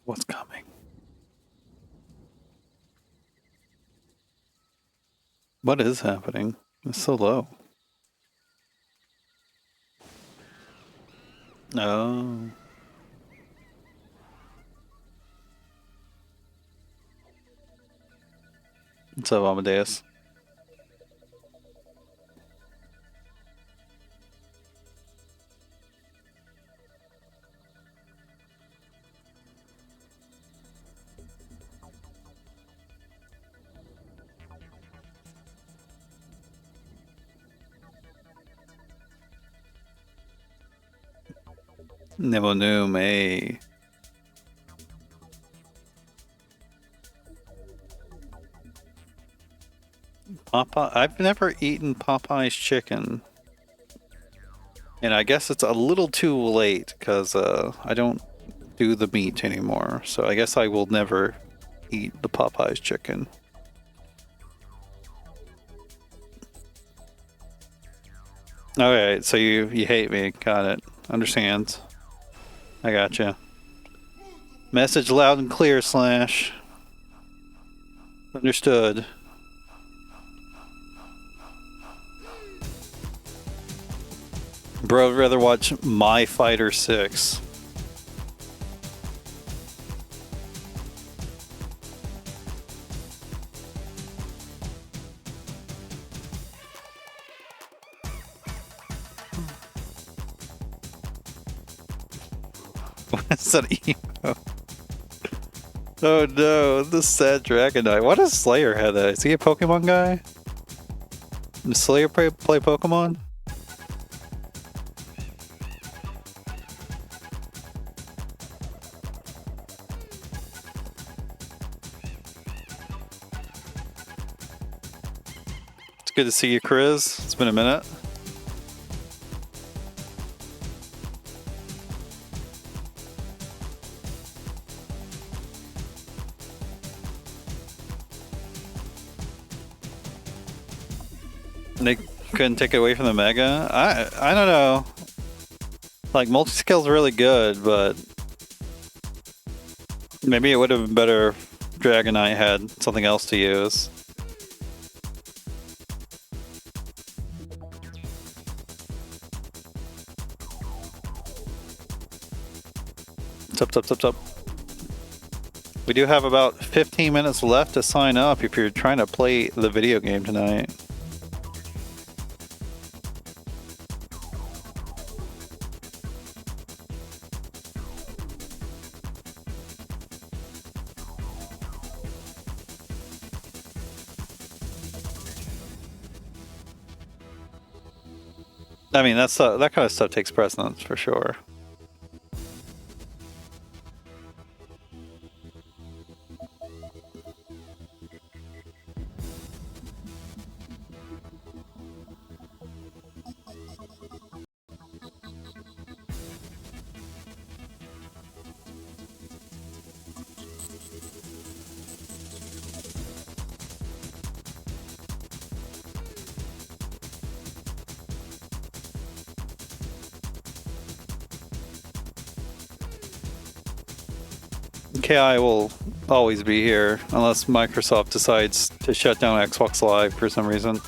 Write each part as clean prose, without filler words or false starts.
What's coming? What is happening? It's so low. Oh. What's up, Amadeus? Never knew me. Popeye. I've never eaten Popeye's chicken. And I guess it's a little too late because I don't do the meat anymore. So I guess I will never eat the Popeye's chicken. Alright, so you hate me. Got it. Understand. I gotcha. Message loud and clear, Slash. Understood. Bro, I'd rather watch My Fighter 6. What's that emo? Oh no, the sad Dragonite. Why does Slayer have that? Is he a Pokemon guy? Does Slayer play Pokemon? It's good to see you, Chris. It's been a minute. They couldn't take it away from the Mega? I don't know. Like, multi-skill's really good, but maybe it would have been better if Dragonite had something else to use. Sup. We do have about 15 minutes left to sign up if you're trying to play the video game tonight. I mean, that kind of stuff takes precedence for sure. KI will always be here unless Microsoft decides to shut down Xbox Live for some reason.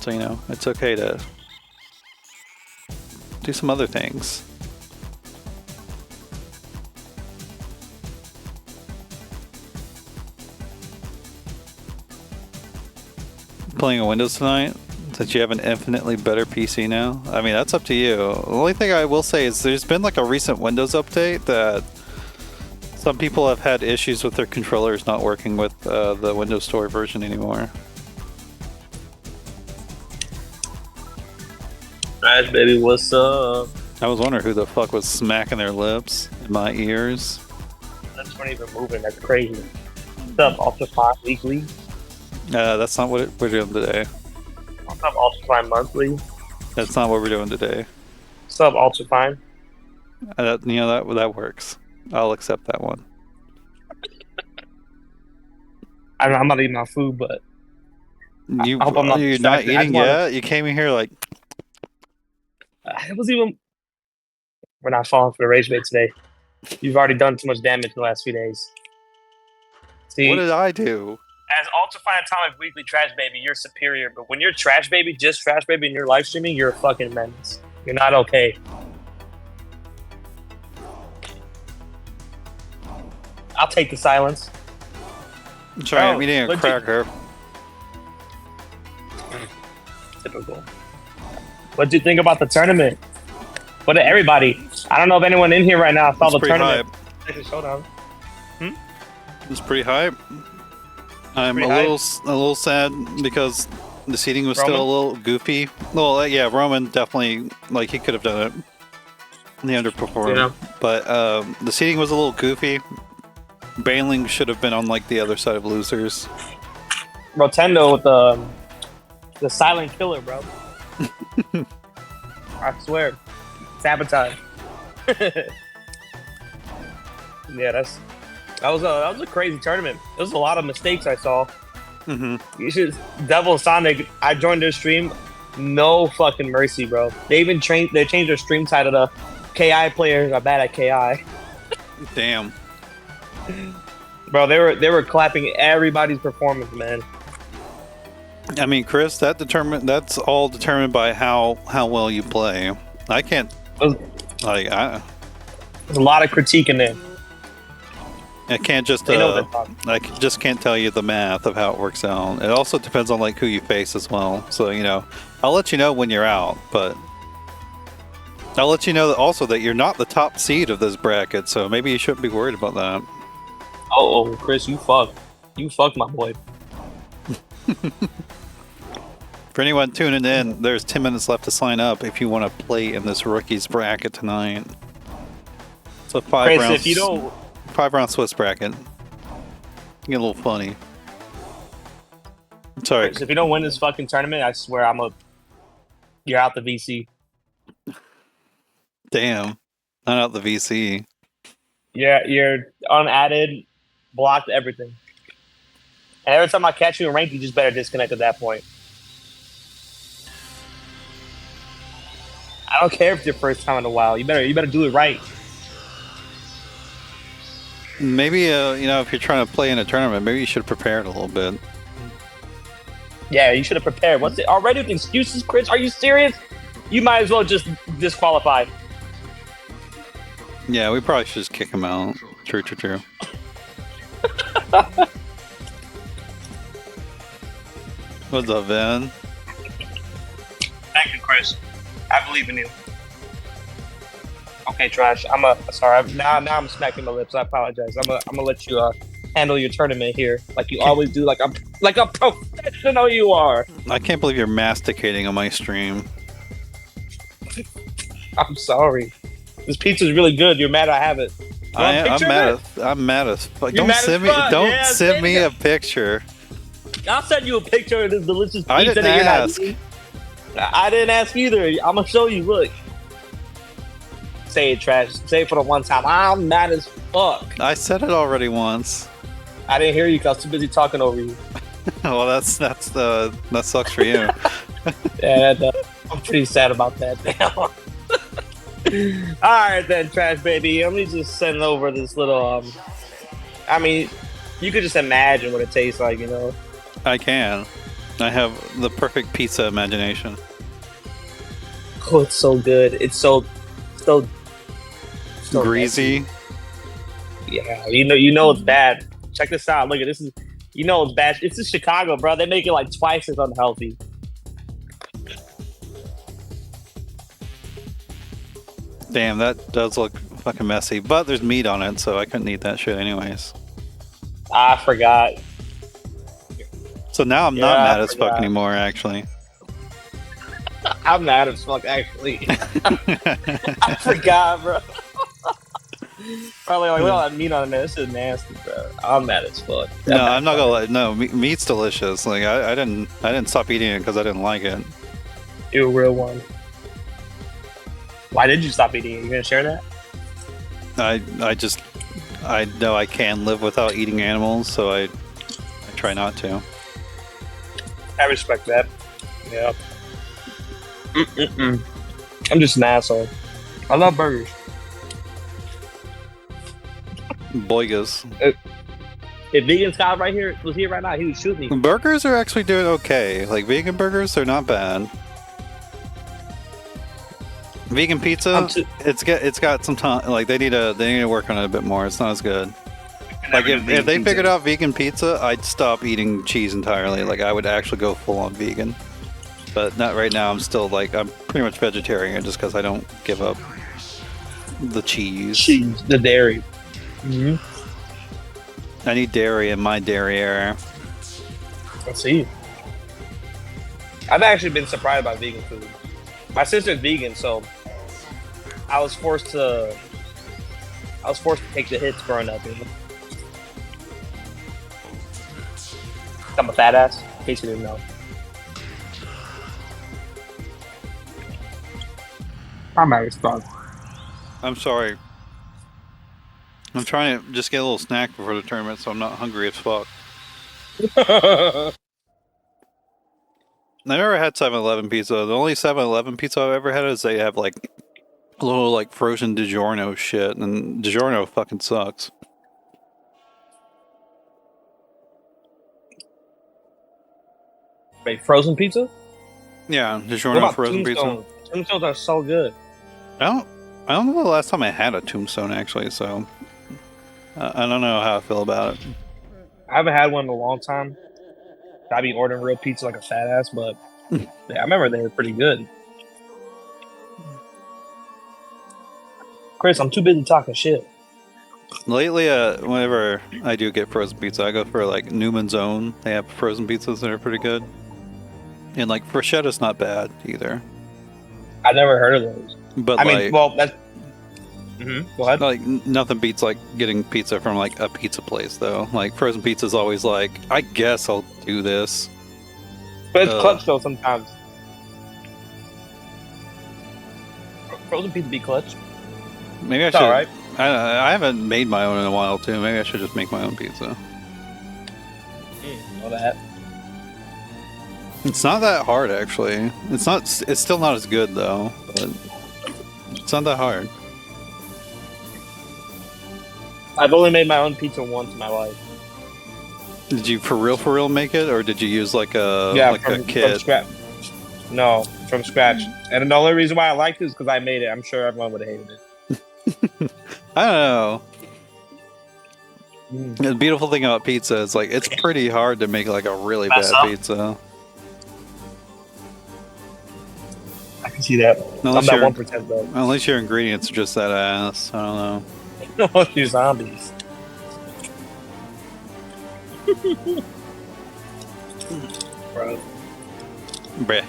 So, you know, it's okay to do some other things. Playing on Windows tonight? Since you have an infinitely better PC now? I mean, that's up to you. The only thing I will say is there's been like a recent Windows update that some people have had issues with their controllers not working with the Windows Store version anymore. Ash baby, what's up? I was wondering who the fuck was smacking their lips in my ears. That's not even moving. That's crazy. What's up, Ultrafine Weekly? That's not what we're doing today. What's up, Ultrafine Monthly? That's not what we're doing today. What's up, Ultrafine? You know, that works. I'll accept that one. I'm not eating my food, but You're I hope I'm not not distracted. eating yet? You came in here like... It was even. We're not falling for the rage bait today. You've already done too much damage in the last few days. See, What did I do? as Ultrafine Atomic Weekly Trash Baby, you're superior. But when you're Trash Baby, just Trash Baby, and you're live streaming, you're a fucking menace. You're not okay. I'll take the silence. Sorry, I'm eating a cracker. Typical. What do you think about the tournament? What did everybody? I don't know if anyone in here right now saw the tournament. Showdown. It's pretty hype. I'm a little sad because the seating was still a little goofy. Well, yeah, Roman definitely, like, he could have done it. He underperformed. Yeah. But the seating was a little goofy. Bailing should have been on, like, the other side of losers. Rotendo with the silent killer, bro. I swear. Sabotage. Yeah, that was a crazy tournament. There was a lot of mistakes I saw. You should Devil Sonic. I joined their stream. No fucking mercy, bro. They changed their stream title to KI players are bad at KI. Damn. Bro, they were clapping everybody's performance, man. I mean, Chris, that's all determined by how well you play. I can't. There's a lot of critique in there. I can't just. I just can't tell you the math of how it works out. It also depends on like who you face as well. So I'll let you know when you're out, but I'll let you know that also that you're not the top seed of this bracket. So maybe you shouldn't be worried about that. Oh, Chris, you fucked my boy. For anyone tuning in, there's 10 minutes left to sign up if you want to play in this rookies bracket tonight. So 5 rounds. If you don't, 5-round Swiss bracket. Get a little funny. Sorry. Chris, if you don't win this fucking tournament, I swear you're out the VC. Damn, not out the VC. Yeah, you're unadded, blocked everything. And every time I catch you in rank, you just better disconnect at that point. I don't care if it's your first time in a while. You better do it right. Maybe if you're trying to play in a tournament, maybe you should have prepared a little bit. Yeah, you should have prepared. What's it already with excuses, Chris? Are you serious? You might as well just disqualify. Yeah, we probably should just kick him out. True. What's up, Van? Thank you, Chris. I believe in you. Okay, Trash. Sorry. Now I'm smacking my lips. I apologize. I'm gonna let you handle your tournament here, like you always do. Like a professional you are. I can't believe you're masticating on my stream. I'm sorry. This pizza's really good. You're mad I have it. I'm mad as fuck. Don't send me a picture. I'll send you a picture of this delicious pizza. I didn't ask. I didn't ask either. I'm gonna show you. Look. Say it, Trash. Say it for the one time. I'm mad as fuck. I said it already once. I didn't hear you because I was too busy talking over you. Well, that sucks for you. Yeah, I'm pretty sad about that now. Alright then, Trash Baby. Let me just send over this little, I mean, you could just imagine what it tastes like, I can. I have the perfect pizza imagination. Oh, it's so good. It's so greasy. Messy. Yeah, you know it's bad. Check this out. Look at this. It's bad. It's in Chicago, bro. They make it like twice as unhealthy. Damn, that does look fucking messy. But there's meat on it, so I couldn't eat that shit anyways. I forgot. So now I'm not mad as fuck anymore, actually. I'm mad as fuck, actually. I forgot, bro. Probably like, well, I have meat on it. This is nasty, bro. I'm mad as fuck. No, I'm not gonna lie. No, meat's delicious. Like I didn't stop eating it because I didn't like it. You're a real one. Why did you stop eating it? You gonna share that? I know I can live without eating animals, so I try not to. I respect that. Yeah. I'm just an asshole. I love burgers. Boigas. If Vegan Scott was here right now, he would shoot me. Burgers are actually doing okay. Like vegan burgers, they're not bad. Vegan pizza, it's got some time. Like they need to work on it a bit more. It's not as good. Like if they figured out vegan pizza, I'd stop eating cheese entirely. Like I would actually go full on vegan. But not right now. I'm still like I'm pretty much vegetarian just because I don't give up the cheese. The dairy. Mm-hmm. I need dairy in my derriere. Let's see. I've actually been surprised by vegan food. My sister's vegan, so I was forced to take the hits growing up. You know? I'm a fat ass, in case you didn't know. I'm married, dog. I'm sorry. I'm trying to just get a little snack before the tournament, so I'm not hungry as fuck. I've never had 7-Eleven pizza. The only 7-Eleven pizza I've ever had is they have like a little like frozen DiGiorno shit, and DiGiorno fucking sucks. Wait, frozen pizza? Yeah, DiGiorno frozen pizza. Tombstones are so good. I don't know the last time I had a Tombstone actually, so I don't know how I feel about it. I haven't had one in a long time. I be ordering real pizza like a fat ass, but yeah, I remember they were pretty good. Chris, I'm too busy talking shit. Lately, whenever I do get frozen pizza, I go for like Newman's Own. They have frozen pizzas that are pretty good. And like Freschetta's not bad either. I never heard of those. But I mean, well, that's... Go ahead. Like nothing beats like getting pizza from like a pizza place though. Like frozen pizza's always like, I guess I'll do this. But it's clutch though sometimes. Frozen pizza be clutch. Maybe I should. Right. I haven't made my own in a while too. Maybe I should just make my own pizza. Know that. It's not that hard actually. It's not. It's still not as good though. But it's not that hard. I've only made my own pizza once in my life. Did you for real make it, or did you use like a a kit? From scratch. No, from scratch. And the only reason why I liked it is because I made it. I'm sure everyone would have hated it. I don't know. The beautiful thing about pizza is like it's pretty hard to make like a really bad pizza. I can see that. I'm that 1% though. Unless your ingredients are just that ass. I don't know. You zombies. Bro. Bleh.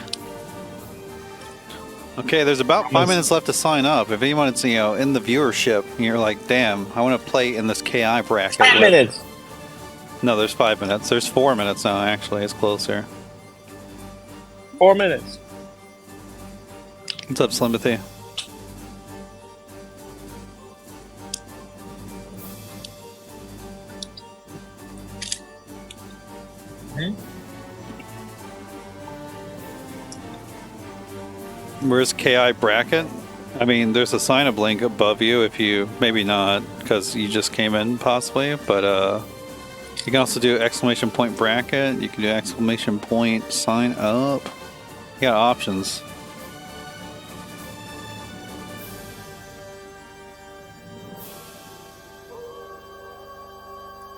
Okay, there's about 5 minutes left to sign up. If anyone's in the viewership, and you're like, damn, I want to play in this KI bracket. 5 minutes. No, there's 5 minutes. There's 4 minutes now. Actually, it's closer. 4 minutes. What's up, Slimothy? Where's KI bracket? I mean, there's a sign-up link above you if you... Maybe not, because you just came in, possibly. But you can also do exclamation point bracket. You can do exclamation point sign up. You got options.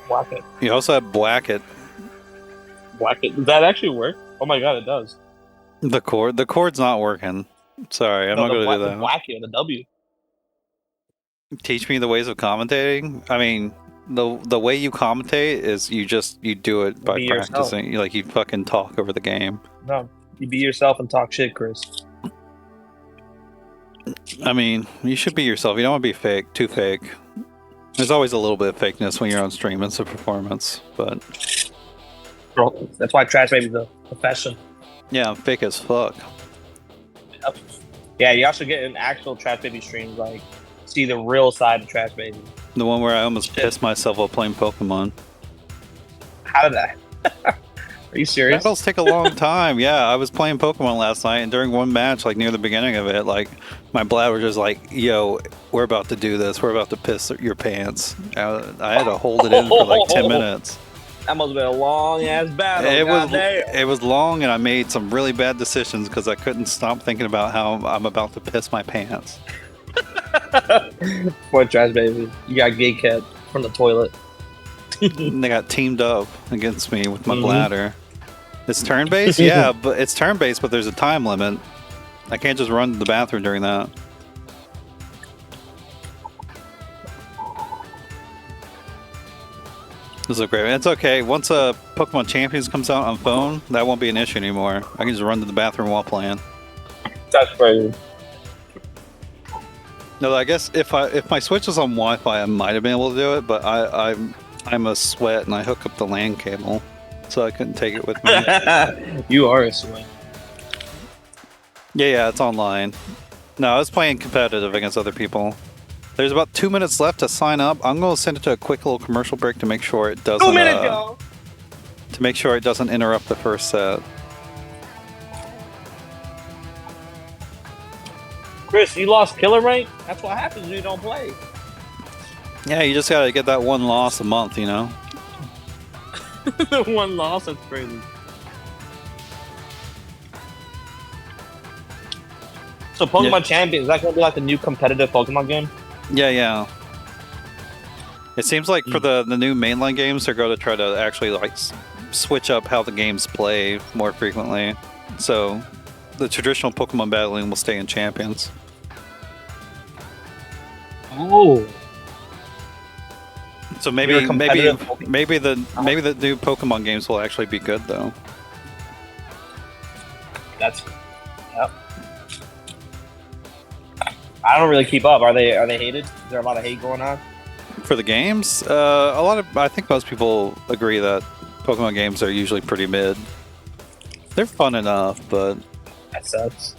Blacket. You also have Blacket. Blacket. Does that actually work? Oh my god, it does. The cord's not working. Sorry, I'm not going to do that. Blacket, the W. Teach me the ways of commentating. I mean, the way you commentate is you do it by practicing. You fucking talk over the game. No, you be yourself and talk shit, Chris. I mean, you should be yourself. You don't want to be fake, too fake. There's always a little bit of fakeness when you're on stream. It's a performance, but... Bro, that's why Trash Baby's a profession. Yeah, I'm fake as fuck. Yep. Yeah, you also get an actual Trash Baby stream, like, see the real side of Trash Baby. The one where I almost pissed myself while playing Pokemon. How did I? Are you serious? Battles take a long time. Yeah, I was playing Pokemon last night, and during one match, like near the beginning of it, like my bladder was just like, "Yo, we're about to do this. We're about to piss your pants." I had to hold it in for like 10 minutes. That must have been a long ass battle. It was long, and I made some really bad decisions because I couldn't stop thinking about how I'm about to piss my pants. Poor trash baby. You got gay cat from the toilet. They got teamed up against me with my bladder. It's turn-based? Yeah, but it's turn-based, but there's a time limit. I can't just run to the bathroom during that. This is great. It's okay. Once Pokemon Champions comes out on phone, that won't be an issue anymore. I can just run to the bathroom while playing. That's crazy. No, I guess if my Switch was on Wi-Fi, I might have been able to do it, but I'm a sweat and I hook up the LAN cable, so I couldn't take it with me. You are a sweat. Yeah, it's online. No, I was playing competitive against other people. There's about 2 minutes left to sign up. I'm going to send it to a quick little commercial break to make sure it doesn't. 2 minutes, y'all. To make sure it doesn't interrupt the first set. Chris, you lost killer rank? That's what happens when you don't play. Yeah, you just gotta get that one loss a month, you know? One loss? That's crazy. So Pokemon Champions, is that going to be like a new competitive Pokemon game? Yeah. It seems like for the new mainline games, they're going to try to actually like switch up how the games play more frequently. So the traditional Pokemon battling will stay in Champions. Oh. So maybe the new Pokemon games will actually be good though. Yep. I don't really keep up. Are they hated? Is there a lot of hate going on? For the games, I think most people agree that Pokemon games are usually pretty mid. They're fun enough, but that sucks.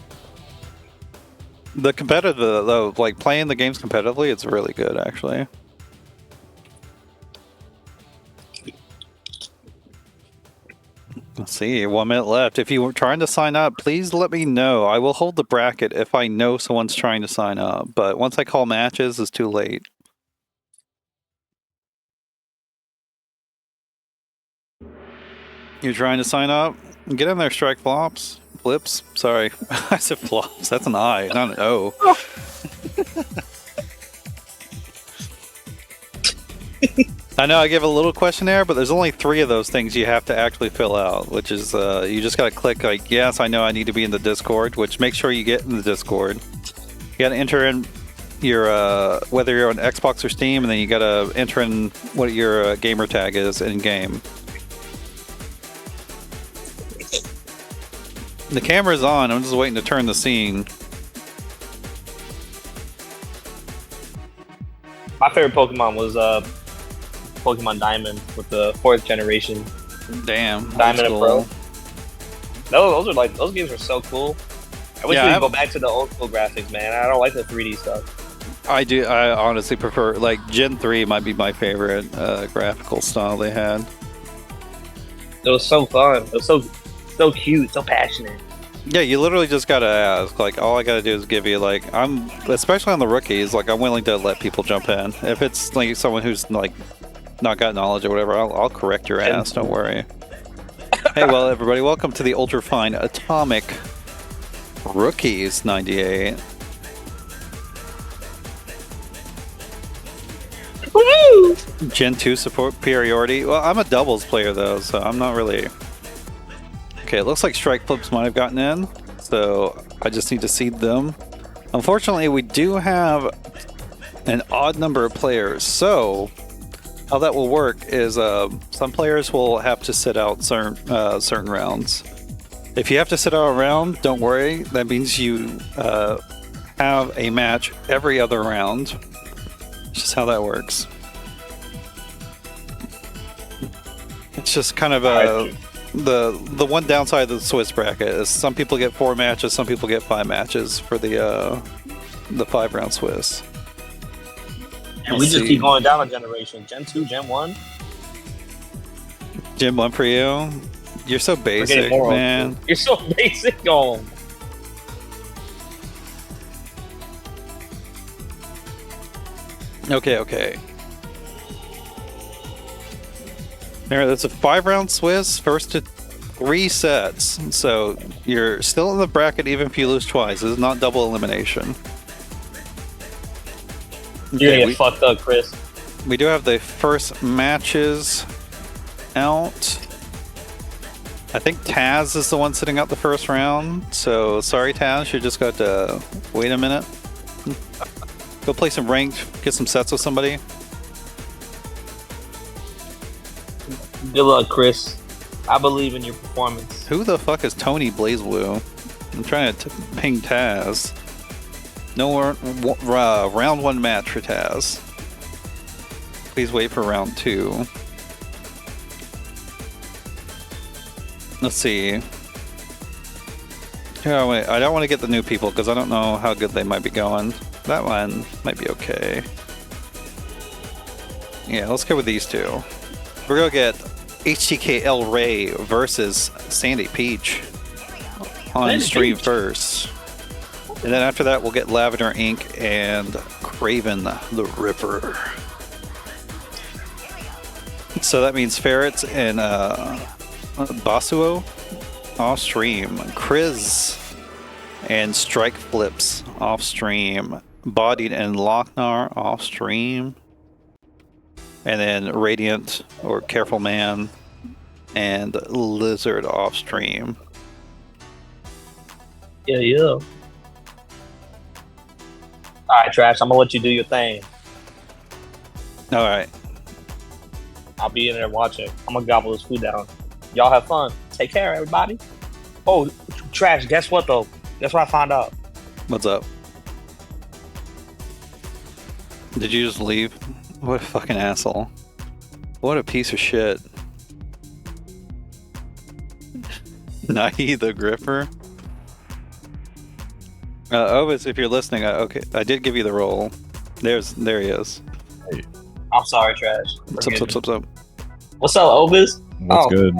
The competitive though, like playing the games competitively, it's really good actually. Let's see, 1 minute left. If you were trying to sign up, please let me know. I will hold the bracket if I know someone's trying to sign up, but once I call matches, it's too late. You're trying to sign up? Get in there, Strikeflips. Flips? Sorry. I said flops. That's an I, not an O. I know I give a little questionnaire, but there's only 3 of those things you have to actually fill out, which is you just got to click like, yes, I know I need to be in the Discord, which make sure you get in the Discord. You got to enter in your whether you're on Xbox or Steam, and then you got to enter in what your gamer tag is in game. The camera's on. I'm just waiting to turn the scene. My favorite Pokemon was Pokemon Diamond with the 4th generation. Damn. Diamond and Pearl. Those games are so cool. I wish we could go back to the old school graphics, man. I don't like the 3D stuff. I do. I honestly prefer, like, Gen 3 might be my favorite graphical style they had. It was so fun. It was so cute, so passionate. Yeah, you literally just gotta ask. Like, all I gotta do is give you, like, especially on the rookies, like, I'm willing to let people jump in. If it's, like, someone who's, like, not got knowledge or whatever, I'll correct your ass, don't worry. Hey, well, everybody, welcome to the Ultrafine Atomic Rookies 98. Woo! Gen 2 support superiority. Well, I'm a doubles player, though, so I'm not really... Okay, it looks like Strikeflips might have gotten in, so I just need to seed them. Unfortunately, we do have an odd number of players, so how that will work is some players will have to sit out certain rounds. If you have to sit out a round, don't worry. That means you have a match every other round. It's just how that works. It's just kind of the one downside of the Swiss bracket is some people get 4 matches, some people get 5 matches for the 5-round Swiss. And we just keep going down a generation. Gen 2, Gen 1. Gen 1 for you. You're so basic, man. You're so basic. Oh. Okay. There, that's a 5-round Swiss, first to 3 sets. So you're still in the bracket even if you lose twice. This is not double elimination. You're gonna get fucked up, Chris. We do have the first matches out. I think Taz is the one sitting out the first round. So sorry, Taz, you just got to wait a minute. Go play some ranked, get some sets with somebody. Good luck, Chris. I believe in your performance. Who the fuck is Tony BlazBlue? I'm trying to ping Taz. No round 1 match for Taz. Please wait for round 2. Let's see. Oh, wait, I don't want to get the new people because I don't know how good they might be going. That one might be okay. Yeah, let's go with these two. We're gonna get HTK El Rey versus Sandy Peach on stream first. And then after that, we'll get Lavender Ink and KravynTheRipper. So that means Ferrets and Bassuo off stream. Chriz and Strikeflips off stream. Bodied and Loc-Nar off stream. And then Radiant or Careful Man and Lizard off stream. Yeah. Alright, Trash, I'm gonna let you do your thing. Alright. I'll be in there watching. I'm gonna gobble this food down. Y'all have fun. Take care, everybody. Oh, Trash, guess what though? Guess what I found out? What's up? Did you just leave? What a fucking asshole. What a piece of shit. Nahi the Gripper. Ovis, if you're listening, okay, I did give you the roll. There he is. Hey. I'm sorry, Trash. What's up? What's up, Ovis? What's good?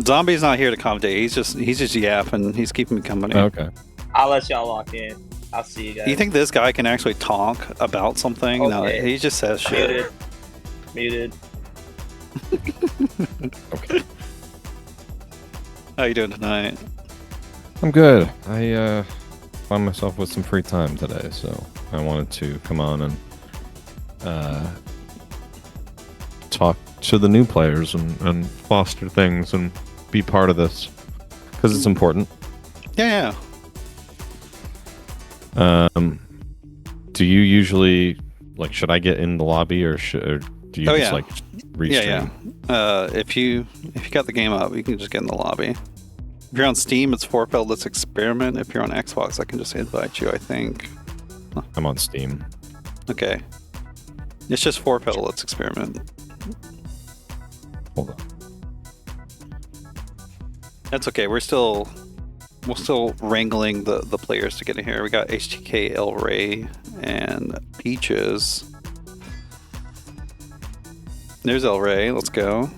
Zombie's not here to commentate. He's just yapping. He's keeping me company. Okay. I'll let y'all lock in. I'll see you guys. You think this guy can actually talk about something? Okay. No, he just says shit. Muted. Okay. How you doing tonight? I'm good. I found myself with some free time today, so I wanted to come on and talk to the new players and foster things and be part of this because it's important. Yeah. Do you usually should I get in the lobby or do you just restream? Yeah. If you got the game up, you can just get in the lobby. If you're on Steam, it's Forfell Let's Experiment. If you're on Xbox, I can just invite you, I think. I'm on Steam. Okay. It's just Forfell Let's Experiment. Hold on. That's okay. We're still wrangling the players to get in here. We got HTK El Rey and Peaches. There's El Rey. Let's go.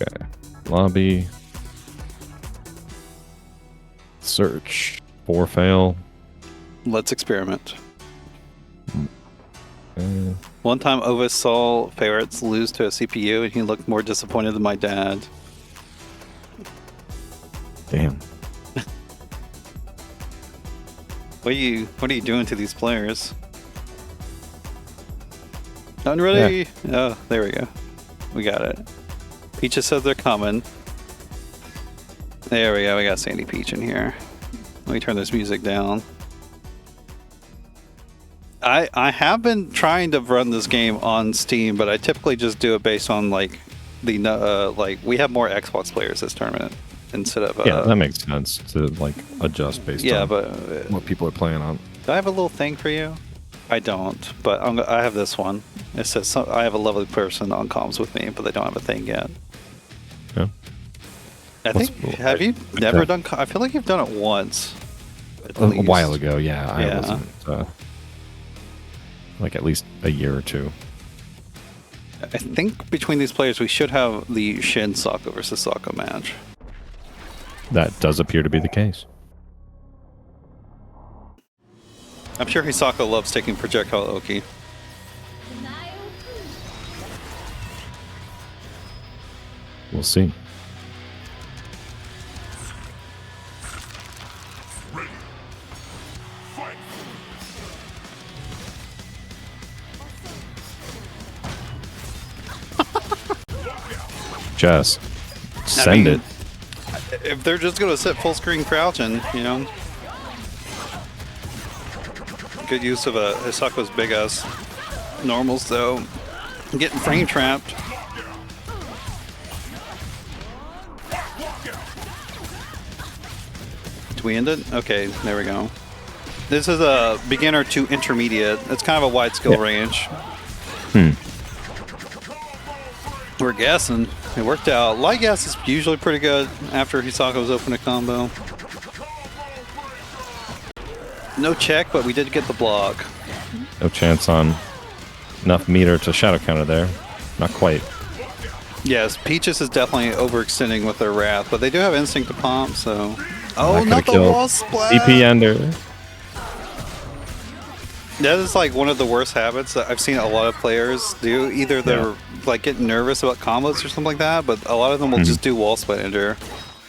Okay. Lobby. Search. Forfail. Let's experiment. One time Ovis saw Ferrets lose to a CPU and he looked more disappointed than my dad. Damn. What are you doing to these players? Unready? Yeah. Oh, there we go. We got it. Peaches said they're coming. There we go. We got Sandy Peach in here. Let me turn this music down. I have been trying to run this game on Steam, but I typically just do it based on we have more Xbox players this tournament instead of that makes sense to adjust based on what people are playing on. Do I have a little thing for you? I don't, but I have this one. It says I have a lovely person on comms with me, but they don't have a thing yet. Yeah. Have you never done? I feel like you've done it once. A while ago, yeah. I wasn't at least a year or two. I think between these players, we should have the Shin Sako versus Sako match. That does appear to be the case. I'm sure Hisako loves taking projectile Oki. We'll see. Just send it. If they're just going to sit full screen crouching, you know. Good use of Hisako's big ass normals though. Getting frame trapped. Do we end it? Okay, there we go. This is a beginner to intermediate. It's kind of a wide skill range. We're guessing. It worked out. Light gas is usually pretty good after Hisako's open a combo. No check, but we did get the block. No chance on enough meter to shadow counter there. Not quite. Yes, Peaches is definitely overextending with their Wrath, but they do have Instinct to pump, so... Oh, not the wall splat! DP Ender. That is like one of the worst habits that I've seen a lot of players do. Either they're like getting nervous about combos or something like that, but a lot of them will just do wall split Ender.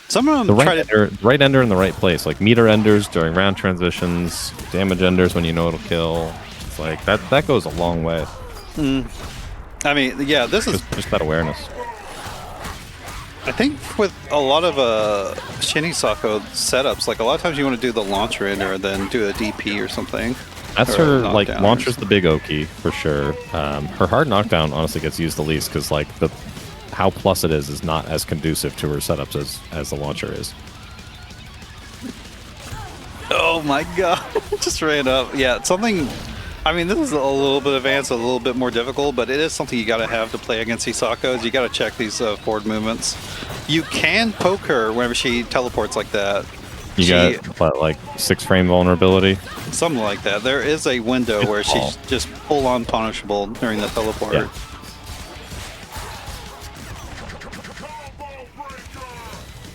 Some of them right ender in the right place, like meter enders during round transitions, damage enders when you know it'll kill. It's like that goes a long way. I mean, yeah, this is just that awareness. I think with a lot of Shin Sako setups, like a lot of times you want to do the launcher ender and then do a DP or something. That's her, like, launcher's the big Oki, for sure. Her hard knockdown honestly gets used the least, because, like, how plus it is not as conducive to her setups as the launcher is. Oh my god, just ran up. Yeah, something, I mean, this is a little bit advanced, a little bit more difficult, but it is something you gotta have to play against Hisako, is you gotta check these forward movements. You can poke her whenever she teleports like that. You got, what, like 6 frame vulnerability? Something like that. There is a window where she's just full-on punishable during the teleport. Yeah.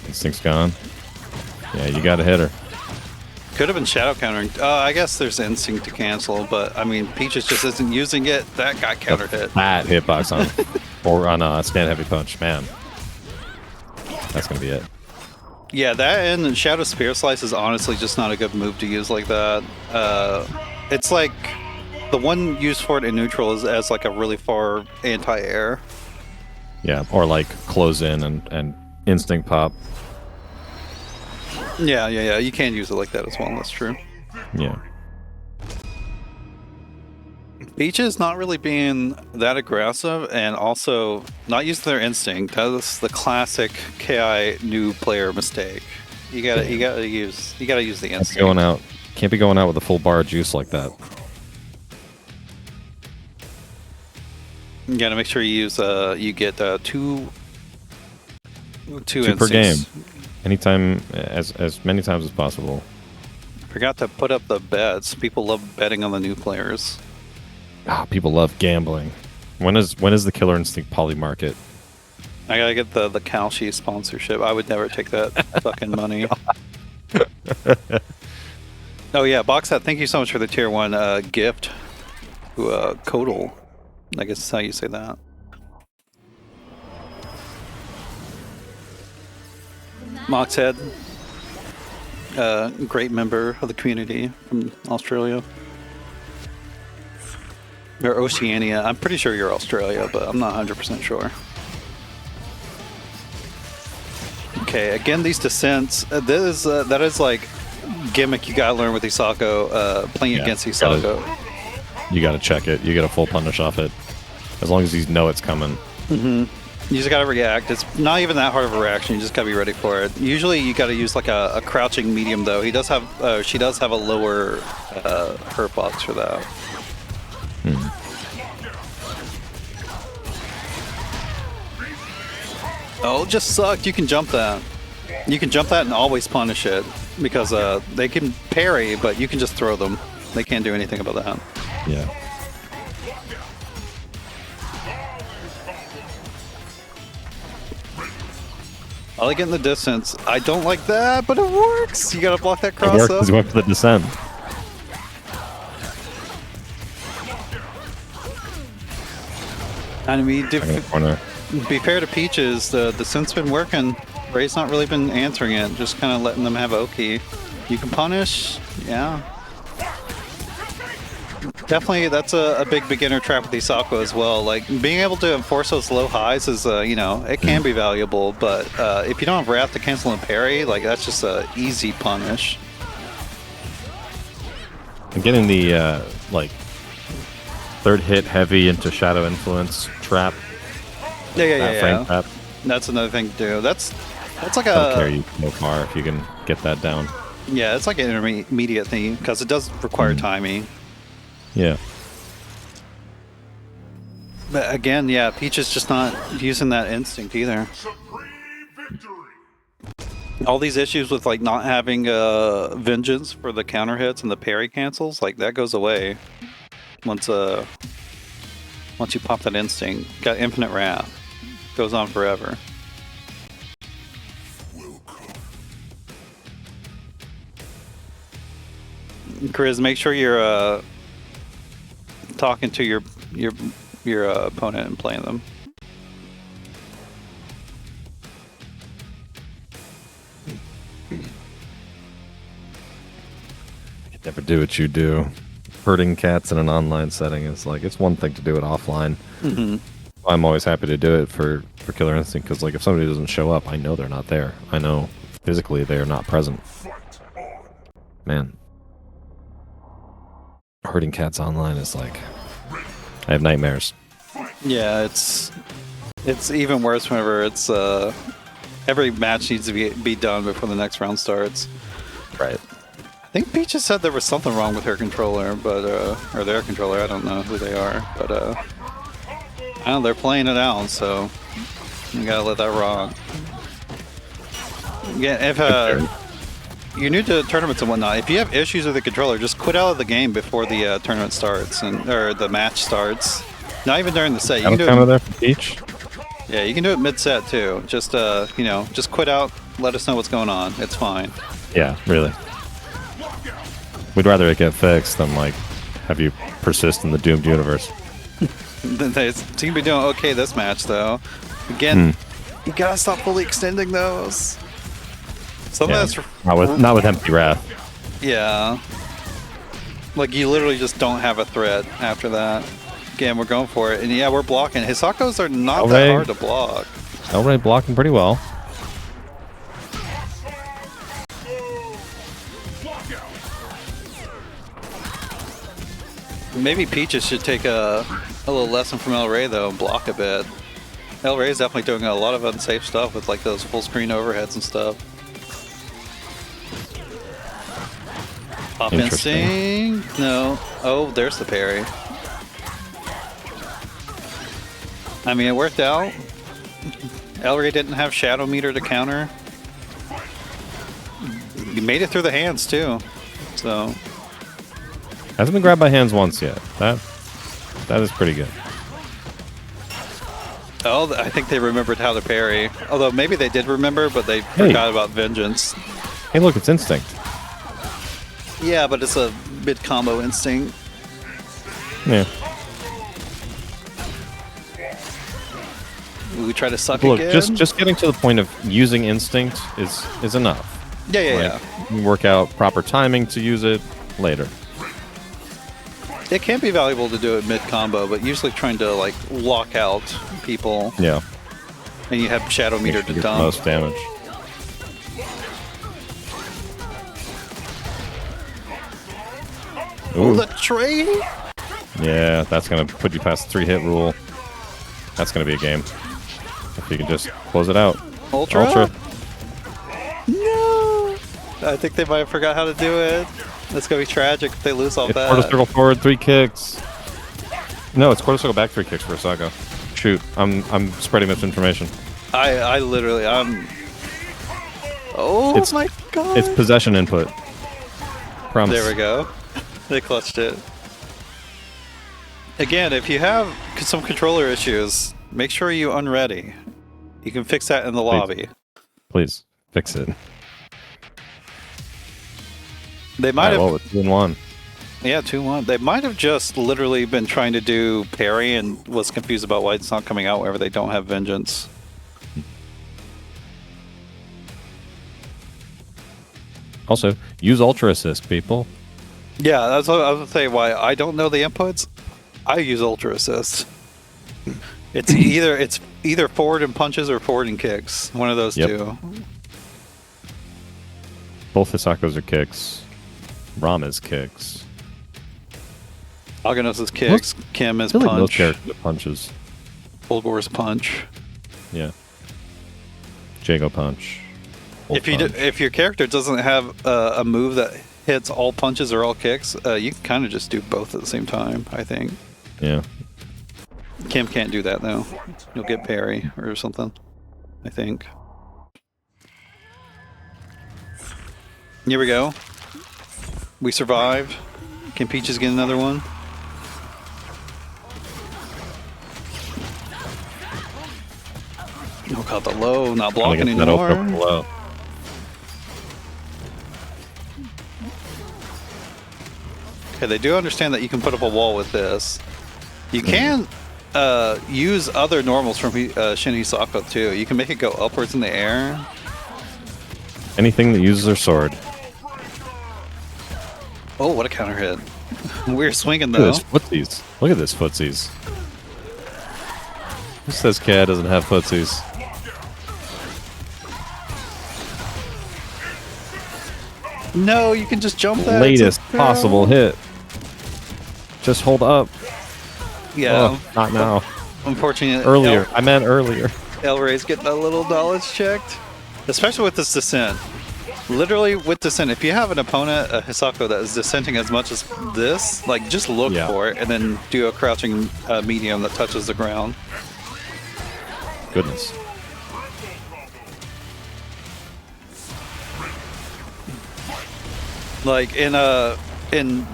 Instinct's gone. Yeah, you gotta hit her. Could have been shadow countering. I guess there's instinct to cancel, but I mean, Peaches just isn't using it. That got counter hit. That hitbox on or on stand heavy punch, man. That's gonna be it. Yeah, that and Shadow Spear Slice is honestly just not a good move to use like that. It's like the one used for it in neutral is as like a really far anti-air. Yeah, or like close in and instinct pop. Yeah. You can use it like that as well. That's true. Yeah. Peaches not really being that aggressive and also not using their instinct. That's the classic KI new player mistake. You gotta use the instinct. Can't be going out with a full bar of juice like that. You gotta make sure you use you get two per game. Anytime, as many times as possible. Forgot to put up the bets. People love betting on the new players. People love gambling. When is the Killer Instinct poly market? I gotta get the Kalshi sponsorship. I would never take that fucking money. Oh yeah, Boxhat, thank you so much for the tier 1 gift to Kodal. I guess that's how you say that. Moxhead, great member of the community from Australia. Or Oceania. I'm pretty sure you're Australia, but I'm not 100% sure. Okay, again, these descents. That is like gimmick you gotta learn with Hisako, playing against Hisako. You gotta check it. You get a full punish off it. As long as you know it's coming. You just gotta react. It's not even that hard of a reaction. You just gotta be ready for it. Usually, you gotta use like a crouching medium, though. She does have a lower hurt box for that. Oh, it just sucked. You can jump that. You can jump that and always punish it because they can parry, but you can just throw them. They can't do anything about that. Yeah. I like it in the distance. I don't like that, but it works. You gotta block that cross It worked up. because he went for the descent. I mean, Corner. be fair to Peaches, the descent's been working. Ray's not really been answering it, just kind of letting them have Oki. You can punish, yeah. Definitely, that's a big beginner trap with Isako as well. Like, being able to enforce those low highs is, you know, it can be valuable, but if you don't have Wrath to cancel and parry, like, that's just a easy punish. And getting the, like, third hit heavy into Shadow Influence trap. Yeah. Frame trap. That's another thing to do. That's like That'll a... carry you so far if you can get that down. Yeah, it's like an intermediate thing, because it does require timing. Yeah. But again, yeah, Peach is just not using that instinct either. All these issues with like not having vengeance for the counter hits and the parry cancels, like that goes away once you pop that instinct. Got infinite wrath, goes on forever. Chris, make sure you're talking to your opponent and playing them. Never do what you do. Herding cats in an online setting is like, it's one thing to do it offline. Mm-hmm. I'm always happy to do it for Killer Instinct, because like if somebody doesn't show up, I know they're not there. I know physically they are not present. Man. Herding cats online is like, I have nightmares. Yeah, it's even worse whenever it's every match needs to be done before the next round starts. Right. I think Peach has said there was something wrong with her controller, but or their controller. I don't know who they are, but I don't know, they're playing it out, so you gotta let that rock. Yeah, if you're new to tournaments and whatnot, if you have issues with the controller, just quit out of the game before the tournament starts or the match starts. Not even during the set. You can do it there for Peach. Yeah, you can do it mid-set too. Just you know, just quit out. Let us know what's going on. It's fine. Yeah, really. We'd rather it get fixed than like have you persist in the doomed universe. They seem to be doing okay this match though. Again, you gotta stop fully extending those. Some of that's not with empty wrath. Yeah. Like you literally just don't have a threat after that. Again, we're going for it, and yeah, we're blocking. Hisakos are not that hard to block. Already blocking pretty well. Maybe Peaches should take a little lesson from El Rey though and block a bit. El Rey is definitely doing a lot of unsafe stuff with like those full screen overheads and stuff. Pop instinct? No. Oh, there's the parry. I mean, it worked out. El Rey didn't have Shadow Meter to counter. You made it through the hands too, so. Hasn't been grabbed by hands once yet. That is pretty good. Oh, I think they remembered how to parry. Although maybe they did remember, but they forgot about Vengeance. Hey, look, it's Instinct. Yeah, but it's a mid-combo instinct. Yeah. We try to suck Look, again. just getting to the point of using Instinct is enough. Yeah. You can work out proper timing to use it later. It can be valuable to do it mid-combo, but usually trying to like lock out people. Yeah. And you have Shadow Meter to dump. Most damage. Oh, the trade? Yeah, that's gonna put you past the 3-hit rule. That's gonna be a game. If you can just close it out. Ultra? No! I think they might have forgot how to do it. That's gonna be tragic if they lose off that. Quarter circle forward, 3 kicks. No, it's quarter circle back, 3 kicks for Sago. Shoot, I'm spreading misinformation. I literally, Oh my god! It's possession input. Promise. There we go. They clutched it. Again, if you have some controller issues, make sure you unready. You can fix that in the lobby. Please fix it. They might have. Well, it's 2-1. Yeah, 2-1. They might have just literally been trying to do parry and was confused about why it's not coming out whenever they don't have vengeance. Also, use Ultra Assist, people. Yeah, that's what I was going to say. Why I don't know the inputs. I use Ultra Assist. It's either forward and punches or forward and kicks. One of those two. Both Hisakos are kicks. Ram is kicks. Aganos is kicks. Kim is punch. punch. Most characters are punches. Bulgor's punch. Yeah. Jago punch. If your character doesn't have a move that hits all punches or all kicks, you can kind of just do both at the same time, I think. Yeah. Kim can't do that, though. You'll get parry or something, I think. Here we go. We survived. Can Peaches get another one? Oh god, the low, not blocking anymore. Okay, they do understand that you can put up a wall with this. You can use other normals from Shin Hisako too. You can make it go upwards in the air. Anything that uses their sword. Oh, what a counter hit. We're swinging Look though. at this footsies. Look at this footsies. Who says Cat doesn't have footsies? No, you can just jump that. Latest possible hit. Just hold up. Yeah. Oh, not now. Unfortunately. Earlier. I meant earlier. El Rey's getting a little knowledge checked. Especially with this descent. Literally with descent, if you have an opponent, a Hisako, that is descenting as much as this, like just look for it and then do a crouching medium that touches the ground. Goodness. Like in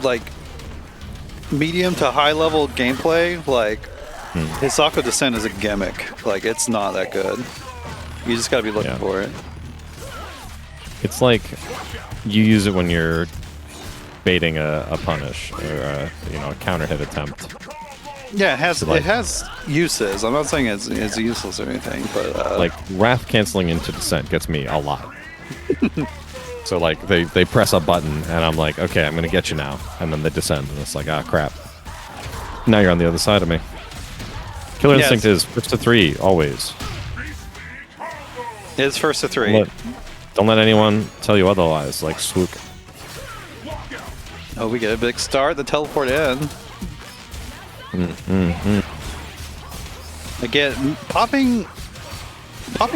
like medium to high level gameplay, like Hisako descent is a gimmick. Like it's not that good. You just gotta be looking for it. It's like you use it when you're baiting a punish or a counter hit attempt. Yeah, it has uses. I'm not saying it's useless or anything, but like wrath canceling into descent gets me a lot. So like they press a button and I'm like, okay, I'm gonna get you now, and then they descend and it's like, ah, crap. Now you're on the other side of me. Killer Instinct is first to 3 always. It's first to 3. Don't let anyone tell you otherwise. Like swoop. Oh, we get a big start. The teleport in. Again, popping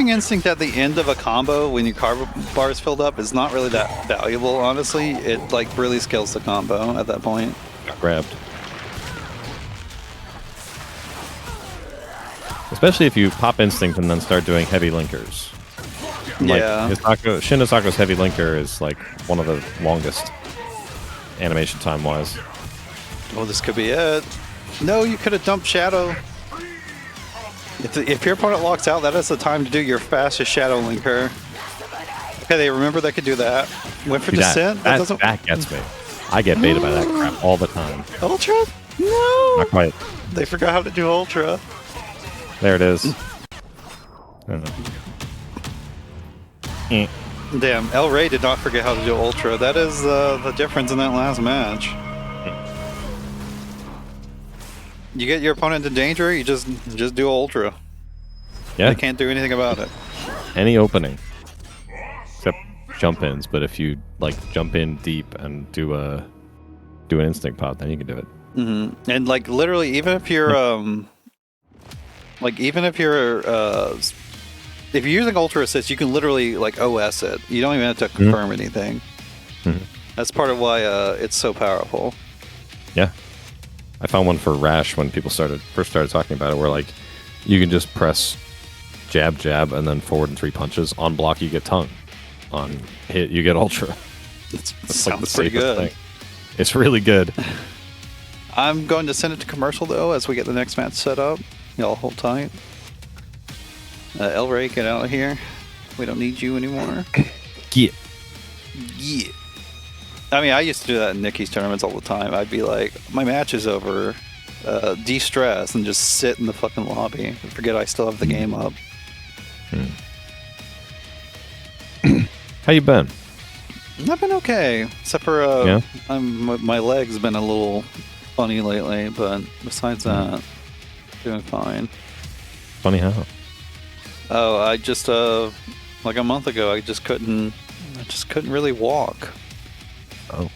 instinct at the end of a combo when your car bar is filled up is not really that valuable, honestly. It like really scales the combo at that point. Got grabbed. Especially if you pop instinct and then start doing heavy linkers. Like, Shin Hisako's heavy linker is like one of the longest animation time wise. Oh, this could be it. No, you could have dumped Shadow. If your opponent locks out, that is the time to do your fastest Shadow linker. Okay, they remember they could do that. Went for descent. That gets me. I get baited by that crap all the time. Ultra? No. Not quite. They forgot how to do Ultra. There it is. I don't know. Damn, El Rey did not forget how to do Ultra. That is the difference in that last match. You get your opponent in danger, you just do Ultra. Yeah. They can't do anything about it. Any opening. Except jump ins, but if you like jump in deep and do an instinct pop, then you can do it. And like literally, even if you're if you're using Ultra Assist, you can literally like OS it. You don't even have to confirm anything. That's part of why it's so powerful. Yeah. I found one for Rash when people first started talking about it, where like you can just press jab, jab, and then forward and 3 punches. On block, you get tongue. On hit, you get Ultra. That's like the safest thing. It's really good. I'm going to send it to commercial though as we get the next match set up. Y'all hold tight. El Rey, get out of here. We don't need you anymore. Yeah. Yeah. I mean, I used to do that in Nikki's tournaments all the time. I'd be like, my match is over. De-stress and just sit in the fucking lobby and forget I still have the game up. How you been? I've been okay, except for my leg's been a little funny lately, but besides that, doing fine. Funny how? Oh, I just like a month ago, I just couldn't really walk. Oh.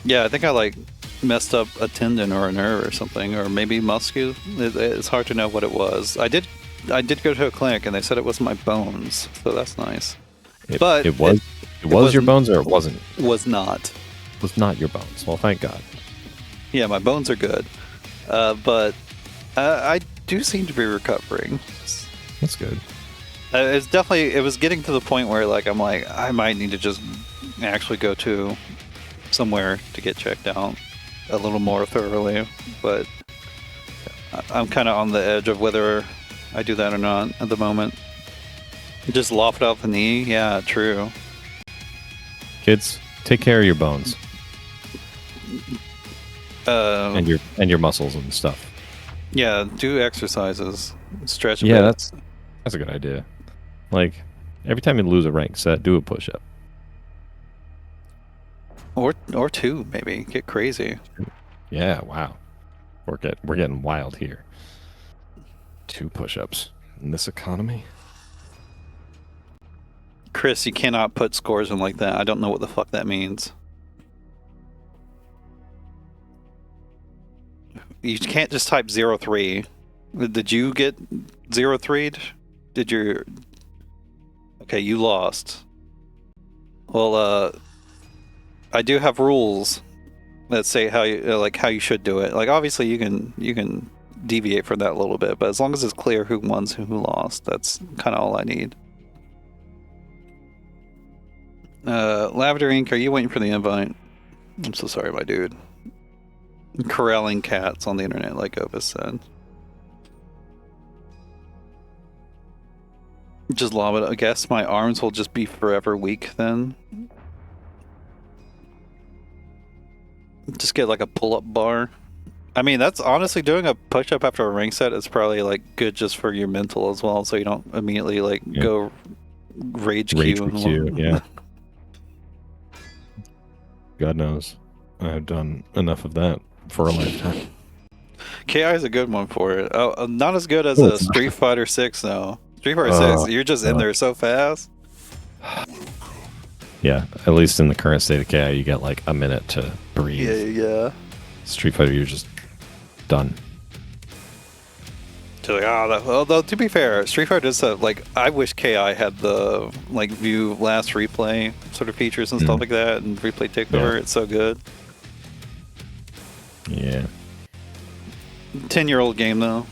Yeah, I think I like messed up a tendon or a nerve or something, or maybe muscle. It's hard to know what it was. I did go to a clinic and they said it was my bones, so that's nice. But it was your bones, or it wasn't? Was not. It was not your bones. Well, thank God. Yeah, my bones are good, but I do seem to be recovering. That's good. It was getting to the point where like I'm like I might need to just actually go to somewhere to get checked out a little more thoroughly, but I'm kind of on the edge of whether I do that or not at the moment. Just lopped out the knee, yeah, true. Kids, take care of your bones and your muscles and stuff. Yeah, do exercises, stretch a yeah, bit. that's a good idea. Like every time you lose a rank set, do a push-up. Or two, maybe. Get crazy. Yeah, wow. We're getting wild here. 2 push-ups in this economy. Chris, you cannot put scores in like that. I don't know what the fuck that means. You can't just type 03. Did you get 03'd? Did your... Okay, you lost. Well, I do have rules that say how you should do it. Like obviously you can deviate from that a little bit, but as long as it's clear who won, who lost, that's kind of all I need. Lavender Ink, are you waiting for the invite? I'm so sorry, my dude. Corralling cats on the internet, like Opus said. Just lob it. I guess my arms will just be forever weak then. Just get like a pull-up bar. I mean, that's honestly doing a push-up after a rank set is probably like good just for your mental as well, so you don't immediately like go rage queue. Yeah. God knows, I've done enough of that for a lifetime. KI is a good one for it. Oh, not as good as a Street Fighter 6 though. Street Fighter 6, you're just in there so fast. Yeah, at least in the current state of KI, you get like a minute to breathe. Yeah. Street Fighter, you're just done. Although to be fair, Street Fighter does have, like, I wish KI had the like view last replay sort of features and stuff like that, and replay takeover. It's so good. Yeah. 10-year-old game though.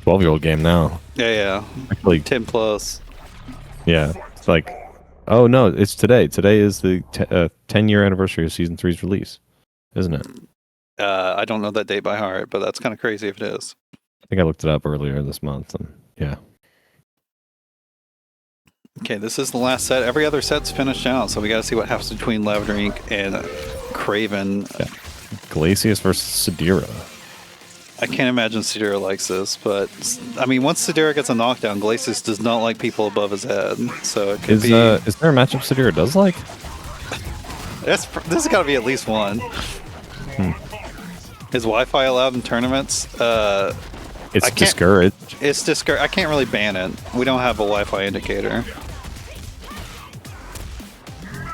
12-year-old game now. Yeah. Actually, 10 plus. Yeah, it's like, oh no, it's today. Today is the 10-year anniversary of Season 3's release, isn't it? I don't know that date by heart, but that's kind of crazy if it is. I think I looked it up earlier this month, and yeah. Okay, this is the last set. Every other set's finished out, so we got to see what happens between Lavender Ink and Kraven. Yeah. Glacius versus Sadira. I can't imagine Sadira likes this, but I mean, once Sadira gets a knockdown, Glacius does not like people above his head, so it could be. Is there a matchup Sadira does like? This has got to be at least one. Is Wi-Fi allowed in tournaments? It's discouraged. It's discouraged. I can't really ban it. We don't have a Wi-Fi indicator.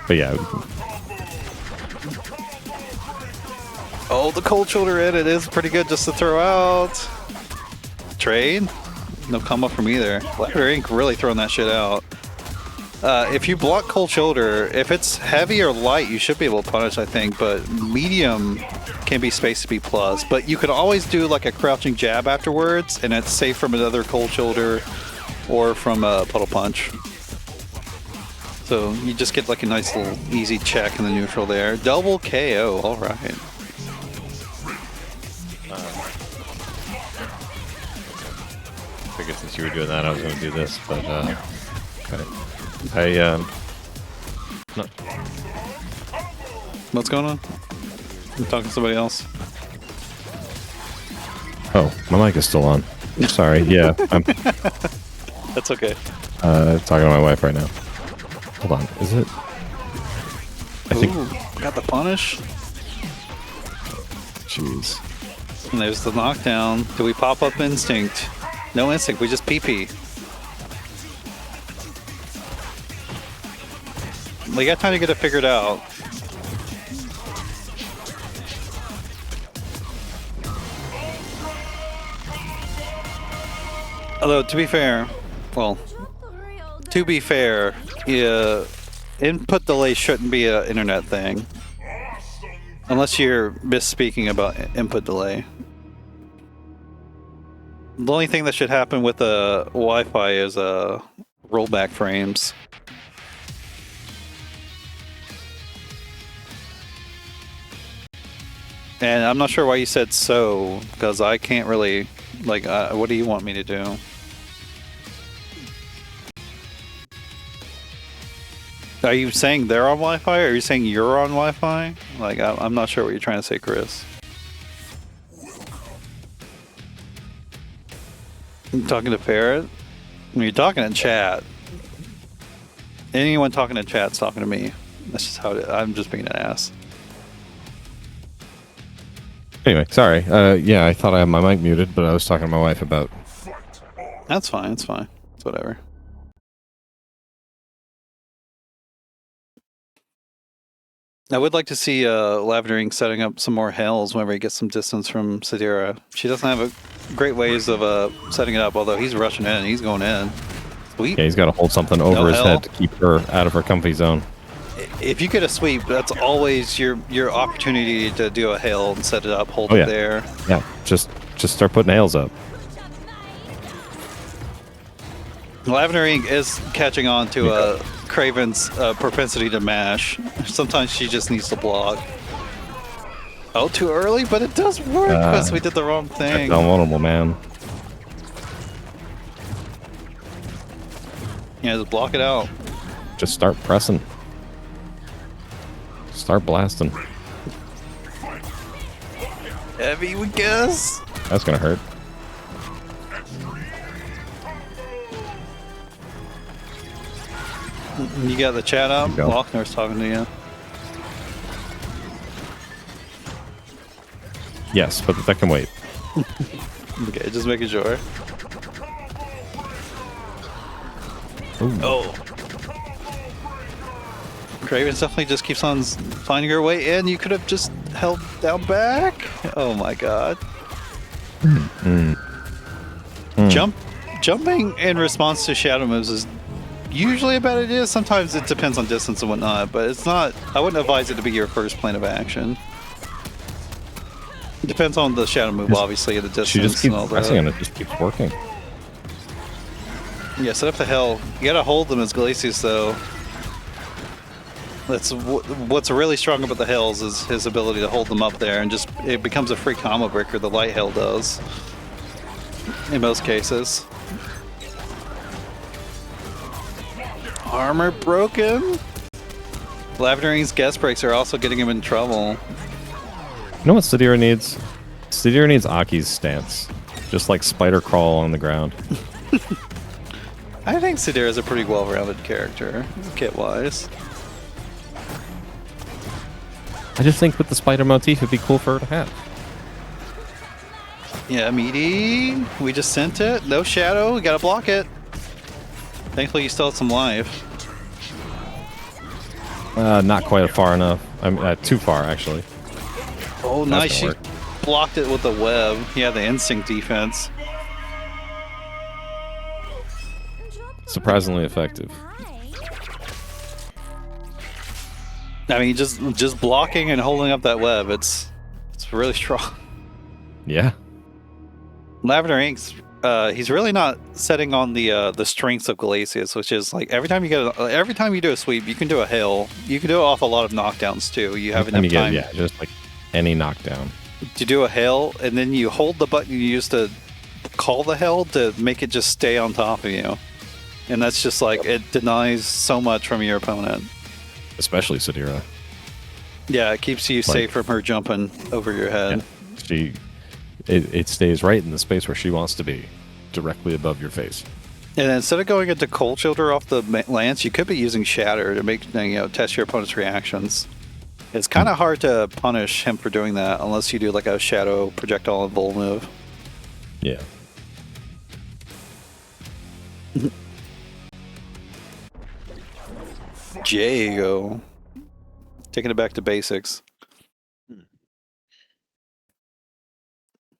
But yeah. Oh, the cold shoulder in. It is pretty good just to throw out. Trade? No combo from either. Lavender Ink really throwing that shit out. If you block cold shoulder, if it's heavy or light, you should be able to punish, I think, but medium can be spaced to be plus. But you could always do like a crouching jab afterwards, and it's safe from another cold shoulder or from a puddle punch. So you just get like a nice little easy check in the neutral there. Double KO, alright. figured since you were doing that, I was going to do this, but okay. No. What's going on? I'm talking to somebody else. Oh, my mic is still on. Sorry. Yeah, I'm That's okay. talking to my wife right now. Hold on. Is it? I think. Got the punish. Jeez. And there's the knockdown. Do we pop up instinct? No instinct. We just PP. We got time to get it figured out. Although, to be fair, yeah, input delay shouldn't be an internet thing. Unless you're misspeaking about input delay. The only thing that should happen with Wi-Fi is rollback frames. And I'm not sure why you said so, because I can't really, like, what do you want me to do? Are you saying they're on Wi-Fi, or are you saying you're on Wi-Fi? Like, I'm not sure what you're trying to say, Chris. You talking to Ferret? When you're talking in chat. Anyone talking in chat's talking to me. That's just how it is. I'm just being an ass. Anyway, sorry. Yeah, I thought I had my mic muted, but I was talking to my wife about. That's fine. It's fine. It's whatever. I would like to see Lavendering setting up some more hells whenever he gets some distance from Sadira. She doesn't have great ways of setting it up, although he's rushing in. He's going in. Sweet. Yeah, he's got to hold something over his head to keep her out of her comfy zone. If you get a sweep, that's always your opportunity to do a hail and set it up, hold it there. Yeah, just start putting hails up. Lavendering is catching on to Kraven's propensity to mash. Sometimes she just needs to block. Oh, too early, but it does work because we did the wrong thing. That's unwatable, man. Yeah, just block it out. Just start pressing. Start blasting. Heavy, we guess. That's gonna hurt. You got the chat up? Loc-Nar's talking to you. Yes, but that can wait. Okay, just making sure. Ooh. Oh. Kraven definitely just keeps on finding her way in. You could have just held down back. Oh my god. Jumping in response to shadow moves is usually a bad idea. Sometimes it depends on distance and whatnot, but it's not. I wouldn't advise it to be your first plan of action. It depends on the shadow move, obviously, and the distance. She just keeps and all pressing that. and it just keeps working. Yeah, set up the hell. You gotta hold them as Glacius, though. That's what's really strong about the Hells is his ability to hold them up there, and just it becomes a free combo breaker. The Light Hell does in most cases. Armor broken. Lavendering's guest breaks are also getting him in trouble. You know what Sadira needs? Sadira needs Aki's stance. Just like spider crawl on the ground. I think Sadira is a pretty well-rounded character, kit-wise. I just think with the spider motif, it'd be cool for her to have. Yeah, meaty. We just sent it. No shadow. We gotta block it. Thankfully, you still have some life. Not quite far enough. I'm too far, actually. Oh, nice. She blocked it with the web. Yeah, the instinct defense. Surprisingly effective. I mean, just blocking and holding up that web, it's really strong. Yeah. Lavender Inks, he's really not setting on the strengths of Glacius, which is like every time you do a sweep, you can do a hail. You can do it off a lot of knockdowns too. You have enough time. Yeah, just like any knockdown. To do a hail, and then you hold the button you use to call the held to make it just stay on top of you. And that's just like, it denies so much from your opponent. Especially Sadira. Yeah, it keeps you safe from her jumping over your head. Yeah, it stays right in the space where she wants to be, directly above your face. And instead of going into Cold Shoulder off the lance, you could be using Shatter to make test your opponent's reactions. It's kind of hard to punish him for doing that unless you do like a Shadow Projectile and Bull move. Yeah. Jago. Taking it back to basics.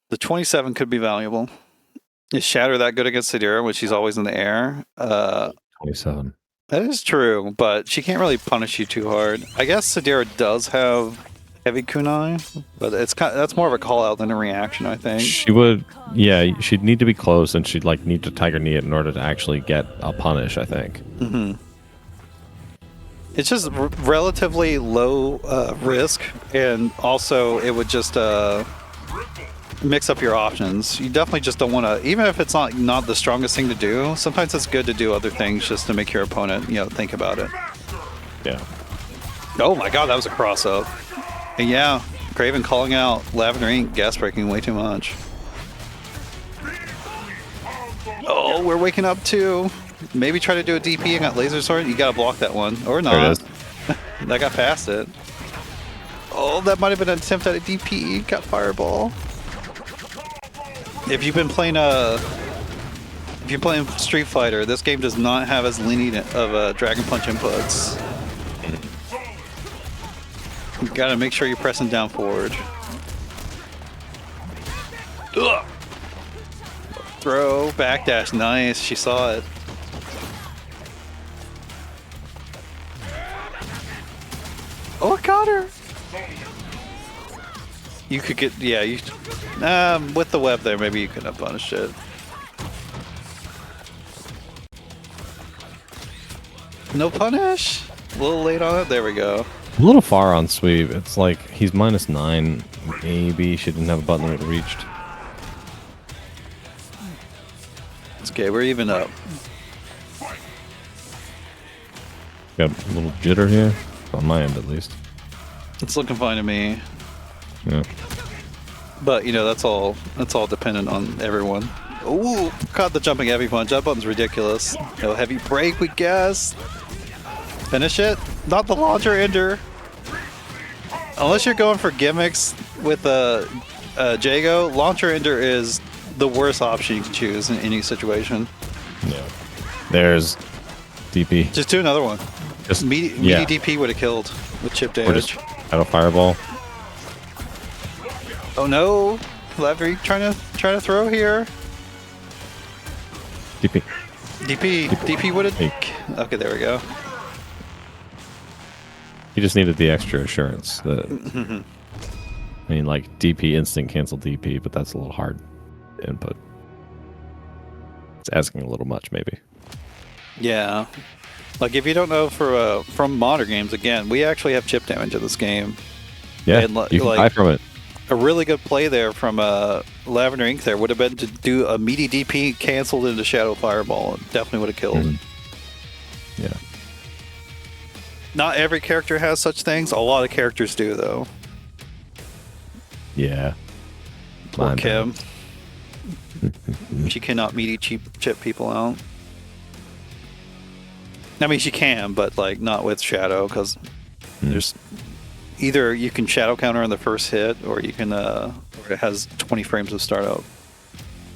The 27 could be valuable. Is Shatter that good against Sadira when she's always in the air? 27. That is true, but she can't really punish you too hard. I guess Sadira does have heavy kunai, but that's more of a call out than a reaction, I think. She would, yeah, she'd need to be close, and she'd like need to Tiger Knee it in order to actually get a punish, I think. Mm-hmm. It's just relatively low risk, and also it would just mix up your options. You definitely just don't want to, even if it's not the strongest thing to do, sometimes it's good to do other things just to make your opponent, think about it. Yeah. Oh my god, that was a cross-up. And yeah, Kraven calling out Lavender Ink gas breaking way too much. Oh, we're waking up too. Maybe try to do a DP and got laser sword. You gotta block that one. Or not. There it is. That got past it. Oh, that might have been an attempt at a DP. Got fireball. If you've been playing if you're playing Street Fighter, this game does not have as lenient of Dragon Punch inputs. You gotta make sure you're pressing down forward. Ugh. Throw, backdash, nice. She saw it. Oh, it got her. You could get, yeah, with the web there, maybe you could have punished it. No punish? A little late on it? There we go. A little far on sweep. It's like he's -9. Maybe she didn't have a button that reached. It's okay, we're even up. Got a little jitter here. On my end, at least. It's looking fine to me. Yeah. But, that's all dependent on everyone. Ooh, caught the jumping heavy punch. That button's ridiculous. No heavy break, we guess. Finish it. Not the launcher ender. Unless you're going for gimmicks with Jago, launcher ender is the worst option you can choose in any situation. Yeah. There's DP. Just do another one. Just meaty DP would have killed with chip Or damage. just have a fireball. Oh no! Lavry trying to throw here. DP. DP would have. Okay, there we go. He just needed the extra assurance that. I mean, like DP instant cancel DP, but that's a little hard to input. It's asking a little much, maybe. Yeah. Like, if you don't know from modern games, again, we actually have chip damage in this game. Yeah, and, you can die from it. A really good play there from Lavender Ink there would have been to do a meaty DP canceled into Shadow Fireball. It definitely would have killed. Yeah. Not every character has such things. A lot of characters do, though. Yeah. Poor Kim. She cannot meaty chip people out. I mean, she can, but like not with Shadow, because there's either you can Shadow counter on the first hit, or you can, or it has 20 frames of startup.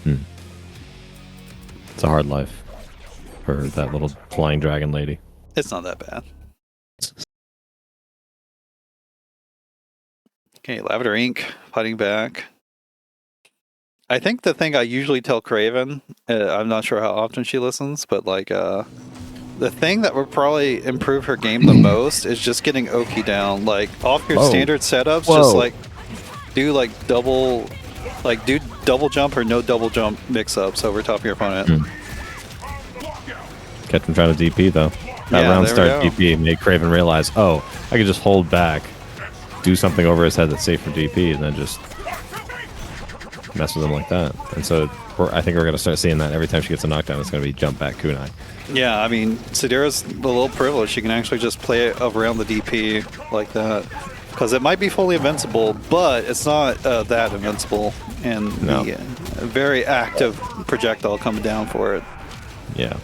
It's a hard life for that little flying dragon lady. It's not that bad. Okay, Lavender Ink fighting back. I think the thing I usually tell Kraven, I'm not sure how often she listens, but like, the thing that would probably improve her game the most is just getting Oki down. Like, off your standard setups, just like do double jump or no double jump mix-ups over top of your opponent. Kept him trying to DP, though. That round start DP made Kraven realize, oh, I could just hold back, do something over his head that's safe for DP, and then just mess with him like that. And so I think we're going to start seeing that every time she gets a knockdown. It's going to be jump back kunai. Yeah, I mean, Sidera's a little privileged. She can actually just play it around the DP like that. Because it might be fully invincible, but it's not that invincible. And the very active projectile coming down for it. Yeah.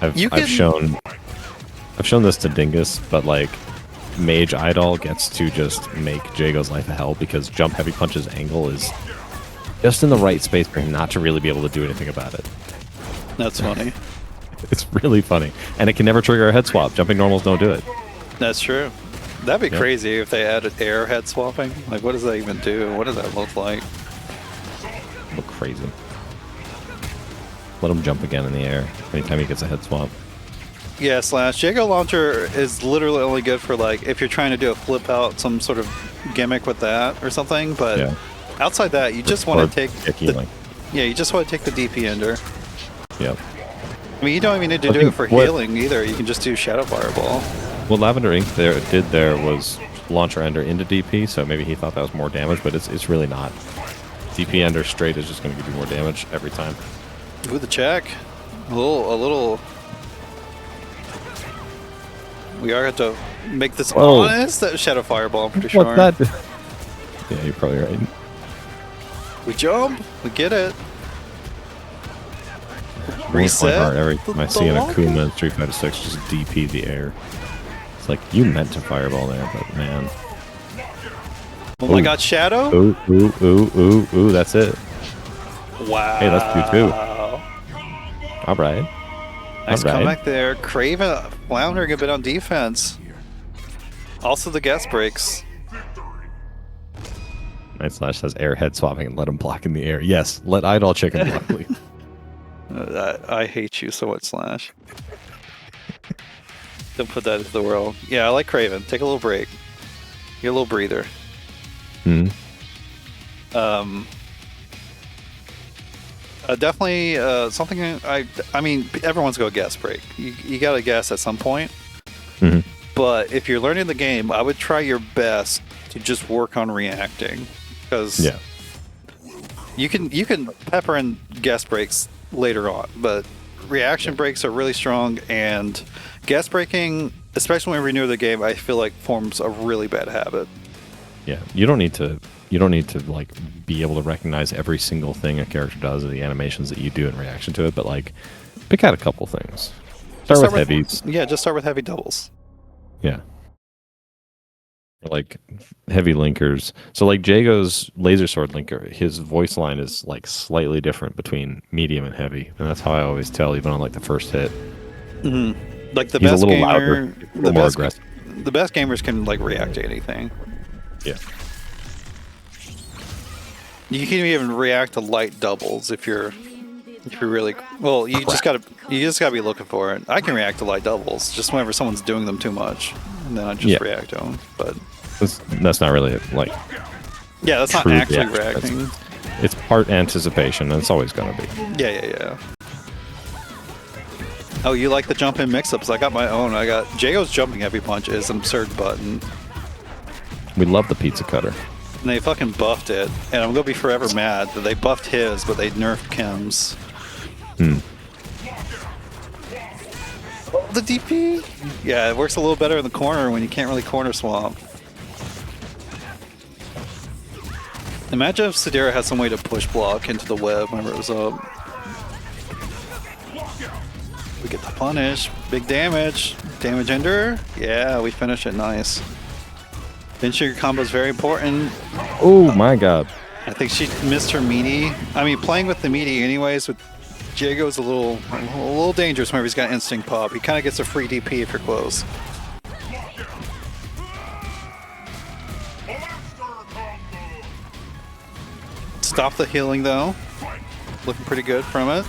I've shown this to Dingus, but like Mage Idol gets to just make Jago's life a hell because jump heavy punch's angle is just in the right space for him not to really be able to do anything about it. That's funny. It's really funny. And it can never trigger a head swap. Jumping normals don't do it. That's true. That'd be crazy if they added air head swapping. Like, what does that even do? What does that look like? Look crazy. Let him jump again in the air anytime he gets a head swap. Yeah, Slash. Jago Launcher is literally only good for, like, if you're trying to do a flip out, some sort of gimmick with that or something. But outside that, you just want to take you just want to take the DP ender. Yep. I mean, you don't even need to do it for healing either. You can just do Shadow Fireball. What Lavender Ink did was Launcher Ender into DP, so maybe he thought that was more damage, but it's really not. DP Ender straight is just going to give you more damage every time. Ooh, the check. A little. We are going to make this honest. That Shadow Fireball, I'm pretty sure. What's that? Yeah, you're probably right. We jump. We get it. Reset. My heart every time I see an Akuma in Street Fighter 6 just DP the air. It's like, you meant to fireball there, but man. Oh my god, Shadow? Ooh, that's it. Wow. Hey, that's 2-2. Alright. Nice comeback there. Kraven floundering a bit on defense. Also the gas breaks. Night Slash says air head swapping and let him block in the air. Yes, let Idol chicken block, please. I hate you so much, Slash. Don't put that into the world. Yeah, I like Kraven. Take a little break. Get a little breather. Definitely something I mean, everyone's going to gas break. You got to guess at some point. But if you're learning the game, I would try your best to just work on reacting. Because you can pepper in gas breaks later on, but reaction breaks are really strong, and gas breaking, especially when we renew the game, I feel like forms a really bad habit. Yeah, you don't need to like be able to recognize every single thing a character does or the animations that you do in reaction to it, but like pick out a couple things. Start with heavies. Yeah, just start with heavy doubles. Yeah. Like heavy linkers. So like Jago's laser sword linker, his voice line is like slightly different between medium and heavy, and that's how I always tell, even on like the first hit. Like the He's best a little gamer, louder, a little more aggressive. The best gamers can like react to anything. Yeah. You can even react to light doubles if you're really well. You just gotta be looking for it. I can react to light doubles just whenever someone's doing them too much, and then I just react to them. But that's not really like that's not actually reacting. It's part anticipation, and it's always gonna be. Yeah. Oh, you like the jump in mix-ups? I got my own. I got Jago's jumping heavy punch is an absurd button. We love the pizza cutter. And they fucking buffed it, and I'm gonna be forever mad that they buffed his, but they nerfed Kim's. The DP? Yeah, it works a little better in the corner when you can't really corner swamp. Imagine if Sidera had some way to push block into the web whenever it was up. We get the punish. Big damage. Damage ender. Yeah, we finish it. Nice. Finishing your combo is very important. Oh my god. I think she missed her meaty. I mean, playing with the meaty anyways with Jago is a little dangerous whenever he's got instinct pop. He kind of gets a free DP if you're close. Stop the healing though. Looking pretty good from it.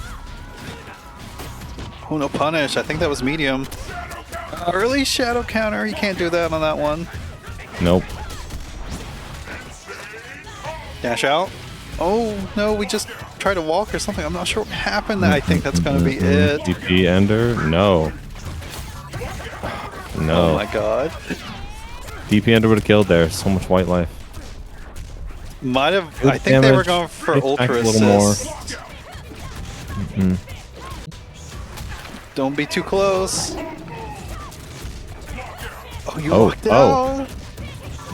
Oh, no punish. I think that was medium. Early shadow counter. You can't do that on that one. Nope. Dash out. Oh, no, we just tried to walk or something. I'm not sure what happened. I think that's going to be it. DP ender? No. No. Oh my god. DP ender would have killed there. So much white life. Might have. Good I think they were damage. going for Take ultra back a little more. assist. Don't be too close. Oh, you walked out.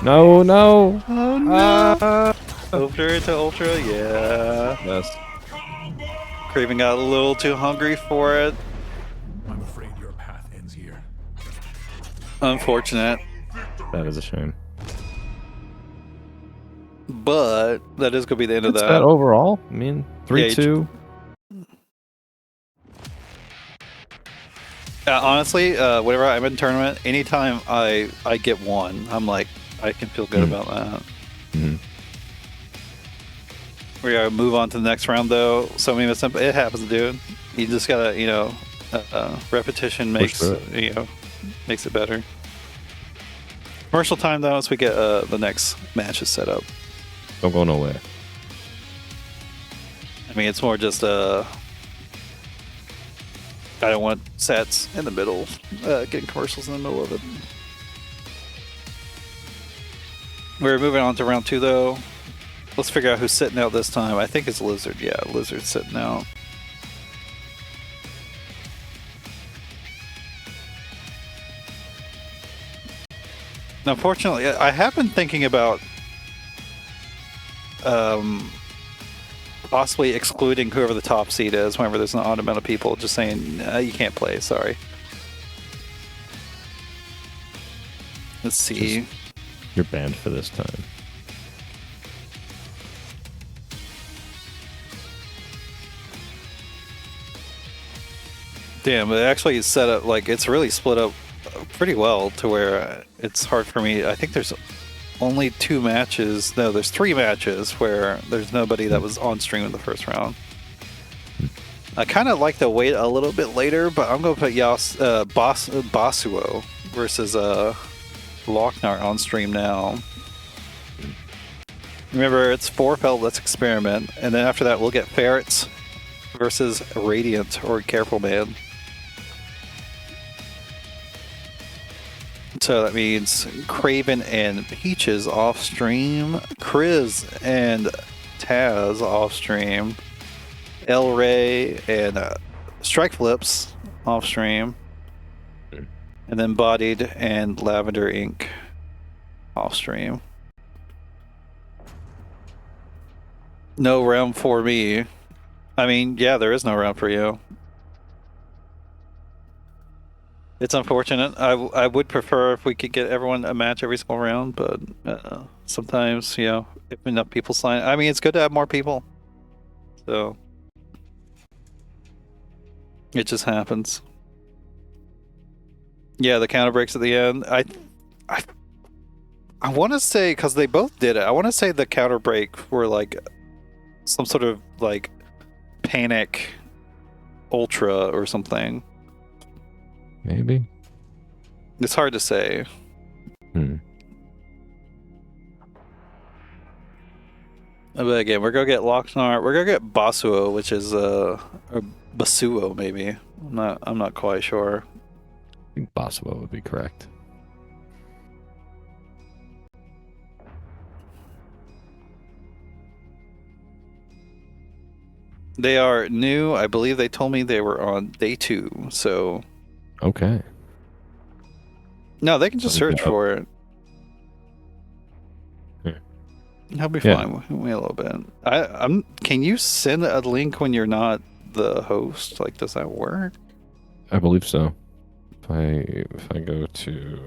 No, no. Oh no. Ultra to ultra, yeah. Yes. Kraven got a little too hungry for it. I'm afraid your path ends here. Unfortunate. That is a shame. But that is going to be the end of That's that. that overall. I mean, 3-2. Honestly, whenever I'm in tournament, anytime I get one, I'm like, I can feel good about that. We gotta move on to the next round, though. So many missteps. It happens, dude. You just gotta, you know, repetition makes makes it better. Commercial time, though, as we get the next matches set up. Don't go nowhere. I mean, it's more just I don't want sets in the middle, getting commercials in the middle of it. We're moving on to round 2, though. Let's figure out who's sitting out this time. I think it's Lizard. Yeah, Lizard's sitting out. Unfortunately, I have been thinking about possibly excluding whoever the top seed is whenever there's an odd amount of people, just saying, you can't play, sorry. Let's see. You're banned for this time. Damn, it actually is set up, like, it's really split up pretty well to where it's hard for me. I think there's only 2 matches. No, there's 3 matches where there's nobody that was on stream in the first round. I kind of like to wait a little bit later, but I'm going to put Bassuo versus Loc-Nar on stream now. Remember, it's 4 felt, let's experiment. And then after that, we'll get Ferrets versus Radiant or Careful Man. So that means Kraven and Peaches off stream, Chriz and Taz off stream, El Rey and Strikeflips off stream, and then Bodied and Lavender Inc. off stream. No round for me. I mean, yeah, there is no round for you. It's unfortunate. I would prefer if we could get everyone a match every single round, but sometimes, you know, if enough people sign, I mean, it's good to have more people. So it just happens. Yeah, the counter breaks at the end. I want to say, because they both did it, I want to say the counter break were like some sort of like panic ultra or something. Maybe. It's hard to say. But again, we're gonna get Loc-Nar. We're gonna get Bassuo, which is or Bassuo maybe. I'm not quite sure. I think Bassuo would be correct. They are new. I believe they told me they were on day 2. So Okay. no, they can just search for it. I'll be fine. Wait a little bit. Can you send a link when you're not the host? Like, does that work? I believe so. If I go to,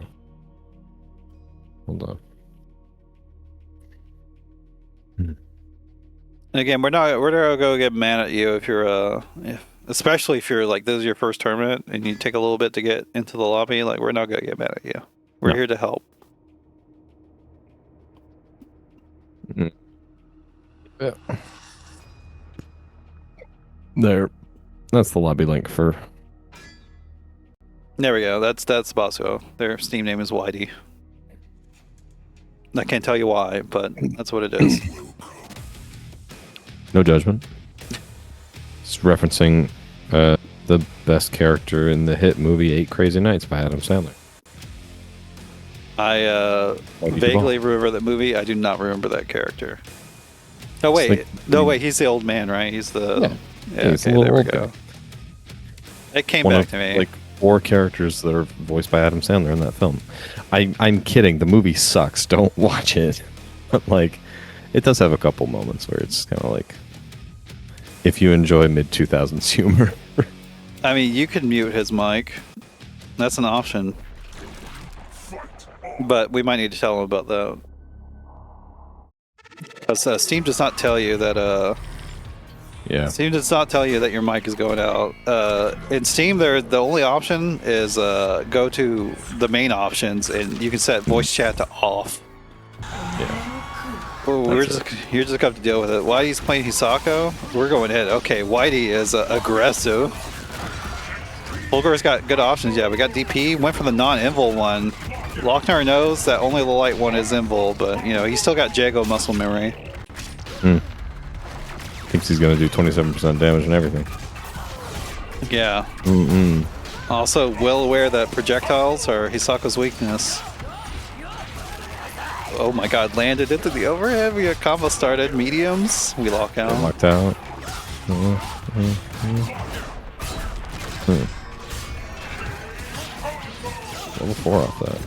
hold on. And again, we're not gonna go get mad at you if you're especially if you're like, this is your first tournament and you take a little bit to get into the lobby. Like, we're not gonna get mad at you. We're here to help. Yeah. There. That's the lobby link for. There we go. That's Bassuo. Their Steam name is Whitey. I can't tell you why, but that's what it is. No judgment. It's referencing the best character in the hit movie 8 Crazy Nights by Adam Sandler. I vaguely remember that movie. I do not remember that character. No wait, like- no wait. He's the old man, right? He's the. Yeah. Yeah, He's a okay, little there we old go. guy. It came One back of, to me. like 4 characters that are voiced by Adam Sandler in that film. I'm kidding. The movie sucks. Don't watch it. But like, it does have a couple moments where it's kind of like, if you enjoy mid 2000s humor. I mean, you could mute his mic. That's an option. But we might need to tell him about that. Because Steam does not tell you that. Yeah. Steam does not tell you that your mic is going out. In Steam, the only option is go to the main options, and you can set voice chat to off. Yeah. Oh, you're just going to have to deal with it. Whitey's playing Hisako. We're going in. Okay, Whitey is aggressive. Fulgor's got good options. Yeah, we got DP. Went for the non-invul one. Loc-Nar knows that only the light one is invul, but you know he's still got Jago muscle memory. Thinks he's going to do 27% damage and everything. Yeah. Also, well aware that projectiles are Hisako's weakness. Oh my god, landed into the overhead. We got combo started. Mediums. We lock out. Locked out. Level 4 off that.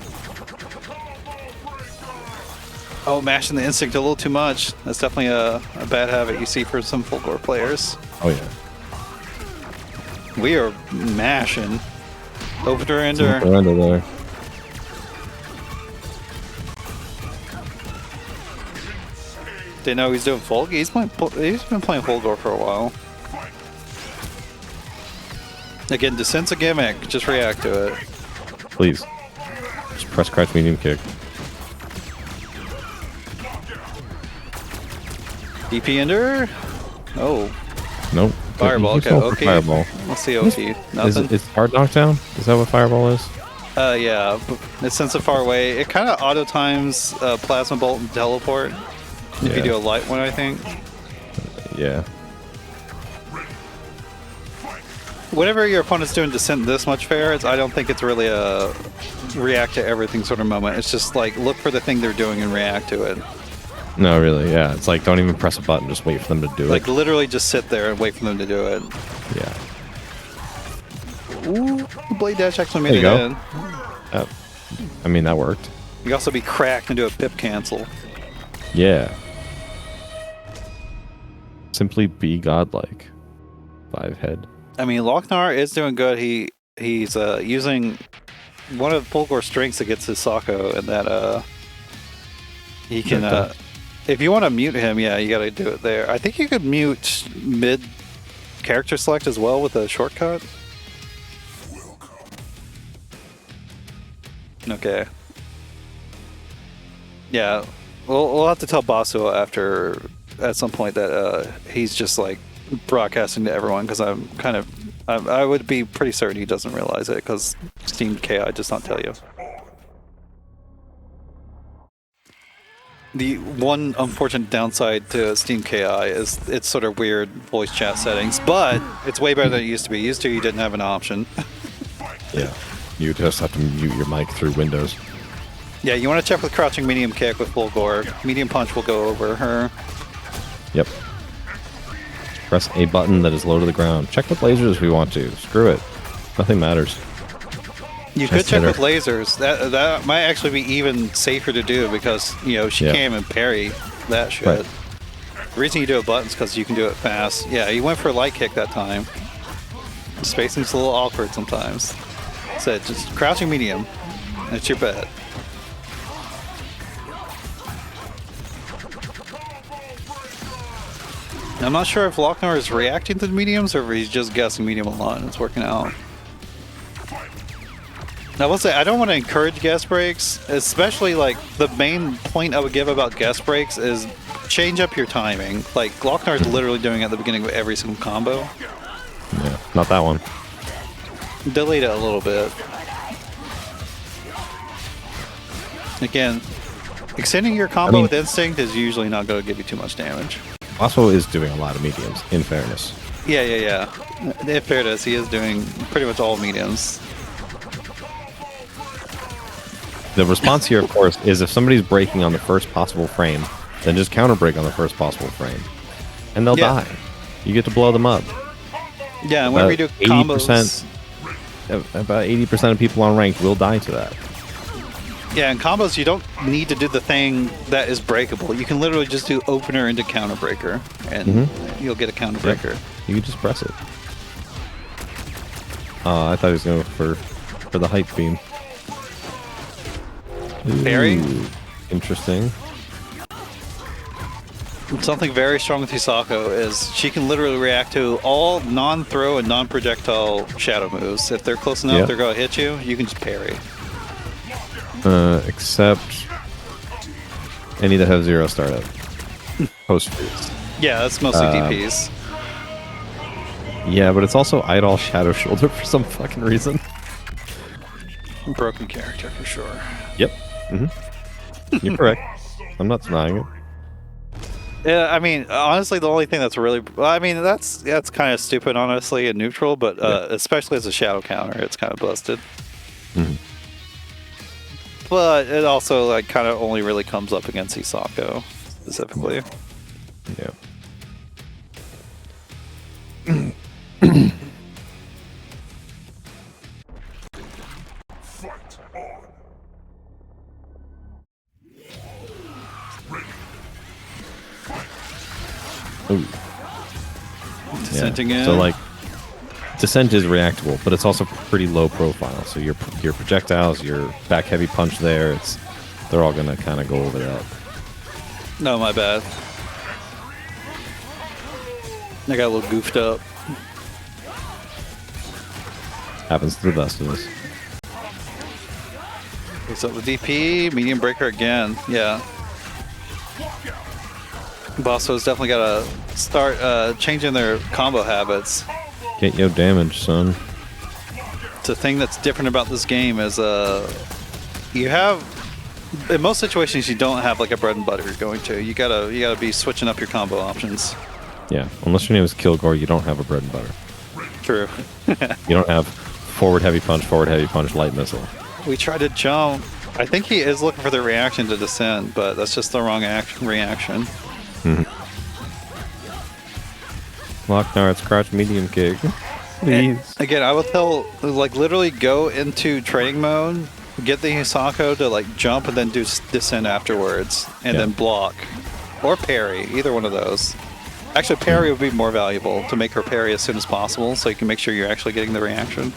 Oh, mashing the instinct a little too much. That's definitely a bad habit you see for some Fulgor players. Oh yeah. We are mashing. Over ender. Under there. Didn't know he's doing Fulg. He's been playing Fulgor for a while. Again, Descent's a gimmick. Just react to it. Please. Just press crouch medium kick. DP ender. Oh, Nope. fireball. He's Okay, going for okay. Fireball. Let's see OT. Is Nothing. it hard knockdown? Is that what fireball is? Yeah. It's since so far away. It kind of auto times plasma bolt and teleport. If you Yeah. do a light one, I think. Yeah. Whenever your opponent's doing Descent this much fair, I don't think it's really a react to everything sort of moment. It's just like look for the thing they're doing and react to it. No, really. Yeah. It's like don't even press a button. Just wait for them to do Like it. literally just sit there and wait for them to do it. Yeah. Ooh, Blade Dash actually made There it you in. I mean, that worked. You can also be cracked and do a pip cancel. Yeah. Simply be godlike. 5 head. I mean, Loc-Nar is doing good. He's using one of Fulgor's strengths against his Sako, and that he can. If you want to mute him, yeah, you got to do it there. I think you could mute mid character select as well with a shortcut. Okay. Yeah, we'll have to tell Bassuo after at some point that he's just like broadcasting to everyone because I would be pretty certain he doesn't realize it because Steam KI does not tell you. The one unfortunate downside to Steam KI is its sort of weird voice chat settings, but it's way better than it used to be. Used to, you didn't have an option. Yeah. You just have to mute your mic through Windows. Yeah, you want to check with crouching medium kick with Fulgor. Medium punch will go over her. Yep. Press a button that is low to the ground. Check with lasers if we want to. Screw it. Nothing matters. You could Chest check hitter. with lasers. That might actually be even safer to do because she Yeah. can't even parry that shit. Right. The reason you do a button is because you can do it fast. Yeah, you went for a light kick that time. The spacing's a little awkward sometimes. So just crouching medium. That's your bet. I'm not sure if Loc-Nar is reacting to the mediums or if he's just guessing medium a lot and it's working out. I will say, I don't want to encourage guest breaks, especially like the main point I would give about guest breaks is change up your timing. Like Loc-Nar is literally doing it at the beginning of every single combo. Yeah. Not that one. Delete it a little bit. Again, extending your combo with Instinct is usually not going to give you too much damage. Bassuo is doing a lot of mediums, in fairness. Yeah. In fairness, he is doing pretty much all mediums. The response here, of course, is if somebody's breaking on the first possible frame, then just counter break on the first possible frame, and they'll Yeah. die. You get to blow them up. Yeah, and whenever you do combos, About 80% of people on ranked will die to that. yeah, in combos you don't need to do the thing that is breakable. You can literally just do opener into counter breaker, and you'll get a counter breaker. You can just press it. I thought he was going for the hype beam. Parry? Ooh, interesting. Something very strong with Hisako is she can literally react to all non-throw and non-projectile shadow moves. If they're close enough, Yep. they're going to hit you. You can just parry. Except any that have 0 startup. Post freeze. Yeah, that's mostly DPs. Yeah, but it's also Idol Shadow Shoulder for some fucking reason. Broken character for sure. Yep. You're correct. I'm not denying it. Yeah, I mean, honestly, the only thing that's really, I mean, that's kind of stupid, honestly, and neutral, but especially as a shadow counter, it's kind of busted. But it also like kind of only really comes up against Hisako specifically. Yeah. Ooh. Dissenting in. So like, Descent is reactable, but it's also pretty low profile. So your projectiles, your back heavy punch there, they're all gonna kind of go over that. No, my bad. I got a little goofed up. Happens to the best of us. Picks up the DP, medium breaker again. Yeah. Bassuo's definitely got to start changing their combo habits. Get your damage, son. The thing that's different about this game is you have, in most situations, you don't have like a bread and butter you're going to. You gotta be switching up your combo options. Yeah, unless your name is Kilgore, you don't have a bread and butter. True. You don't have forward heavy punch, light missile. We tried to jump. I think he is looking for the reaction to descend, but that's just the wrong reaction. Loc-Nar, it's crouch medium kick. Please. Again, I will tell, like, literally go into training mode, get the Hisako to, like, jump and then do descend afterwards, and then block. Or parry, either one of those. Actually, parry would be more valuable to make her parry as soon as possible, so you can make sure you're actually getting the reaction.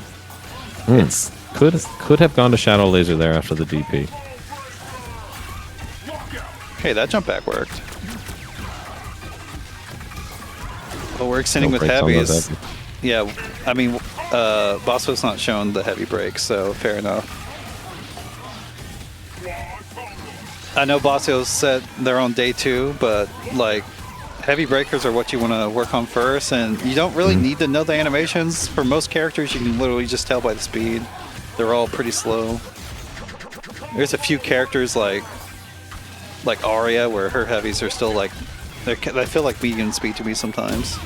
It's Could have gone to Shadow Laser there after the DP. Hey, that jump back worked. But we're extending with breaks on those heavies. heavy. Yeah, I mean, Bassuo's not shown the heavy break, so fair enough. I know Bassuo's said they're on day 2, but like heavy breakers are what you want to work on first, and you don't really need to know the animations. For most characters, you can literally just tell by the speed. They're all pretty slow. There's a few characters like Arya, where her heavies are still like, they feel like medium speed to me sometimes.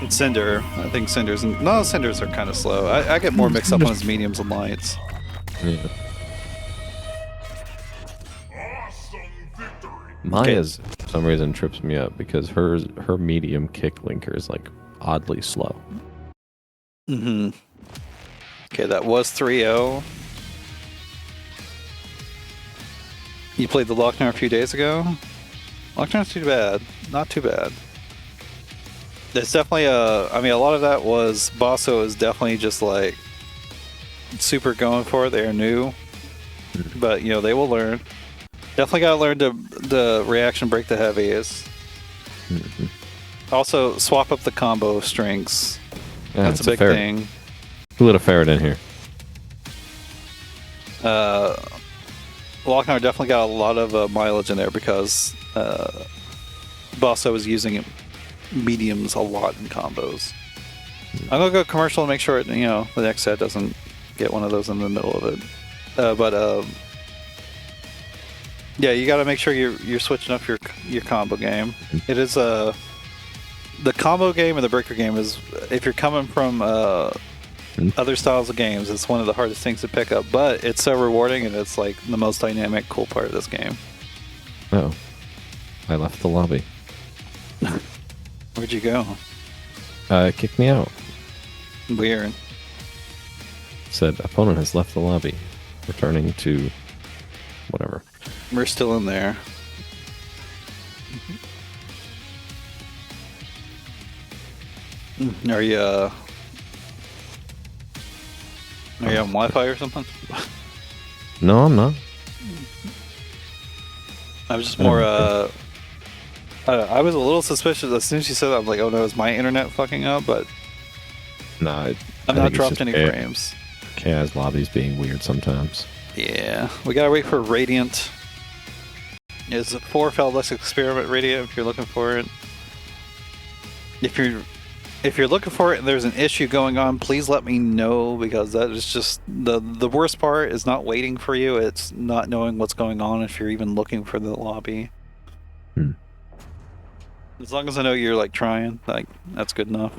And Cinder, I think Cinders are kind of slow. I get more mixed up on his mediums and lights. Yeah. Maya's, for some reason, trips me up because her medium kick linker is like oddly slow. Okay, that was 3-0. You played the Loc-Nar a few days ago? Loc-Nar's too bad. Not too bad. There's definitely I mean, a lot of that was Bassuo is definitely just like super going for it. They're new. But, you know, they will learn. Definitely got to learn the reaction break the heaviest. Also, swap up the combo strings. Yeah, That's a big thing. Who let a ferret in here? Loc-Nar definitely got a lot of mileage in there because Bassuo was using mediums a lot in combos. I'm gonna go commercial and make sure the next set doesn't get one of those in the middle of it. Yeah, you got to make sure you're switching up your combo game. It is the combo game and the breaker game is, if you're coming from other styles of games, it's one of the hardest things to pick up, but it's so rewarding, and it's like the most dynamic, cool part of this game. Oh, I left the lobby. Where'd you go? It kicked me out. Weird. Said opponent has left the lobby, returning to whatever. We're still in there. Are you on Wi-Fi or something? No, I'm not. I was just more. I was a little suspicious as soon as you said that. I'm like, oh no, is my internet fucking up? But Nah, I've not dropped any frames. Chaos lobbies being weird sometimes. Yeah, we gotta wait for Radiant. It's a 4 Let's Experiment Radiant if you're looking for it. If you're looking for it and there's an issue going on, please let me know, because that is just the worst part is not waiting for you. It's not knowing what's going on if you're even looking for the lobby. As long as I know you're like trying, like that's good enough.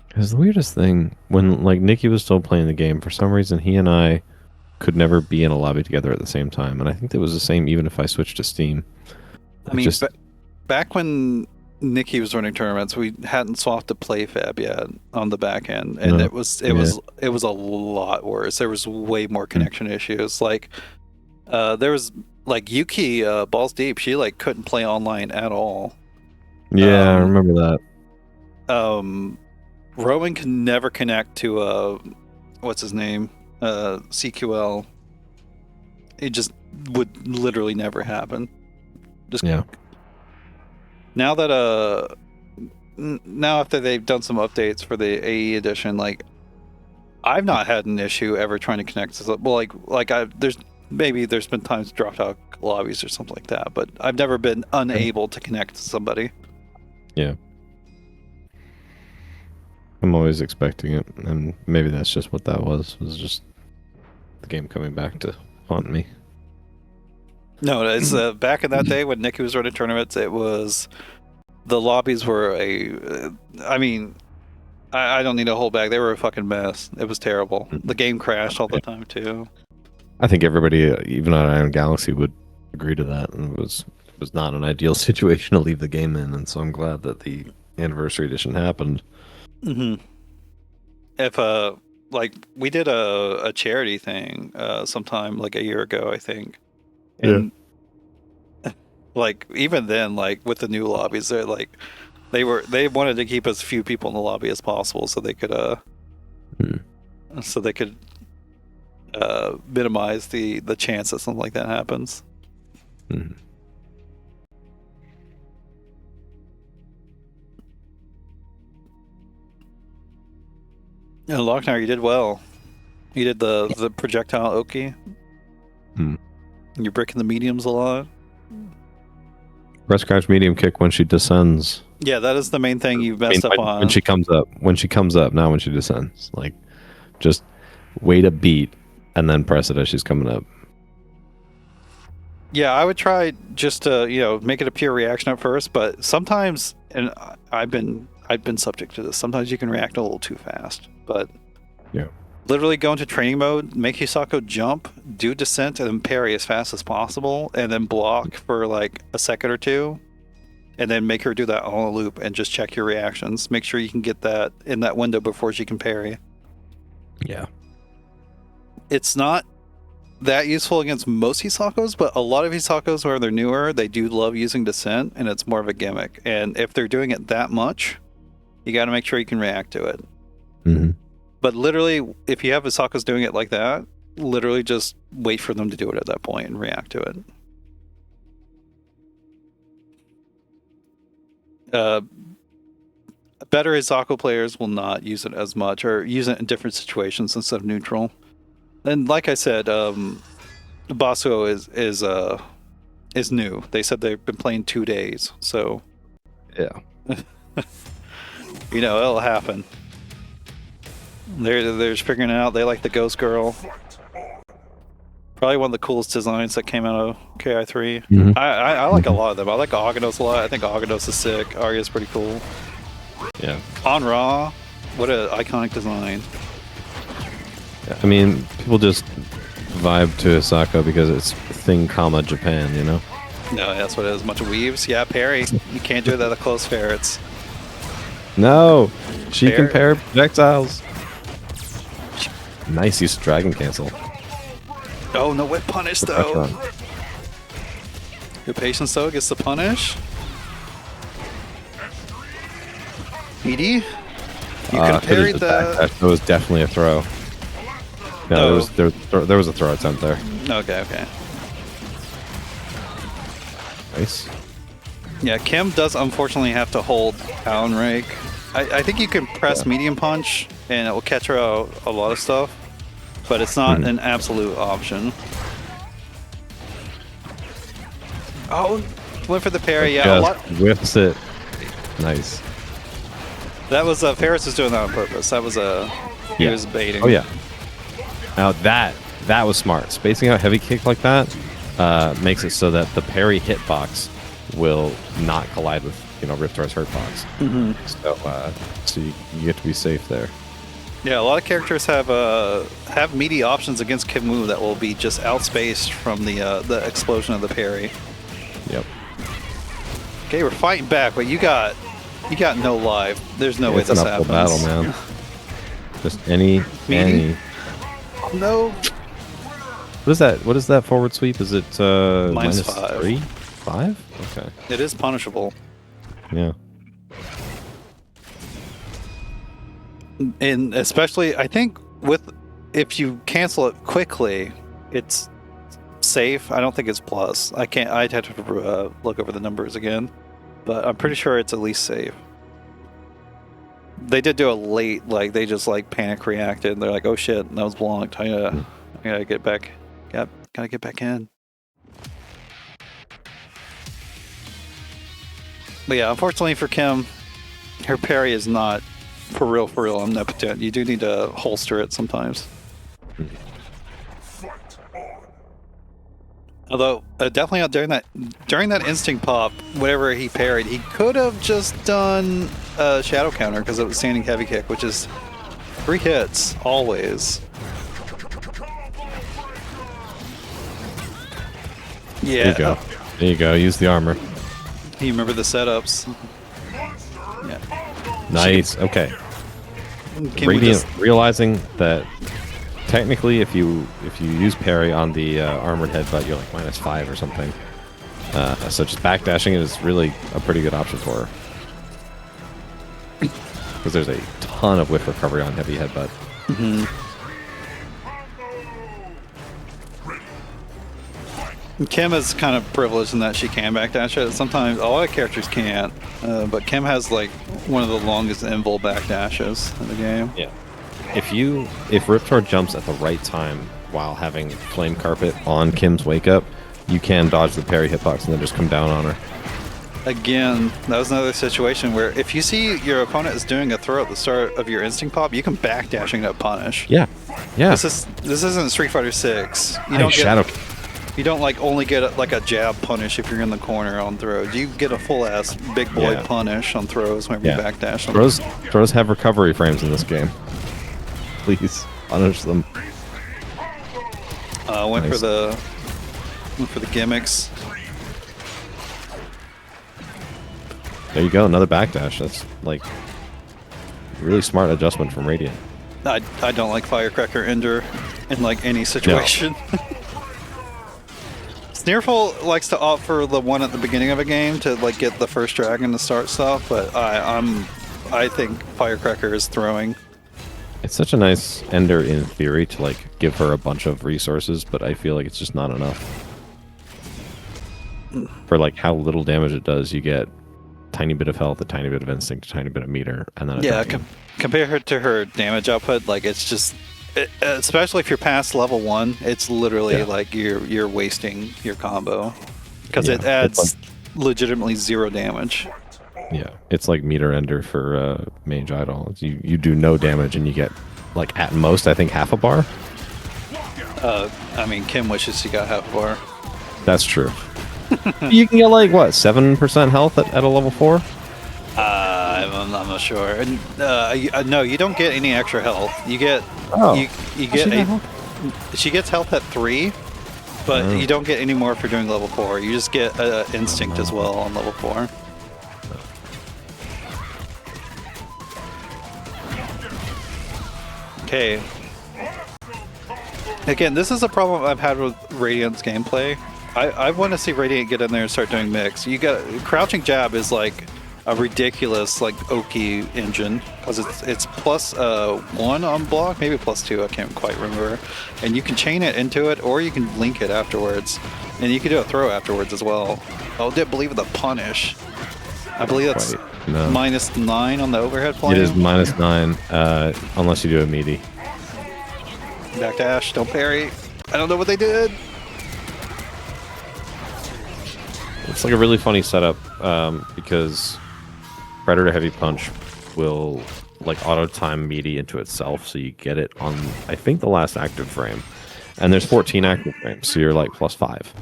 Because the weirdest thing, when like Nikki was still playing the game, for some reason he and I could never be in a lobby together at the same time, and I think that was the same even if I switched to Steam. I mean, back when Nikki was running tournaments, we hadn't swapped to PlayFab yet on the back end, and it was a lot worse. There was way more connection issues. Like there was like Yuki Balls Deep, she like couldn't play online at all. Yeah, I remember that. Rowan can never connect to what's his name, CQL. It just would literally never happen. Just yeah. Now that now after they've done some updates for the AE edition, like I've not had an issue ever trying to connect to. Well, there's been times dropped out lobbies or something like that, but I've never been unable to connect to somebody. Yeah. I'm always expecting it, and maybe that's just what that was just the game coming back to haunt me. No, it's back in that day when Nikki was running tournaments, it was the lobbies were I mean, I don't need to hold back. They were a fucking mess. It was terrible. The game crashed all the time too. I think everybody, even on Iron Galaxy, would agree to that, and it was not an ideal situation to leave the game in, and so I'm glad that the anniversary edition happened. If like we did a charity thing sometime like a year ago, I think. And like even then, like with the new lobbies, they're like they wanted to keep as few people in the lobby as possible so they could minimize the chance that something like that happens. Yeah, Loc-Nar, you did well. You did the projectile Oki. You're breaking the mediums a lot. Press crouch medium kick when she descends. Yeah, that is the main thing you've messed up on. When she comes up, not when she descends. Like, just wait a beat and then press it as she's coming up. Yeah, I would try just to make it a pure reaction at first, but sometimes, and I've been subject to this. Sometimes you can react a little too fast, but yeah. Literally go into training mode, make Hisako jump, do descent, and then parry as fast as possible, and then block for like a second or two, and then make her do that on a loop and just check your reactions. Make sure you can get that in that window before she can parry. Yeah. It's not that useful against most Hisakos, but a lot of Hisakos where they're newer, they do love using descent, and it's more of a gimmick. And if they're doing it that much, you got to make sure you can react to it. But literally, if you have Hisakos doing it like that, literally just wait for them to do it at that point and react to it. Better Hisako players will not use it as much, or use it in different situations instead of neutral. And like I said, Bassuo is new. They said they've been playing 2 days, so yeah, it'll happen. They're figuring it out. They like the Ghost Girl. Probably one of the coolest designs that came out of KI3. I like a lot of them. I like Aganos a lot. I think Aganos is sick. Arya's pretty cool. Yeah. On Ra, what an iconic design. I mean, people just vibe to Asako because it's thing, comma Japan, you know. No, that's what it is. A bunch of weaves. Yeah, parry. You can't do that to close ferrets. No, she Fair. can pair projectiles. Nice use of dragon cancel. Oh, no whip punish though. Good patience though gets the punish. Edie, you can parry the. That was definitely a throw. No, there was a throw attempt there. Okay. Nice. Yeah, Kim does unfortunately have to hold down rake. I think you can press medium punch and it will catch her out a lot of stuff, but it's not an absolute option. Oh, went for the parry. Yeah, a lot. Whips it. Nice. That was Ferris was doing that on purpose. That was he was baiting. Oh yeah. Now that was smart. Spacing out heavy kick like that makes it so that the parry hitbox will not collide with Riptor's hurtbox. So you get to be safe there. Yeah, a lot of characters have meaty options against Kimu that will be just outspaced from the explosion of the parry. Yep. Okay, we're fighting back, but you got no life. There's no way It's this an uphill happens. battle, man. Just any. No. What is that? What is that forward sweep? Is it Minus minus 5. 3? 5? Okay. It is punishable. Yeah. And especially, I think if you cancel it quickly, it's safe. I don't think it's plus. I'd have to look over the numbers again, but I'm pretty sure it's at least safe. They did do a late, like they just like panic reacted. They're like, "Oh shit, that was blocked. I gotta get back. Yep, gotta get back in." But yeah, unfortunately for Kim, her parry is not for real omnipotent. You do need to holster it sometimes. Although definitely not during that instinct pop, whatever he parried, he could have just done a shadow counter because it was standing heavy kick, which is 3 hits always. Yeah. There you go. Use the armor. You remember the setups? Yeah. Nice. Okay. Can we Radiant just- realizing that technically, if you use parry on the armored headbutt, you're like minus 5 or something. So just backdashing is really a pretty good option for her. Because there's a ton of whiff recovery on heavy headbutt. Kim is kind of privileged in that she can backdash it. Sometimes a lot of characters can't, but Kim has like one of the longest invul backdashes in the game. Yeah. If Riptor jumps at the right time while having Flame Carpet on Kim's wake up, you can dodge the parry hitbox and then just come down on her. Again, that was another situation where if you see your opponent is doing a throw at the start of your instinct pop, you can backdashing to punish. Yeah. Yeah. This isn't Street Fighter 6. You don't like only get a jab punish if you're in the corner on throws. You get a full ass big boy punish on throws whenever you backdash them. Throws have recovery frames in this game. Please punish them. Went for the gimmicks. There you go, another backdash. That's like really smart adjustment from Radiant. I don't like Firecracker Ender in like any situation. Sneerful likes to opt for the one at the beginning of a game to like get the first dragon to start stuff, but I think Firecracker is throwing. It's such a nice ender in theory to like give her a bunch of resources, but I feel like it's just not enough. For like how little damage it does, you get a tiny bit of health, a tiny bit of instinct, a tiny bit of meter, and then compare her to her damage output, like it's just especially if you're past level 1, it's literally like you're wasting your combo because it adds legitimately 0 damage. Yeah, it's like meter ender for Mage Idol. You do no damage and you get like at most I think half a bar. I mean, Kim wishes she got half a bar. That's true. You can get like what 7% health at a level 4. I'm not sure. And no, you don't get any extra health. You get you get she gets health at 3, but you don't get any more for doing level 4. You just get instinct as well on level 4. Okay. Again, this is a problem I've had with Radiant's gameplay. I want to see Radiant get in there and start doing mix. You got crouching jab is like a ridiculous like Oki engine because it's plus 1 on block, maybe plus 2. I can't quite remember. And you can chain it into it, or you can link it afterwards, and you can do a throw afterwards as well. I did believe the punish. I believe that's -9 on the overhead plane. It is -9 unless you do a meaty. Back dash, don't parry. I don't know what they did. It's like a really funny setup because Predator Heavy Punch will like auto time meaty into itself, so you get it on I think the last active frame, and there's 14 active frames, so you're like +5.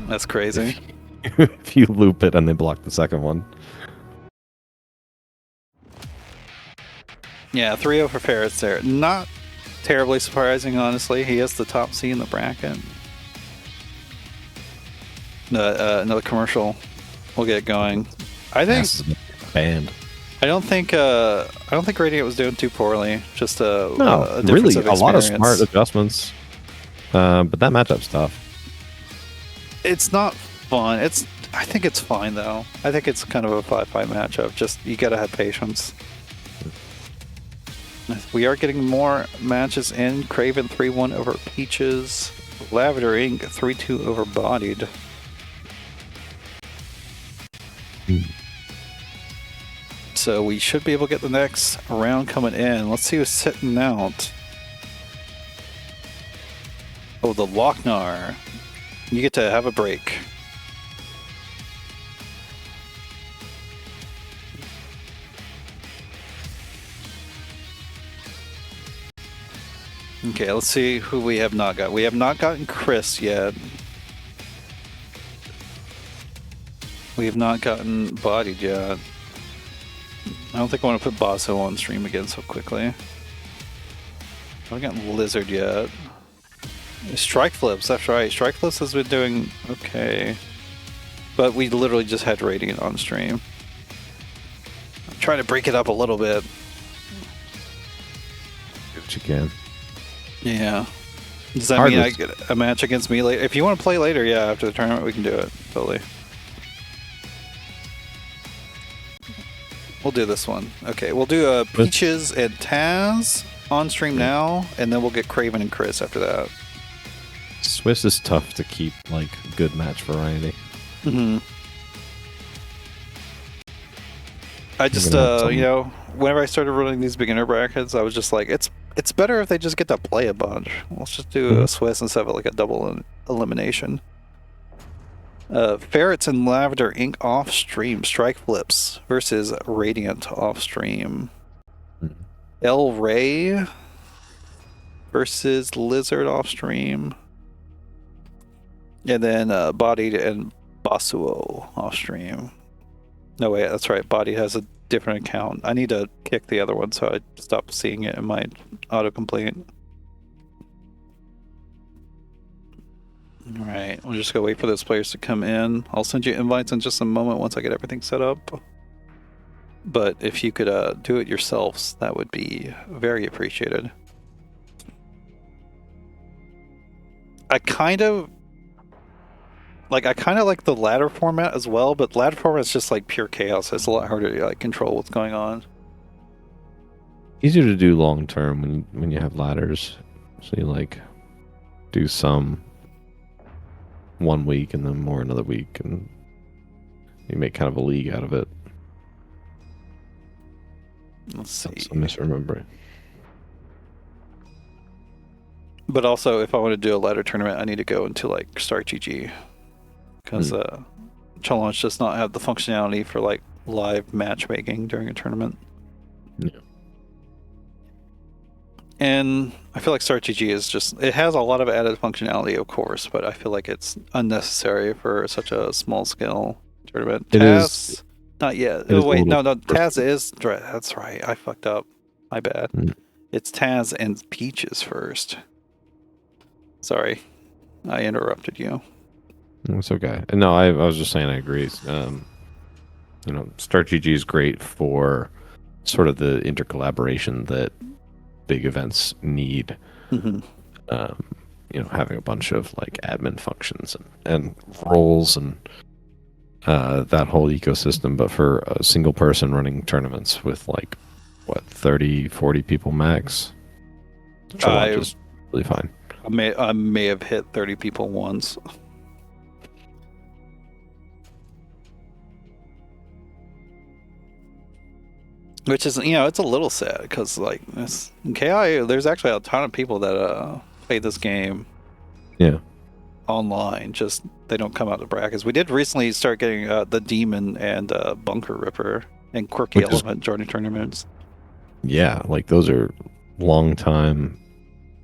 That's crazy. If you loop it and they block the second one. Yeah, 3-0 for Ferrets there. Not terribly surprising, honestly. He has the top C in the bracket. Another commercial. We'll get it going. I think banned. I don't think Radiant was doing too poorly. Just a difference really of a lot of experience. smart adjustments. But that matchup's tough. It's not fun. I think it's fine though. I think it's kind of a 5-5 matchup. Just you gotta have patience. We are getting more matches in. Kraven 3-1 over Peaches. Lavender Ink 3-2 over Bodied. So we should be able to get the next round coming in. Let's see who's sitting out. Oh, the Loc-Nar. You get to have a break. Okay, let's see who we have not got. We have not gotten Chris yet. We have not gotten Bodied yet. I don't think I want to put Bassuo on stream again so quickly. I haven't gotten Lizard yet. Strikeflips, that's right. Strikeflips has been doing okay. But we literally just had Radiant on stream. I'm trying to break it up a little bit. Do what you can. Yeah. Does that mean I get a match against me later? If you want to play later, yeah, after the tournament, we can do it. Totally. We'll do this one. Okay, we'll do Peaches and Taz on stream now, and then we'll get Kraven and Chris after that. Swiss is tough to keep like good match variety. Mm-hmm. I just you know, whenever I started running these beginner brackets, I was just like, it's better if they just get to play a bunch. Let's just do a Swiss instead of like a double elimination. Ferrets and Lavender Ink off stream. Strikeflips versus Radiant off stream. El Rey versus Lizard off stream. And then Bodied and Bassuo off stream. No, wait, that's right. Bodied has a different account. I need to kick the other one so I stop seeing it in my autocomplete. Alright, we'll just go wait for those players to come in. I'll send you invites in just a moment once I get everything set up. But if you could do it yourselves, that would be very appreciated. I kind of like the ladder format as well, but ladder format is just like pure chaos. It's a lot harder to like control what's going on. Easier to do long term when you have ladders. So you like do some 1 week and then more another week, and you make kind of a league out of it. Let's see. I'm misremembering. But also, if I want to do a ladder tournament, I need to go into like Start GG, because Challenge does not have the functionality for like live matchmaking during a tournament. Yeah. And I feel like Start GG is just, it has a lot of added functionality, of course, but I feel like it's unnecessary for such a small scale tournament. It is Not yet. It is Oh, wait, a little no, Taz is. That's right. I fucked up. My bad. It's Taz and Peaches first. Sorry. I interrupted you. It's okay. No, I was just saying I agree. Start GG is great for sort of the intercollaboration that big events need. Having a bunch of like admin functions and roles and that whole ecosystem. But for a single person running tournaments with like, 30, 40 people max, Challenge is really fine. I may have hit 30 people once. Which is, it's a little sad because, like, in KI, there's actually a ton of people that play this game online. Just they don't come out to brackets. We did recently start getting the Demon and Bunker Ripper and Quirky Element joining tournaments. Yeah, like those are long-time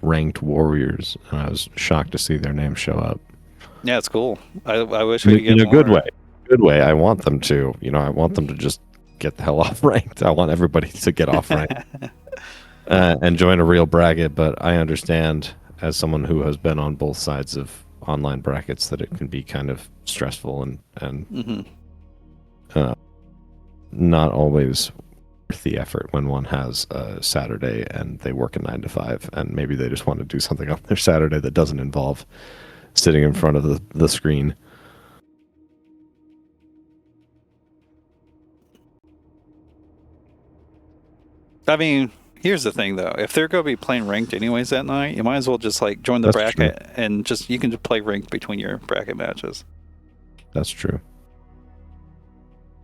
ranked warriors, and I was shocked to see their names show up. Yeah, it's cool. I wish we could get in a more. good way. I want them to. I want them to just get the hell off ranked. I want everybody to get off ranked and join a real bracket. But I understand, as someone who has been on both sides of online brackets, that it can be kind of stressful and not always worth the effort when one has a Saturday and they work a 9 to 5, and maybe they just want to do something on their Saturday that doesn't involve sitting in front of the screen. I mean, here's the thing, though. If they're going to be playing ranked anyways that night, you might as well just like join the bracket and you can just play ranked between your bracket matches. That's true.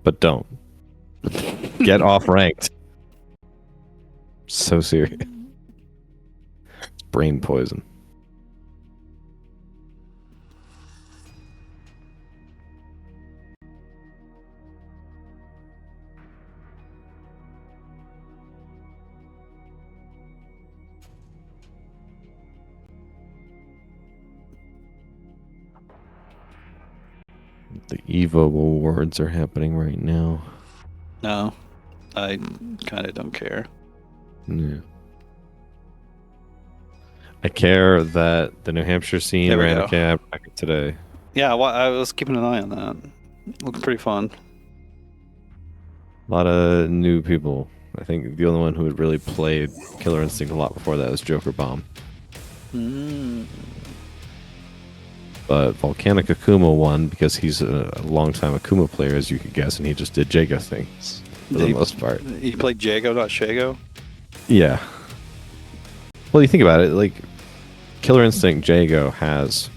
But don't. Get off ranked. So serious. It's brain poison. The EVO awards are happening right now. No, I kind of don't care. Yeah. I care that the New Hampshire scene ran a cab bracket today. Yeah, well, I was keeping an eye on that. Looked pretty fun. A lot of new people. I think the only one who had really played Killer Instinct a lot before that was Joker Bomb. But Volcanic Akuma won because he's a long-time Akuma player, as you could guess, and he just did Jago things for the most part. He played Jago, not Shago? Yeah. Well, you think about it, like, Killer Instinct Jago has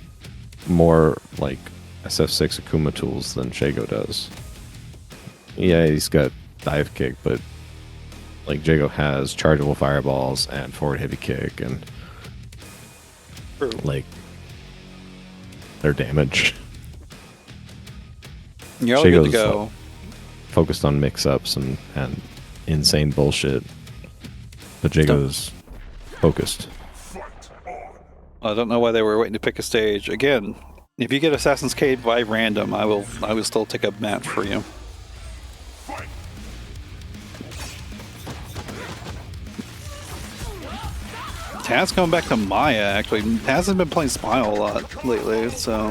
more, like, SF6 Akuma tools than Shago does. Yeah, he's got dive kick, but, like, Jago has chargeable fireballs and forward heavy kick and, like, their damage. You're all good to go. Like, focused on mix-ups and insane bullshit. But Jago's focused. I don't know why they were waiting to pick a stage. Again, if you get Assassin's Creed by random, I will still take a match for you. Taz going back to Maya, actually. Taz has been playing Smile a lot lately, so...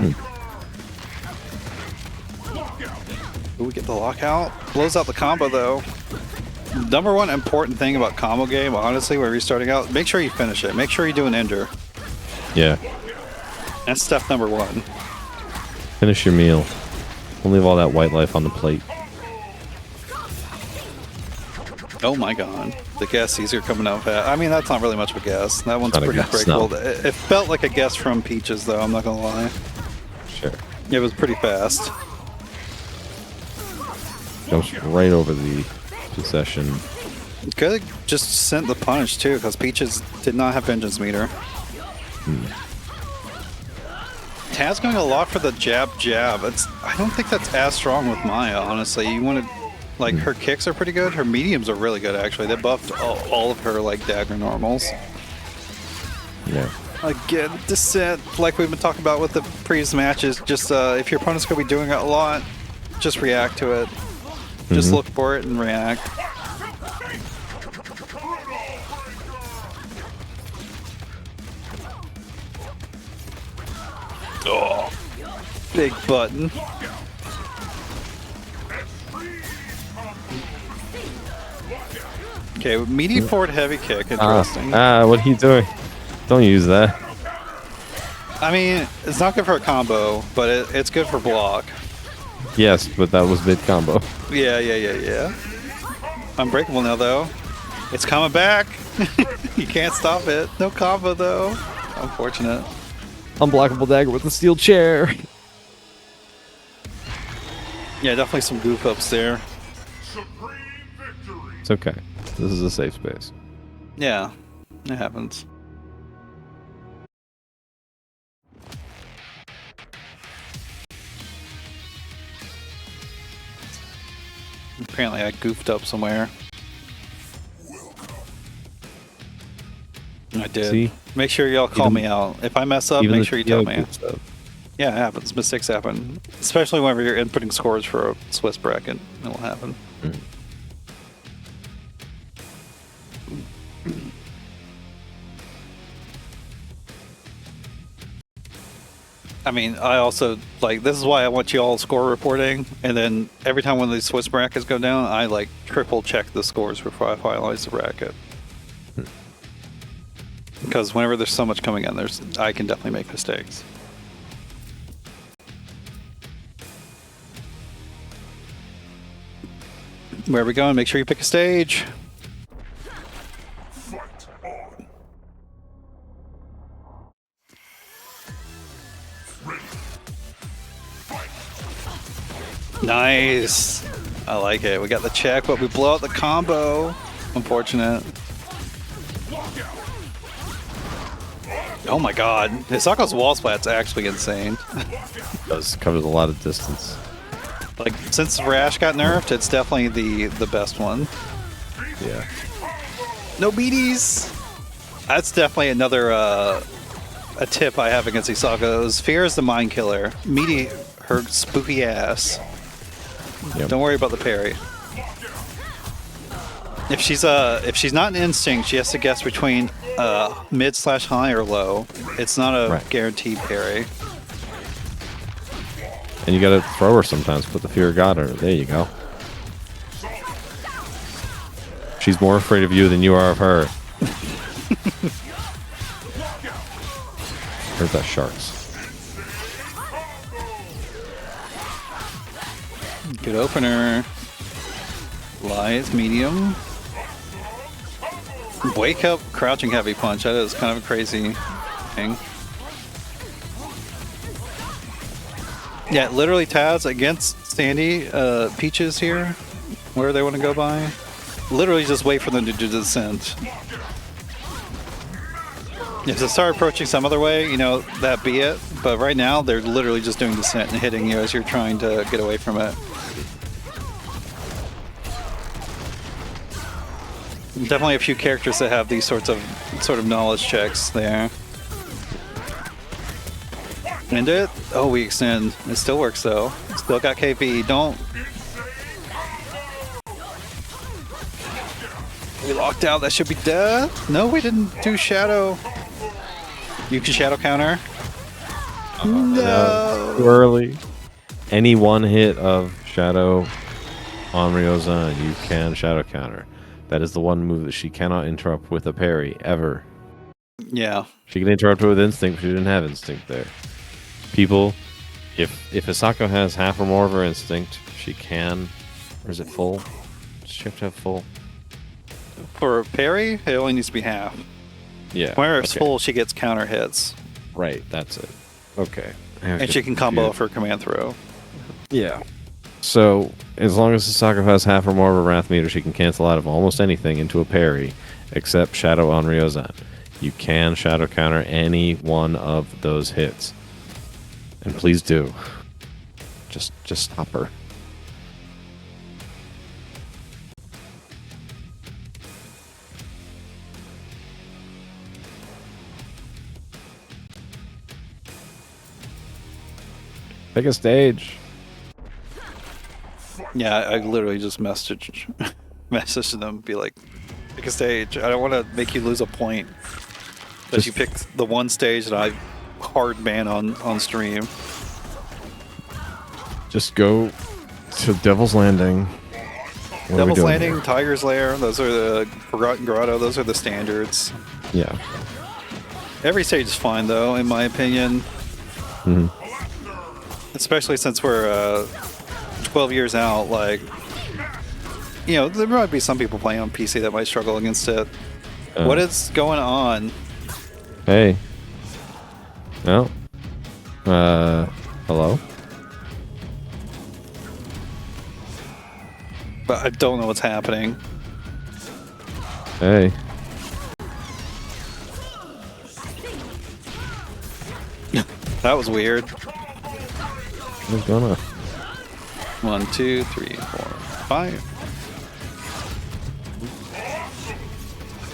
Ooh, we get the lockout. Blows out the combo, though. Number one important thing about combo game, honestly, when you're starting out, make sure you finish it. Make sure you do an ender. Yeah. That's step number one. Finish your meal. Don't leave all that white life on the plate. Oh my god. The guesses are coming out fast. I mean, that's not really much of a guess. That one's Not a pretty guess, breakable. no. It felt like a guess from Peaches, though, I'm not gonna lie. Sure. It was pretty fast. Goes right over the possession. Could have just sent the punish, too, because Peaches did not have Vengeance Meter. Taz going a lot for the jab. I don't think that's as strong with Maya, honestly. You want to... Like, her kicks are pretty good. Her mediums are really good, actually. They buffed all of her, like, dagger normals. Yeah. Again, descent, like we've been talking about with the previous matches, just if your opponent's going to be doing it a lot, just react to it. Just look for it and react. Oh, big button. Okay, medium forward heavy kick. Interesting. what are you doing? Don't use that. I mean, it's not good for a combo, but it's good for block. Yes, but that was mid combo. Yeah. Unbreakable now, though. It's coming back. You can't stop it. No combo, though. Unfortunate. Unblockable dagger with the steel chair. Yeah, definitely some goof ups there. It's okay. This is a safe space. Yeah, it happens. Apparently I goofed up somewhere. I did. See? Make sure y'all call me out. If I mess up, make sure you tell me. Yeah, it happens. Mistakes happen. Especially whenever you're inputting scores for a Swiss bracket. It will happen. I mean, I also, like, this is why I want you all score reporting, and then every time one of these Swiss brackets go down, I, like, triple check the scores before I finalize the bracket. Because whenever there's so much coming in, I can definitely make mistakes. Where are we going? Make sure you pick a stage. Nice. I like it. We got the check, but we blow out the combo. Unfortunate. Oh my god. Hisako's wall splat's actually insane. Covers a lot of distance. Like, since Rash got nerfed, it's definitely the best one. Yeah. No beaties! That's definitely another a tip I have against Hisako is Fear is the mind killer. Meaty her spooky ass. Yep. Don't worry about the parry. If she's not an instinct, she has to guess between mid/high or low. It's not a guaranteed parry. And you gotta throw her sometimes, put the fear of God on her. There you go. She's more afraid of you than you are of her. Here's that sharks. Good opener. Lies, medium. Wake up, crouching heavy punch. That is kind of a crazy thing. Yeah, literally Taz against Sandy, Peaches here, where they want to go by. Literally just wait for them to do descent. If they start approaching some other way, you know, that be it. But right now, they're literally just doing descent and hitting you as you're trying to get away from it. Definitely a few characters that have these sort of knowledge checks there. End it? Oh, we extend. It still works though. Still got KP. Don't. We locked out. That should be dead. No, we didn't do shadow. You can shadow counter. No. Too early. Any one hit of shadow on Ryozan, you can shadow counter. That is the one move that she cannot interrupt with a parry, ever. Yeah. She can interrupt it with instinct, but she didn't have instinct there. People, if Hisako has half or more of her instinct, she can... Or is it full? Does she have to have full? For parry, it only needs to be half. Yeah. Whenever it's full, she gets counter hits. Right, that's it. Okay. And she can combo off her command throw. Yeah. So, as long as Hisako has half or more of a Wrath meter, she can cancel out of almost anything into a parry, except Shadow on Ryozan. You can Shadow counter any one of those hits. And please do. Just stop her. Pick a stage. Yeah, I literally just messaged them, be like, pick a stage. I don't want to make you lose a point. But you picked the one stage that I hard ban on stream. Just go to Devil's Landing. Devil's Landing, Tiger's Lair, those are the Forgotten Grotto, those are the standards. Yeah. Every stage is fine though, in my opinion. Mm-hmm. Especially since we're 12 years out, like, you know, there might be some people playing on PC that might struggle against it. What is going on? Hey. No. Hello? But I don't know what's happening. Hey. That was weird. What's going on? 1, 2, 3, 4, 5.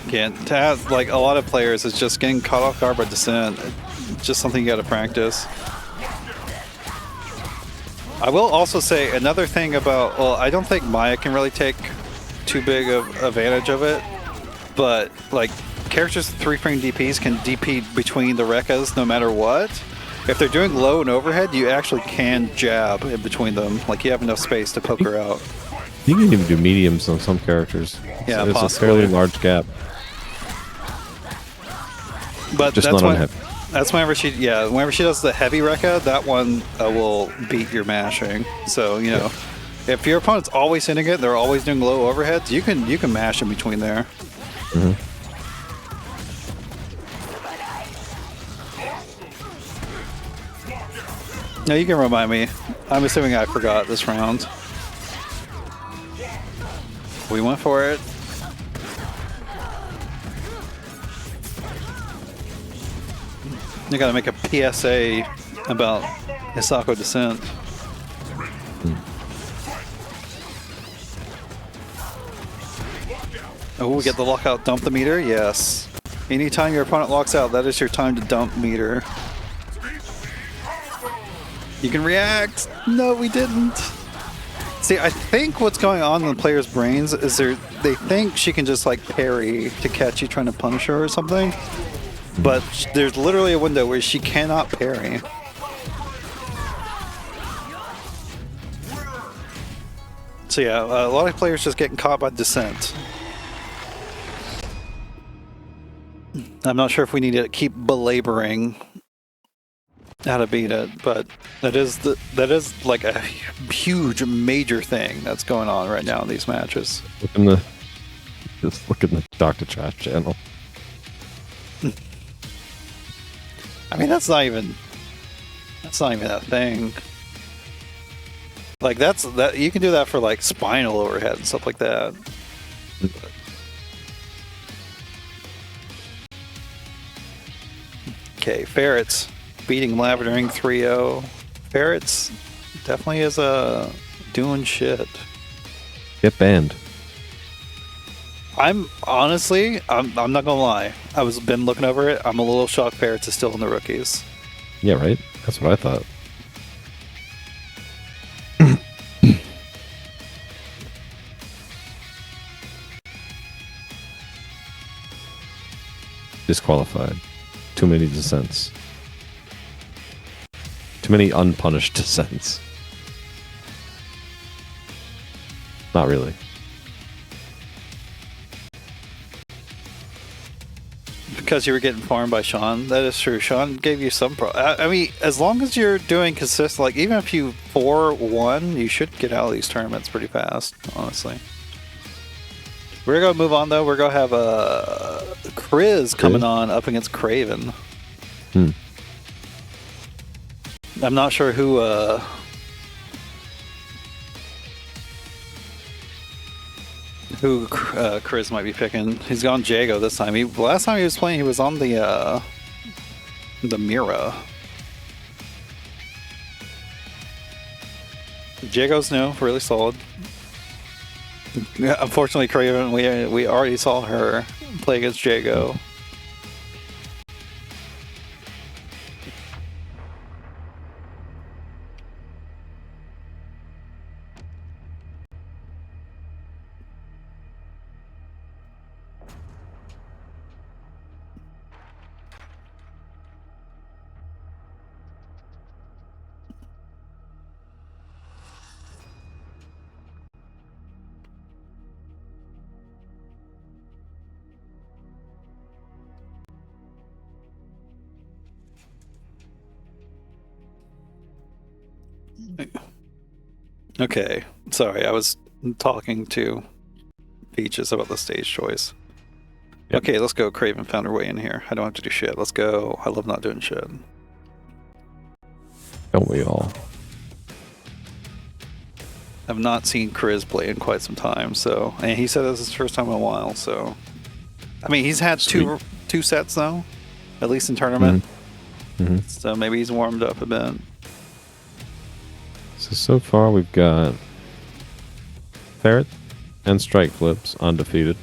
Again, to have like a lot of players, it's just getting caught off guard by descent. It's just something you got to practice. I will also say another thing about, well, I don't think Maya can really take too big of advantage of it, but like characters with 3-frame DPs can DP between the Rekkas no matter what. If they're doing low and overhead, you actually can jab in between them. Like you have enough space to poke her out. You can even do mediums on some characters. Yeah, so there's possibly. a fairly large gap. But Just that's not on when, heavy. that's whenever she does the heavy Rekka, that one will beat your mashing. So, you know, if your opponent's always hitting it, they're always doing low overheads, you can mash in between there. Mm-hmm. Now you can remind me. I'm assuming I forgot this round. We went for it. You gotta make a PSA about Hisako Descent. Oh, we get the lockout, dump the meter? Yes. Anytime your opponent locks out, that is your time to dump meter. You can react! No, we didn't. See, I think what's going on in the player's brains is they think she can just like parry to catch you trying to punish her or something. But there's literally a window where she cannot parry. So yeah, a lot of players just getting caught by descent. I'm not sure if we need to keep belaboring how to beat it, but that is like a huge major thing that's going on right now in these matches. Just look in the Dr. Trash channel. I mean, that's not even a thing. Like that you can do that for like spinal overhead and stuff like that. Okay, Ferrets beating Lavendering 3-0. Ferrets definitely is doing shit. Get banned. I'm honestly, I'm not gonna lie. I was been looking over it. I'm a little shocked Ferrets is still in the rookies. Yeah, right? That's what I thought. Disqualified. Too many dissents. Too many unpunished dissents. Not really. Because you were getting farmed by Sean. That is true. Sean gave you some I mean, as long as you're doing consistent, like even if you 4-1, you should get out of these tournaments pretty fast, honestly. We're going to move on, though. We're going to have Chriz coming on up against Kraven. I'm not sure who Chriz might be picking. He's gone Jago this time. Last time he was playing, he was on the Mira. Jago's new, really solid. Unfortunately, Kraven, we already saw her play against Jago. Okay, sorry, I was talking to Peaches about the stage choice. Yep. Okay, let's go. Kraven found her way in here. I don't have to do shit. Let's go. I love not doing shit. Don't we all? I've not seen Chris play in quite some time, so, and he said this is his first time in a while, so. I mean, he's had two sets though, at least in tournament. So maybe he's warmed up a bit. So far we've got Ferret and Strikeflips undefeated.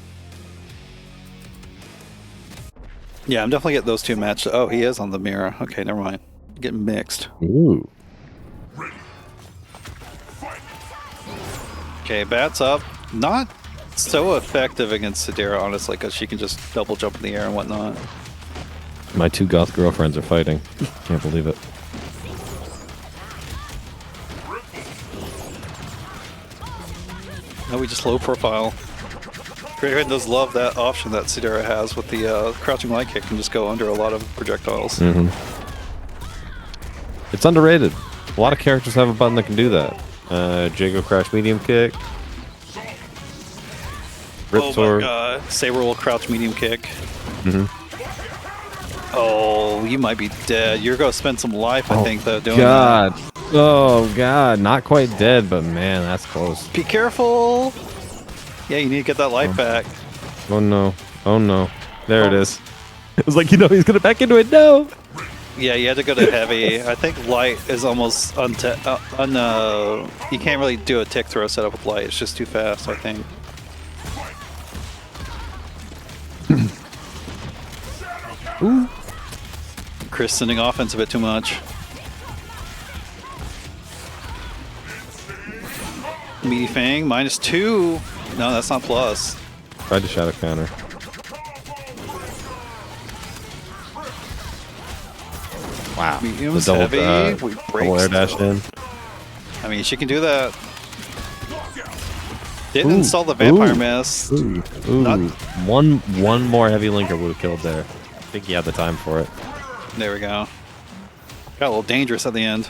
Yeah, I'm definitely getting those two matched. Oh, he is on the mirror. Okay, never mind. Getting mixed. Ooh. Okay, Bat's up. Not so effective against Sidera, honestly, because she can just double jump in the air and whatnot. My two goth girlfriends are fighting. Can't believe it. No, we just low profile. Kraven does love that option that Sidera has with the crouching light kick and just go under a lot of projectiles. It's underrated. A lot of characters have a button that can do that. Jago crouch medium kick. Rip Oh sword. my god. Saber will crouch medium kick. Oh, you might be dead. You're going to spend some life, I think, though, doing God. that. Oh, God. Not quite dead, but man, that's close. Be careful! Yeah, you need to get that life back. Oh, no. Oh, no. There it is. It was like, you know, he's going to back into it. No! Yeah, you had to go to heavy. I think light is almost you can't really do a tick throw setup with light. It's just too fast, I think. Ooh. Chris sending offense a bit too much. Meaty Fang, -2. No, that's not plus. Tried to shadow counter. Wow. Medium's The heavy. We break double air dash stuff. in. I mean, she can do that. Didn't install the vampire miss. Ooh. One more heavy linker would have killed there. I think he had the time for it. There we go. Got a little dangerous at the end.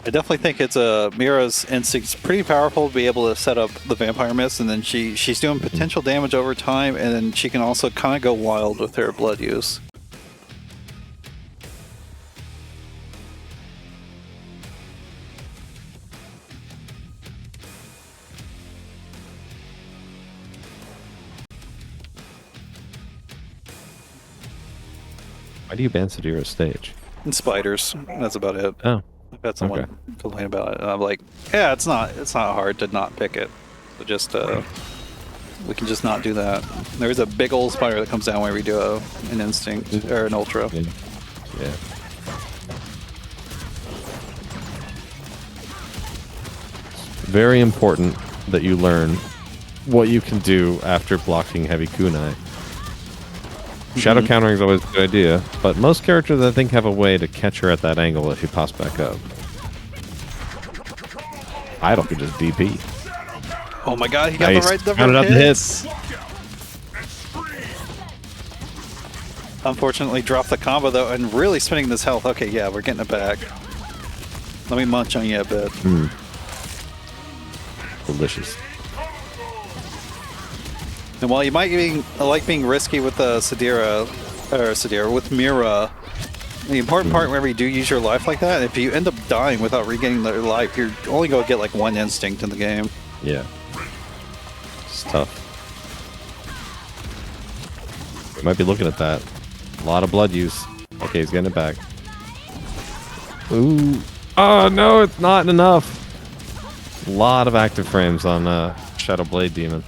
I definitely think it's Mira's instinct's pretty powerful to be able to set up the vampire miss, and then she's doing potential damage over time, and then she can also kind of go wild with her blood use. Why do you ban Sadira's stage? And spiders, that's about it. Oh. I've had someone complain about it, and I'm like, yeah, it's not hard to not pick it. So just we can just not do that. There's a big old spider that comes down whenever we do an instinct or an ultra. Yeah. Very important that you learn what you can do after blocking heavy kunai. Shadow countering is always a good idea, but most characters I think have a way to catch her at that angle if she pops back up. Idol could just DP. Oh my god, he got Nice. the right Counted number out of the hits. Unfortunately, dropped the combo though, and really spinning this health. Okay, yeah, we're getting it back. Let me munch on you a bit. Delicious. And while you might like being risky with Sidera with Mira, the important part whenever you do use your life like that, if you end up dying without regaining their life, you're only going to get like one instinct in the game. Yeah. It's tough. We might be looking at that. A lot of blood use. Okay, he's getting it back. Ooh. Oh, no, it's not enough. A lot of active frames on Shadow Blade Demon.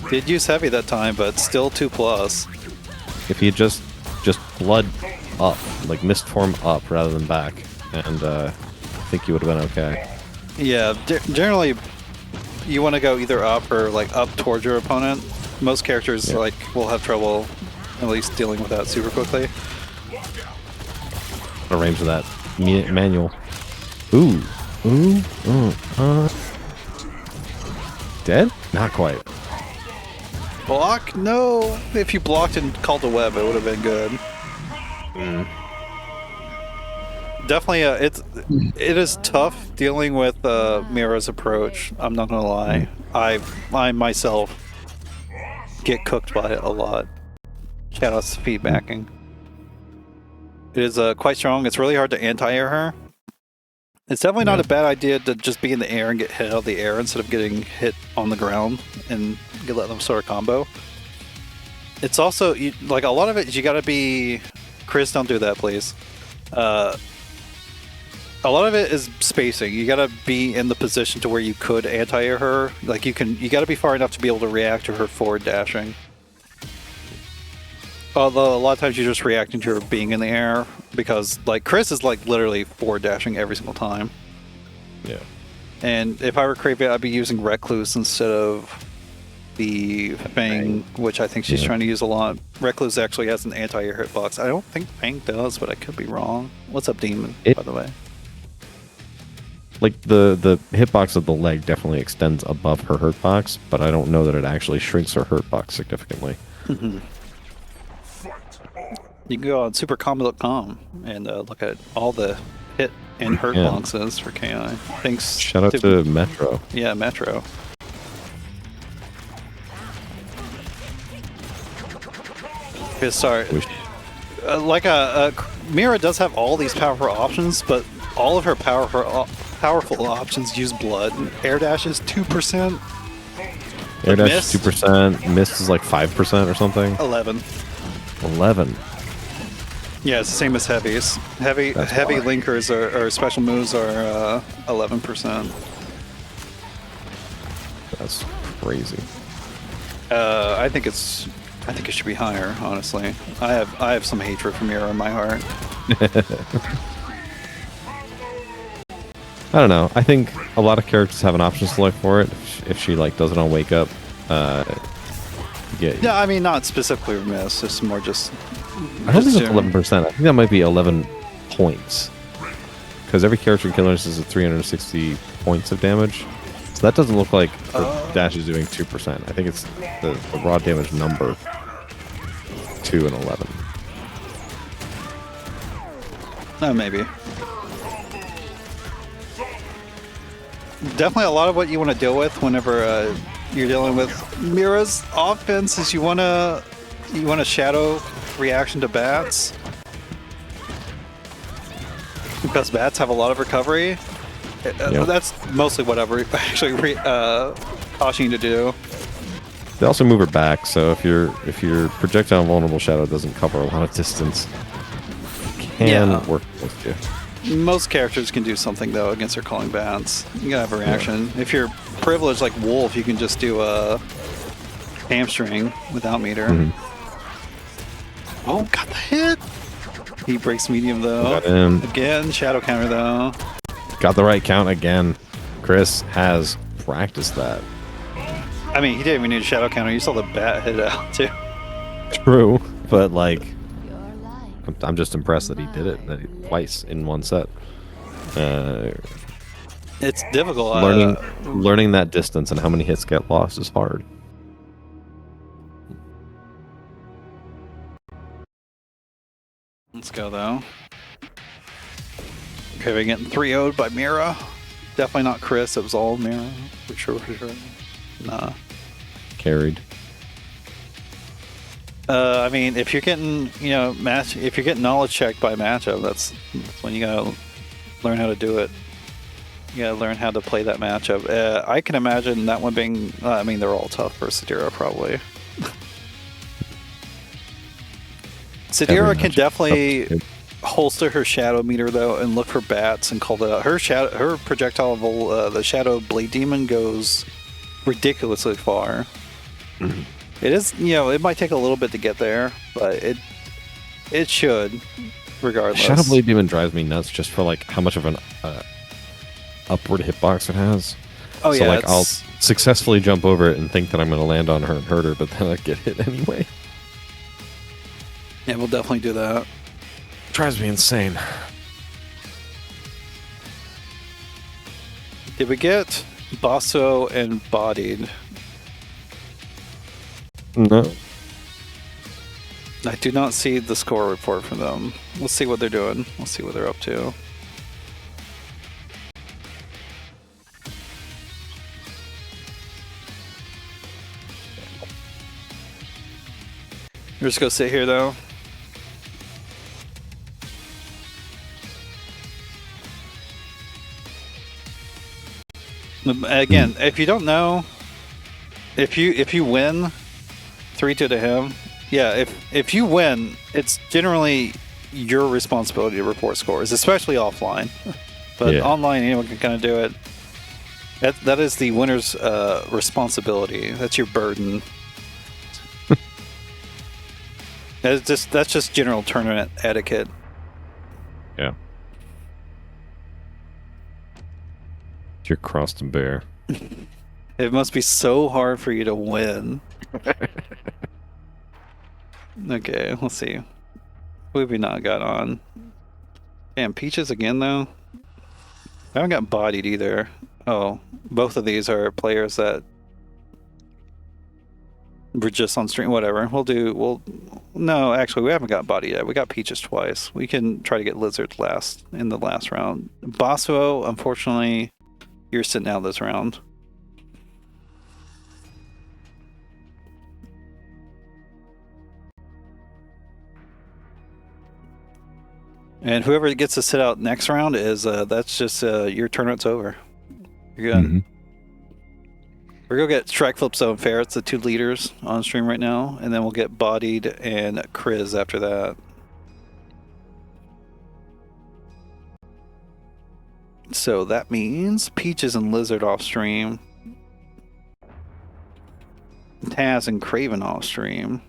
Did use heavy that time, but still 2+. If he had just blood up, like mist form up rather than back, and I think you would have been okay. Yeah, generally you want to go either up or like up towards your opponent. Most characters like will have trouble at least dealing with that super quickly. What a range of that manual. Ooh. Ooh. Dead? Not quite. Block? No. If you blocked and called a web, it would have been good. Definitely, it is tough dealing with Mira's approach. I'm not gonna lie. I myself get cooked by it a lot. Shout outs to feedbacking. It is quite strong. It's really hard to anti-air her. It's definitely not a bad idea to just be in the air and get hit out of the air instead of getting hit on the ground and let them sort of combo. It's also, like, a lot of it, you gotta be... Chris, don't do that, please. A lot of it is spacing. You gotta be in the position to where you could anti-air her. Like, you gotta be far enough to be able to react to her forward dashing. Although a lot of times you're just reacting to her being in the air because, like, Chris is like literally forward dashing every single time. Yeah. And if I were Kraven, I'd be using Recluse instead of the Fang, which I think she's trying to use a lot. Recluse actually has an anti-air hitbox. I don't think Fang does, but I could be wrong. What's up, Demon? By the way. Like the hitbox of the leg definitely extends above her hurtbox, but I don't know that it actually shrinks her hurtbox significantly. You can go on supercombo.com and look at all the hit and hurt boxes for KI. Thanks. Shout out to Metro. Yeah, Metro. Okay, sorry. Mira does have all these powerful options, but all of her powerful options use blood. Air dash is 2%. Air dash is 2%. Mist is like 5% or something. 11. 11. Yeah, it's the same as heavies. Heavy linkers or special moves are 11%. That's crazy. I think it should be higher. Honestly, I have some hatred for Mira in my heart. I don't know. I think a lot of characters have an option select for it. If she like does it on wake up, yeah, I mean not specifically Miss. It's more just. I don't think it's 11%. I think that might be 11 points. Because every character in Killers is at 360 points of damage. So that doesn't look like the dash is doing 2%. I think it's the raw damage number 2 and 11. Oh, maybe. Definitely a lot of what you want to deal with whenever you're dealing with Mira's offense is you want to shadow reaction to bats, because bats have a lot of recovery. That's mostly what I've actually caution you to do. They also move her back, so if your projectile vulnerable shadow doesn't cover a lot of distance, it can work with you. Most characters can do something though against their calling bats. You gotta have a reaction. If you're privileged like Wolf, you can just do a hamstring without meter. Oh, got the hit! He breaks medium though. Again, shadow counter though. Got the right count again. Chris has practiced that. I mean, he didn't even need a shadow counter. You saw the bat hit out too. True, but like, I'm just impressed that he did it twice in one set. It's difficult. Learning that distance and how many hits get lost is hard. Let's go though. Okay, we're getting 3-0'd by Mira. Definitely not Chris. It was all Mira for sure. Nah. Carried. I mean, if you're getting, if you're getting knowledge checked by matchup, that's when you gotta learn how to do it. You gotta learn how to play that matchup. I can imagine that one being. I mean, they're all tough for Sadira, probably. Sadira can definitely holster her shadow meter though, and look for bats and call that out. Her projectile, the Shadow Blade Demon goes ridiculously far. It is, it might take a little bit to get there, but it should, regardless. Shadow Blade Demon drives me nuts just for like how much of an upward hitbox it has. Oh yeah. So like I'll successfully jump over it and think that I'm going to land on her and hurt her, but then I get hit anyway. Yeah, we'll definitely do that. Drives me insane. Did we get Bassuo and Bodied. No. I do not see the score report for them. Let's see what they're doing. Let's see what they're up to. We're just gonna sit here though. Again, if you don't know, if you win 3-2 to him, yeah, if you win, it's generally your responsibility to report scores, especially offline. But online, anyone can kind of do it. That is the winner's responsibility. That's your burden. That's just general tournament etiquette. Yeah. You're crossed and bare. It must be so hard for you to win. Okay, let's see. Who have we not got on? Damn, Peaches again though. I haven't got Bodied either. Oh, both of these are players that we're just on stream. Whatever. No, actually, we haven't got Bodied yet. We got Peaches twice. We can try to get Lizard last in the last round. Bassuo, unfortunately, you're sitting out this round. And whoever gets to sit out next round is that's just your tournament's over. You're good. Mm-hmm. We're gonna get Strikeflips and Ferrets, the two leaders on stream right now, and then we'll get Bodied and Chriz after that. So that means Peaches and Lizard off stream, Taz and Kraven off stream,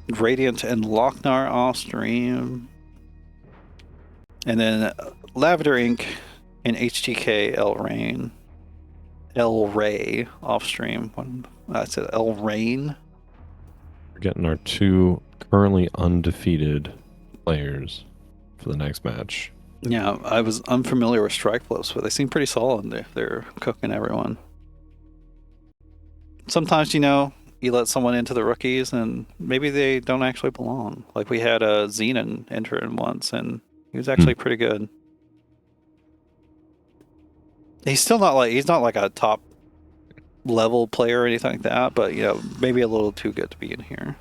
Radiant and Loc-Nar off stream, and then Lavender Inc. and HTK El Ray off stream. I said El Rain. We're getting our two currently undefeated players for the next match. Yeah, I was unfamiliar with Strikeflips, but they seem pretty solid. They're cooking everyone. Sometimes, you let someone into the rookies and maybe they don't actually belong. Like we had a Xenon enter in once and he was actually pretty good. He's not like a top level player or anything like that, but maybe a little too good to be in here.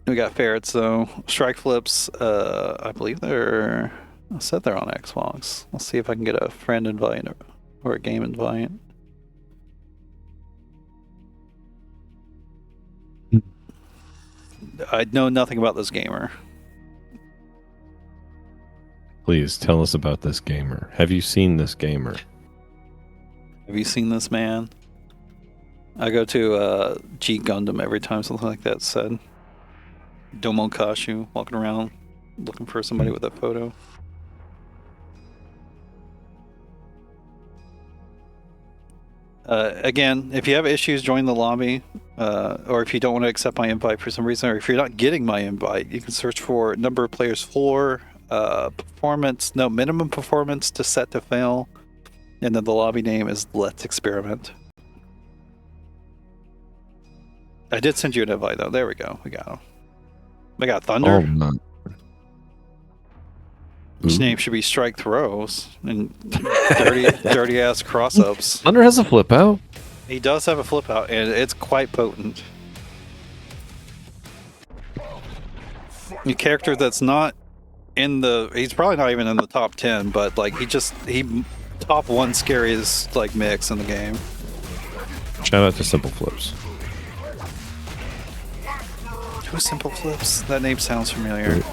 We got Ferrets though. Strikeflips, I believe I said they're on Xbox. Let's see if I can get a friend invite or a game invite. I know nothing about this gamer. Please tell us about this gamer. Have you seen this gamer? Have you seen this man? I go to G Gundam every time something like that's said. Domo Kashu, walking around looking for somebody with a photo. Again, if you have issues, join the lobby. Or if you don't want to accept my invite for some reason, or if you're not getting my invite, you can search for number of players floor, minimum performance to set to fail, and then the lobby name is Let's Experiment. I did send you an invite though. There we go. We got him. We got Thunder. Oh, no. His name should be Strike Throws and dirty ass cross ups. Thunder has a flip out. He does have a flip out, and it's quite potent. A character that's not he's probably not even in the top 10, but like he top one scariest like mix in the game. Shout out to Simple Flips. Who's Simple Flips? That name sounds familiar.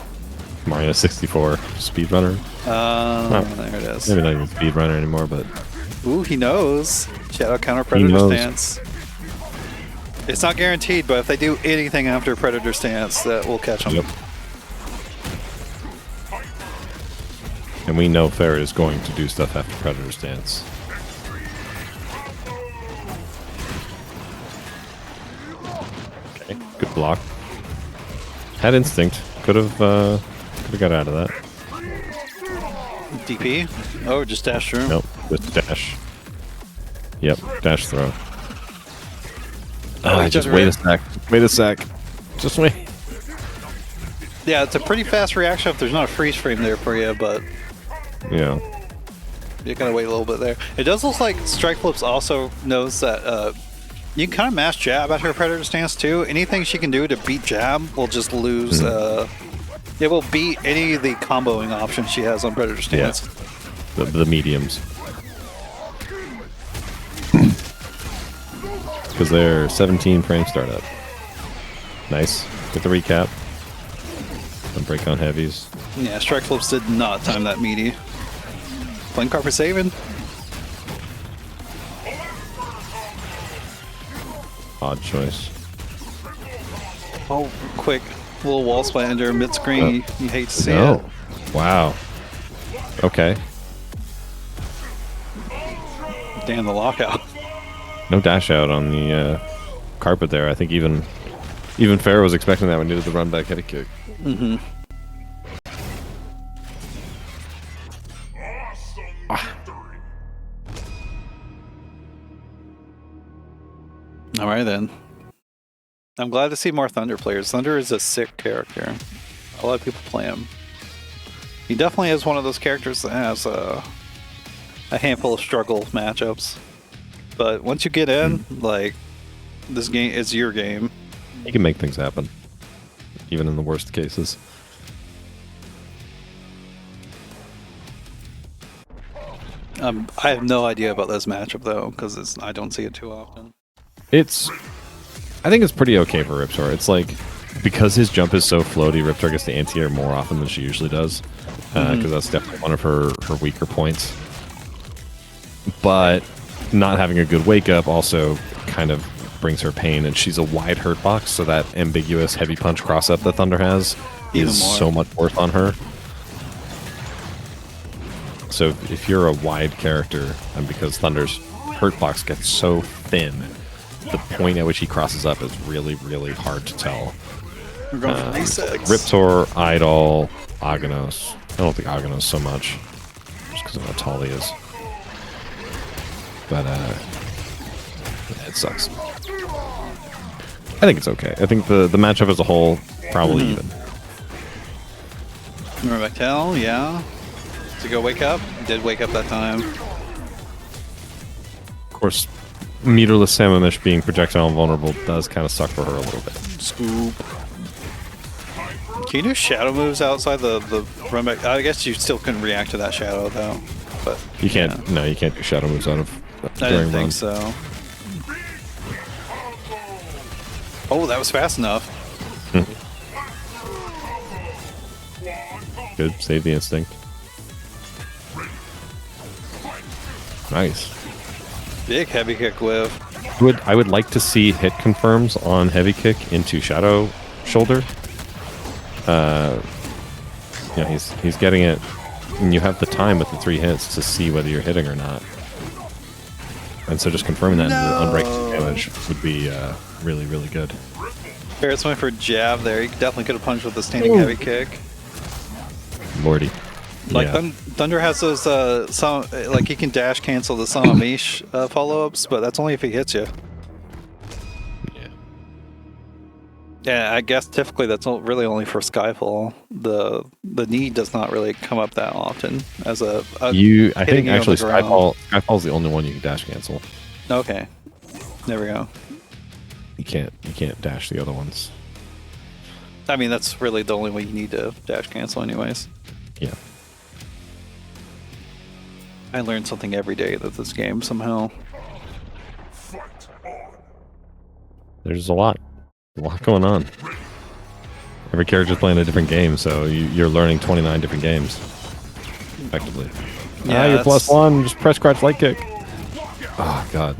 Mario 64 speedrunner. There it is. Maybe not even speedrunner anymore, but ooh, he knows. Shadow counter Predator stance. It's not guaranteed, but if they do anything after Predator stance, that will catch them. Yep. And we know Ferret is going to do stuff after Predator stance. Okay, good block. Had instinct. Could have got out of that. DP? Oh, just dash through. Nope, just dash. Yep, dash throw. Just wait a sec. Wait a sec. Just wait. Yeah, it's a pretty fast reaction if there's not a freeze frame there for you, but Yeah. you gotta wait a little bit there. It does look like Strikeflips also knows that you can kind of mash jab at her Predator stance too. Anything she can do to beat jab will just lose. It will beat any of the comboing options she has on Predator stance. Yeah. The mediums. Because they're 17 frame startup. Nice. Get the recap. And break on heavies. Yeah, Strikeflips did not time that meaty. Flame Carper saving. Odd choice. Oh, quick. Little wall splat under mid screen. You hate to see No. it. Wow. Okay. Damn the lockout. No dash out on the carpet there. I think even Farrah was expecting that when he did the run back head kick. Mm-hmm. All right then. I'm glad to see more Thunder players. Thunder is a sick character. A lot of people play him. He definitely is one of those characters that has a handful of struggle matchups. But once you get in, like, this game is your game. He can make things happen, even in the worst cases. I have no idea about this matchup though, because I don't see it too often. I think it's pretty okay for Riptor. It's like, because his jump is so floaty, Riptor gets the anti-air more often than she usually does, because that's definitely one of her weaker points. But not having a good wake up also kind of brings her pain, and she's a wide hurt box, so that ambiguous heavy punch cross up that Thunder has is so much worse on her. So if you're a wide character, and because Thunder's hurt box gets so thin, the point at which he crosses up is really, really hard to tell. We're going for resets. Riptor, Idol, Aghanos. I don't think Aghanos so much, just because of how tall he is. But it sucks. I think it's okay. I think the matchup as a whole, probably even. Remember Bechtel, yeah. To go wake up. He did wake up that time. Of course, meterless Samomish being projectile invulnerable does kind of suck for her a little bit. Scoop. Can you do shadow moves outside the run back? I guess you still couldn't react to that shadow though. But You can't. No, you can't do shadow moves out of. I didn't think so. Oh, that was fast enough. Good. Save the instinct. Nice. Big heavy kick whiff. I would like to see hit confirms on heavy kick into shadow shoulder. Yeah, he's getting it, and you have the time with the 3 hits to see whether you're hitting or not. And so just confirming that into the unbreak damage would be really, really good. Ferrets went for a jab there. He definitely could have punched with a standing heavy kick. Lordy. Like Yeah. Thunder has those some like he can dash cancel the Samomish follow-ups, but that's only if he hits you. Yeah. Yeah, I guess typically that's really only for Skyfall. The knee does not really come up that often as I think you on actually the ground. Skyfall's the only one you can dash cancel. Okay, there we go. You can't dash the other ones. I mean, that's really the only way you need to dash cancel, anyways. Yeah. I learn something every day that this game somehow. There's a lot going on. Every character's playing a different game, so you're learning 29 different games, effectively. Yeah, you're +1. Just press crouch light kick. Oh god.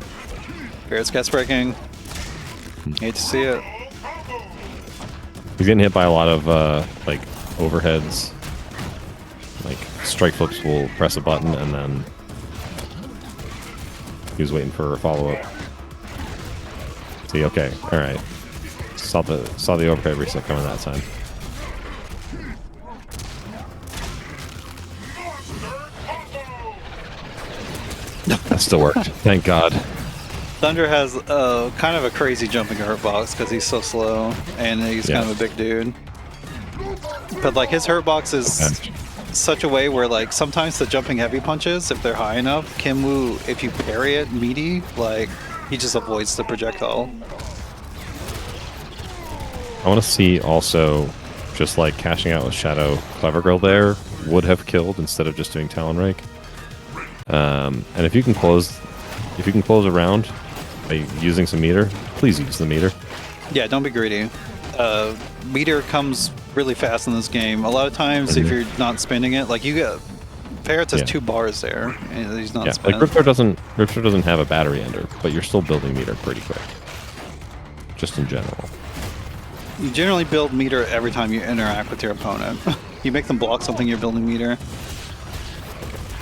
Ferrets cast breaking. Hate to see it. He's getting hit by a lot of like overheads. Like Strikeflips will press a button and then he was waiting for a follow-up. See, okay, all right. Saw the overhead reset coming that time. That still worked. Thank God. Thunder has kind of a crazy jumping hurtbox because he's so slow and he's kind of a big dude. But like his hurtbox is such a way where like sometimes the jumping heavy punches, if they're high enough, Kimwoo, if you parry it meaty, like he just avoids the projectile. I want to see also just like cashing out with Shadow Clever Girl there would have killed instead of just doing Talon Rake. And if you can close a round by using some meter, please use the meter. Yeah, don't be greedy. Meter comes really fast in this game. A lot of times, if you're not spending it, like you get Ferrets has 2 bars there, and he's not spending. Like Riptor doesn't have a battery ender, but you're still building meter pretty quick. Just in general. You generally build meter every time you interact with your opponent. You make them block something, you're building meter.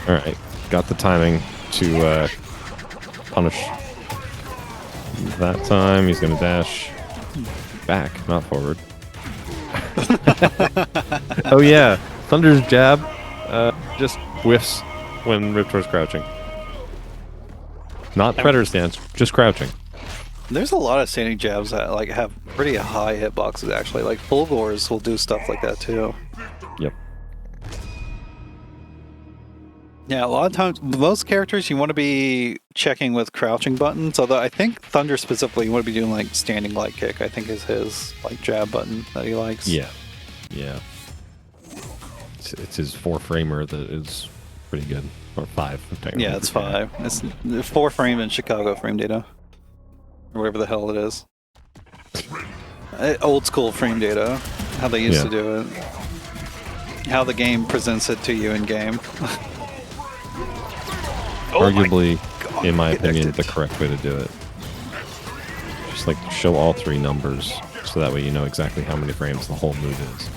All right, got the timing to punish. That time he's gonna dash back, not forward. Oh yeah, Thunder's jab just whiffs when Riptor's crouching. Not Predator stance, just crouching. There's a lot of standing jabs that like have pretty high hitboxes actually. Like Fulgors will do stuff like that too. Yep. Yeah, a lot of times, most characters you want to be checking with crouching buttons. Although I think Thunder specifically, you want to be doing like standing light kick. I think is his like jab button that he likes. Yeah, yeah. It's his 4-framer that is pretty good, or 5. Technically. Yeah, it's 5. It's 4 frame in Chicago frame data, or whatever the hell it is. Old school frame data, how they used to do it. How the game presents it to you in game. Arguably, in my opinion, the correct way to do it. Just like show all 3 numbers, so that way you know exactly how many frames the whole move is.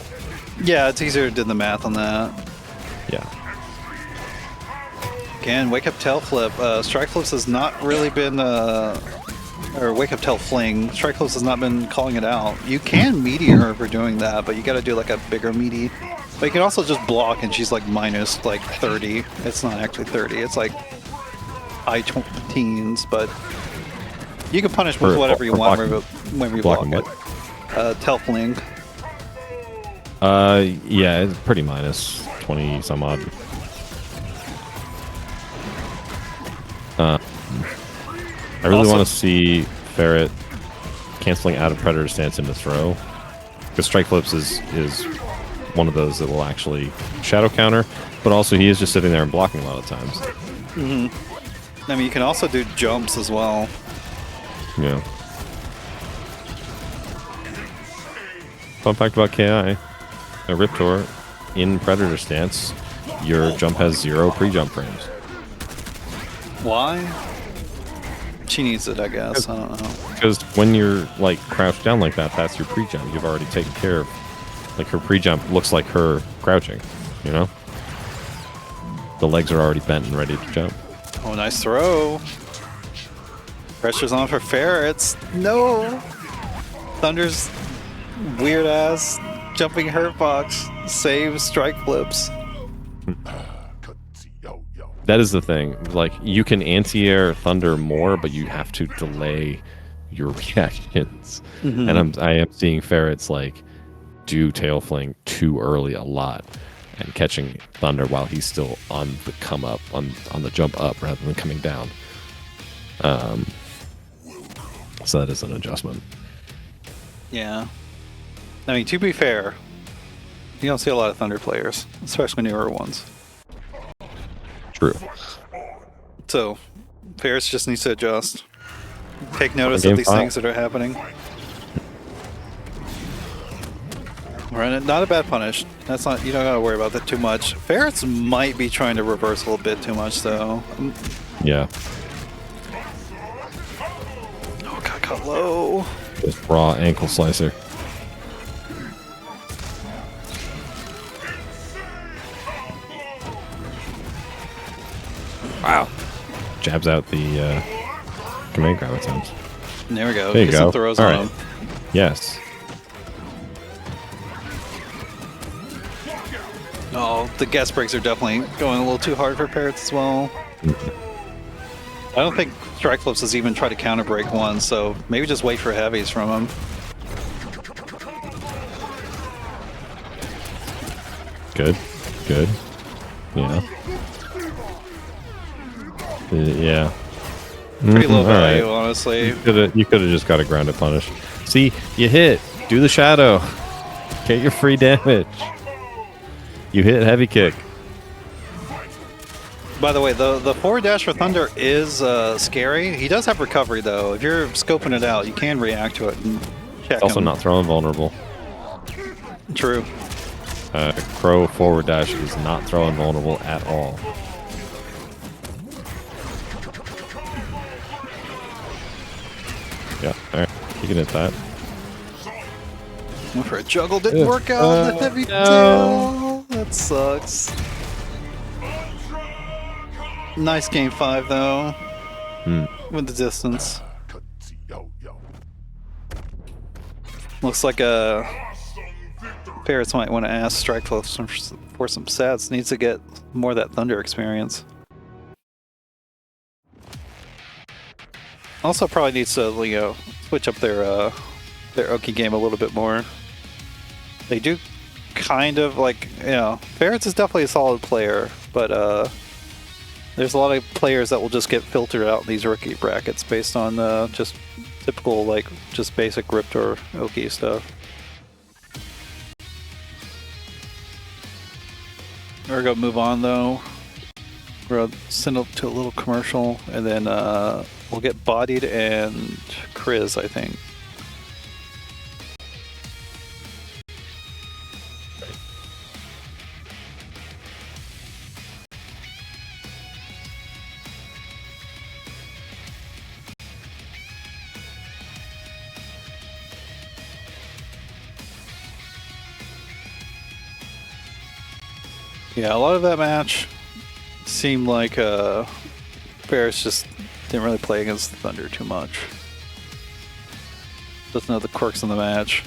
Yeah, it's easier to do the math on that. Yeah. Again, wake up tail flip. Strikeflips has not really been, or wake up tail fling. Strikeflips has not been calling it out. You can meteor her for doing that, but you got to do like a bigger meaty. But you can also just block, and she's like minus like 30. It's not actually 30. It's like high teens, but you can punish with whatever you want whenever you block it. Tail fling. Yeah, it's pretty minus 20 some odd. I really want to see Ferret canceling out of Predator stance into throw, because Strikeflips is one of those that will actually shadow counter, but also he is just sitting there and blocking a lot of times. I mean, you can also do jumps as well. Yeah. Fun fact about KI, a Riptor in Predator stance, your jump has 0 pre-jump frames. Why? She needs it, I guess. I don't know. Because when you're like crouched down like that, that's your pre-jump. You've already taken care of. Like her pre-jump looks like her crouching, you know? The legs are already bent and ready to jump. Oh, nice throw. Pressure's on for Ferrets. No! Thunder's weird ass jumping hurtbox saves Strikeflips. That is the thing. Like, you can anti-air Thunder more, but you have to delay your reactions. And I am seeing Ferrets like do tail fling too early a lot and catching Thunder while he's still on the come up, on the jump up rather than coming down. So that is an adjustment. Yeah. I mean, to be fair, you don't see a lot of Thunder players, especially newer ones. True. So, Ferrets just needs to adjust. Take notice of these things that are happening. Not a bad punish. That's not, you don't gotta worry about that too much. Ferrets might be trying to reverse a little bit too much though. Yeah. Oh, got low. Just raw ankle slicer. Wow. Jabs out the command grab attempts. There we go. There you go. Some throws all on right. him. Yes. Oh, the guest breaks are definitely going a little too hard for Ferrets as well. I don't think Strikeflips has even tried to counter break one, so maybe just wait for heavies from him. Good. Good. Yeah. Yeah. Pretty low value, right. honestly. You could have just got a grounded punish. See, you hit. Do the shadow. Get your free damage. You hit heavy kick. By the way, the forward dash for Thunder is scary. He does have recovery, though. If you're scoping it out, you can react to it and check It's also him. not throwing vulnerable. True. Crow forward dash is not throwing vulnerable at all. Yeah, alright. You can hit that. Went for a juggle, didn't work out. The heavy no. tail. That sucks. Nice game 5, though. With the distance. Looks like Ferrets might want to ask Strikeflips for some sets. Needs to get more of that Thunder experience. Also, probably needs to switch up their Oki game a little bit more. They do kind of Ferrets is definitely a solid player, but there's a lot of players that will just get filtered out in these rookie brackets based on just typical just basic Ripped or Oki stuff. We're gonna move on though. We're gonna send it to a little commercial, and then we'll get Bodied and Chriz, I think. Yeah, a lot of that match seemed like Ferrets just didn't really play against the Thunder too much. Doesn't know the quirks in the match.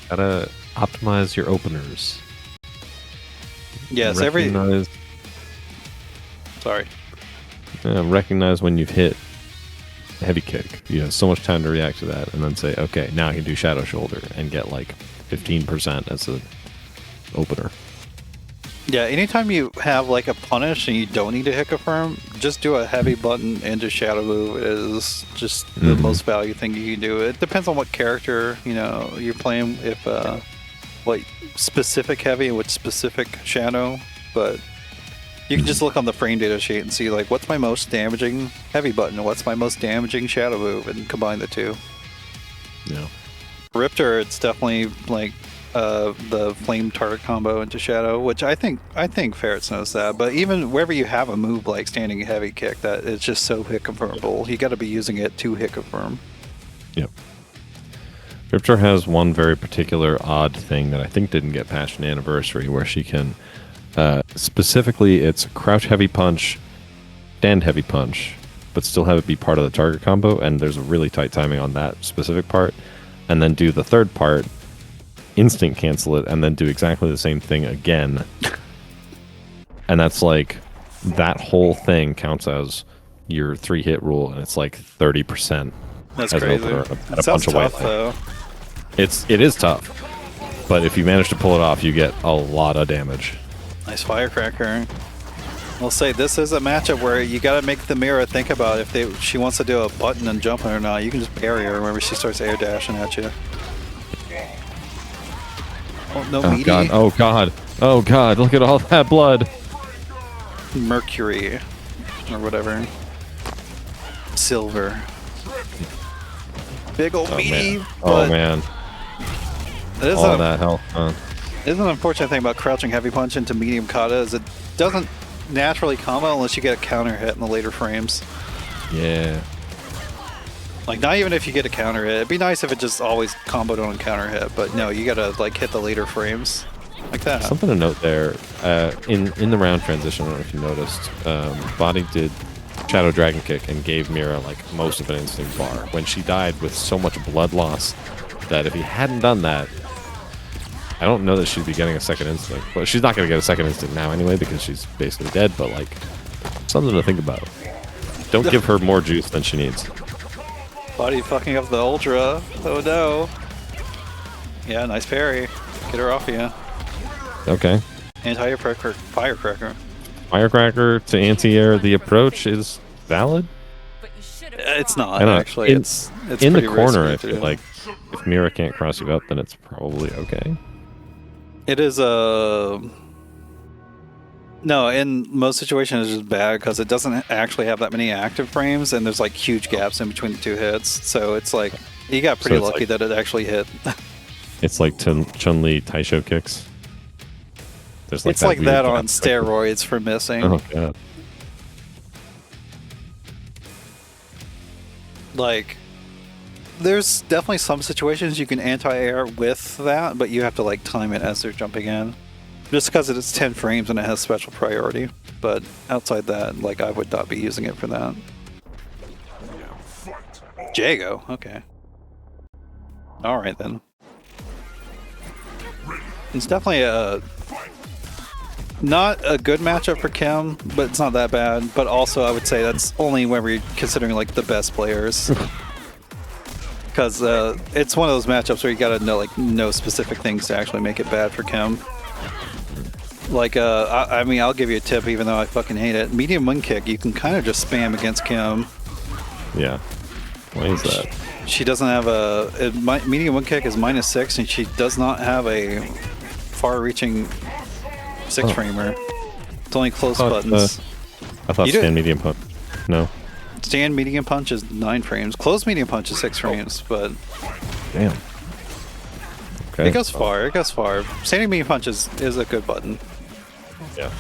Gotta optimize your openers. Yes, Sorry. Recognize when you've hit heavy kick. You have so much time to react to that, and then say, okay, now I can do Shadow Shoulder and get like 15% as an opener. Yeah, anytime you have like a punish and you don't need to hit confirm, just do a heavy button into Shadow Move is just the most value thing you can do. It depends on what character you're playing, if what specific heavy and which specific shadow, but you can just look on the frame data sheet and see what's my most damaging heavy button and what's my most damaging shadow move, and combine the two. Yeah. Riptor, it's definitely the flame target combo into shadow, which I think Ferrets knows that. But even wherever you have a move like standing heavy kick, that it's just so hit confirmable, you got to be using it to hit confirm. Yep. Riptor has one very particular odd thing that I think didn't get patched in Anniversary, where she can specifically, it's crouch heavy punch, stand heavy punch, but still have it be part of the target combo, and there's a really tight timing on that specific part, and then do the third part, instant cancel it, and then do exactly the same thing again. And that's that whole thing counts as your 3-hit rule, and it's 30%. That's as crazy. An opener at a Sounds bunch tough, of white though. It is tough, but if you manage to pull it off, you get a lot of damage. Nice firecracker. We'll say this is a matchup where you got to make the mirror think about if she wants to do a button and jump or not. You can just bury her whenever she starts air dashing at you. Oh, no meaty. God. Oh god! Oh god! Look at all that blood. Mercury or whatever. Silver. Big old meaty. Man. Oh man! All that health. Isn't an unfortunate thing about crouching heavy punch into medium kata is it doesn't naturally combo unless you get a counter hit in the later frames. Yeah. Not even if you get a counter hit. It'd be nice if it just always comboed on a counter hit, but no, you gotta hit the later frames. Like that. Something to note there, in the round transition, I don't know if you noticed, Body did Shadow Dragon Kick and gave Mira most of an instant bar when she died with so much blood loss that if he hadn't done that, I don't know that she'd be getting a second instinct. Well, she's not going to get a second instinct now anyway because she's basically dead, but like, something to think about. Don't give her more juice than she needs. Body fucking up the Ultra. Oh no. Yeah, nice parry. Get her off you. Okay. Firecracker. Firecracker to anti-air the approach is valid? It's not, I don't know. actually. It's in the pretty corner, I risky to feel do. like if Mira can't cross you up, then it's probably okay. It is no, in most situations it's just bad because it doesn't actually have that many active frames and there's like huge gaps in between the two hits. So it's like you got pretty it's lucky like- that it actually hit. It's like Chun-Li Taisho kicks. There's It's like weird that gap. on steroids for missing. Oh god. Like, there's definitely some situations you can anti-air with that, but you have to like time it as they're jumping in. Just because it's 10 frames and it has special priority. But outside that, like, I would not be using it for that. Jago, okay. Alright then. It's definitely not a good matchup for Kim, but it's not that bad. But also, I would say that's only when we're considering like the best players, because it's one of those matchups where you gotta know specific things to actually make it bad for Kim. Like, I mean, I'll give you a tip, even though I fucking hate it. Medium wing kick, you can kind of just spam against Kim. Yeah. Why is that? She doesn't have medium wing kick is -6, and she does not have a far-reaching 6-framer. It's only close buttons. I thought You do- stand medium punch. No. Stand medium punch is 9 frames. Close medium punch is 6 frames, but Damn. Okay. it goes far. It goes far. Standing medium punch is a good button. Yeah.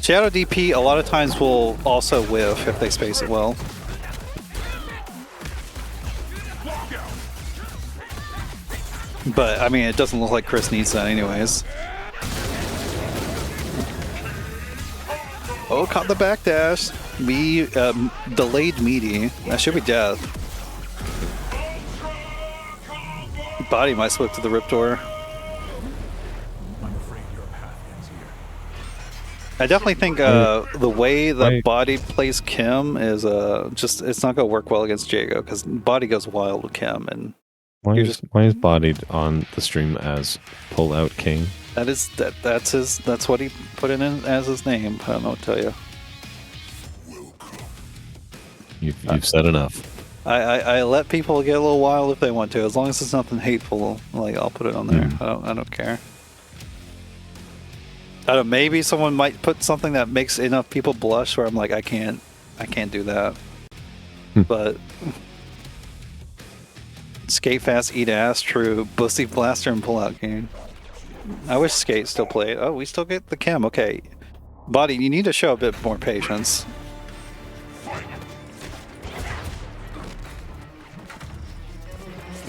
Shadow DP a lot of times will also whiff if they space it well. But I mean, it doesn't look like Chris needs that anyways. Oh, caught the backdash. Delayed meaty. That should be death. Body might slip to the rip door. I'm afraid your path ends here. I definitely think the way the Right. Body plays Kim is just it's not gonna work well against Jago because Body goes wild with Kim, and Why You're is Bodied on the stream as Pull Out King? that's what he put in as his name. I don't know what to tell you. You've said enough. I let people get a little wild if they want to, as long as it's nothing hateful. Like, I'll put it on there. I don't care. I don't. Maybe someone might put something that makes enough people blush where I'm like, I can't do that. But skate fast, eat ass, true. Bussy blaster and pull out game. I wish skate still played. Oh, we still get the Kim. Okay, Body, you need to show a bit more patience.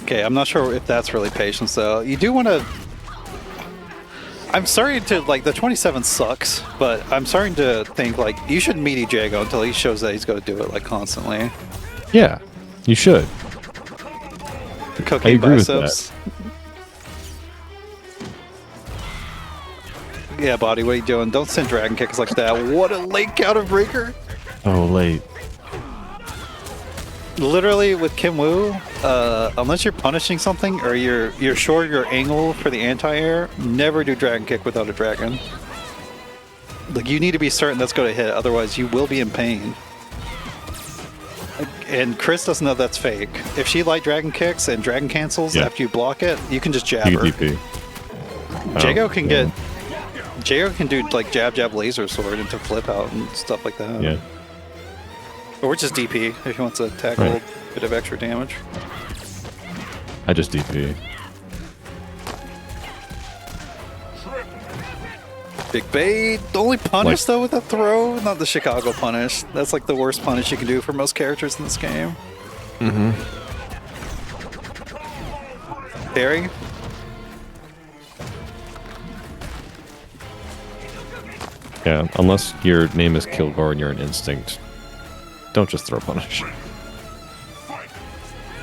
Okay, I'm not sure if that's really patience though. You do want to. I'm starting to like the 27 sucks, but I'm starting to think like you should meaty Jago until he shows that he's going to do it like constantly. Yeah, you should. Cocaine agree with biceps. Yeah, Body, what are you doing? Don't send dragon kicks like that. What a late counter breaker! Oh, late. Literally with Kim Woo, unless you're punishing something or you're sure your angle for the anti-air, never do dragon kick without a dragon. Like, you need to be certain that's going to hit, otherwise you will be in pain. And Chris doesn't know that's fake. If she light dragon kicks and dragon cancels after you block it, you can just jab You her. can DP. Jago can get. Jago can do like jab laser sword into flip out and stuff like that. Yeah. Or just DP if he wants to tackle Right. a bit of extra damage. I just DP. Big bait. The only punish Like- though with a throw, not the Chicago punish. That's like the worst punish you can do for most characters in this game. Mm-hmm. Barry. Yeah, unless your name is Kilgore and you're an instinct, don't just throw punish.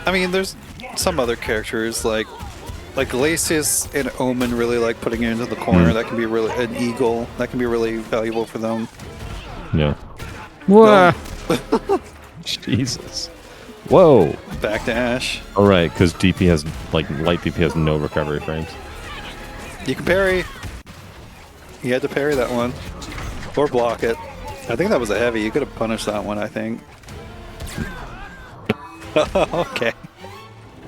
I mean, there's some other characters like Like Glacius and Omen really like putting it into the corner. That can be really an eagle. That can be really valuable for them. Yeah. Whoa. Jesus. Whoa. Back to Ash. All right, because DP has like light DP has no recovery frames. You can parry. You had to parry that one, or block it. I think that was a heavy. You could have punished that one. I think. Okay.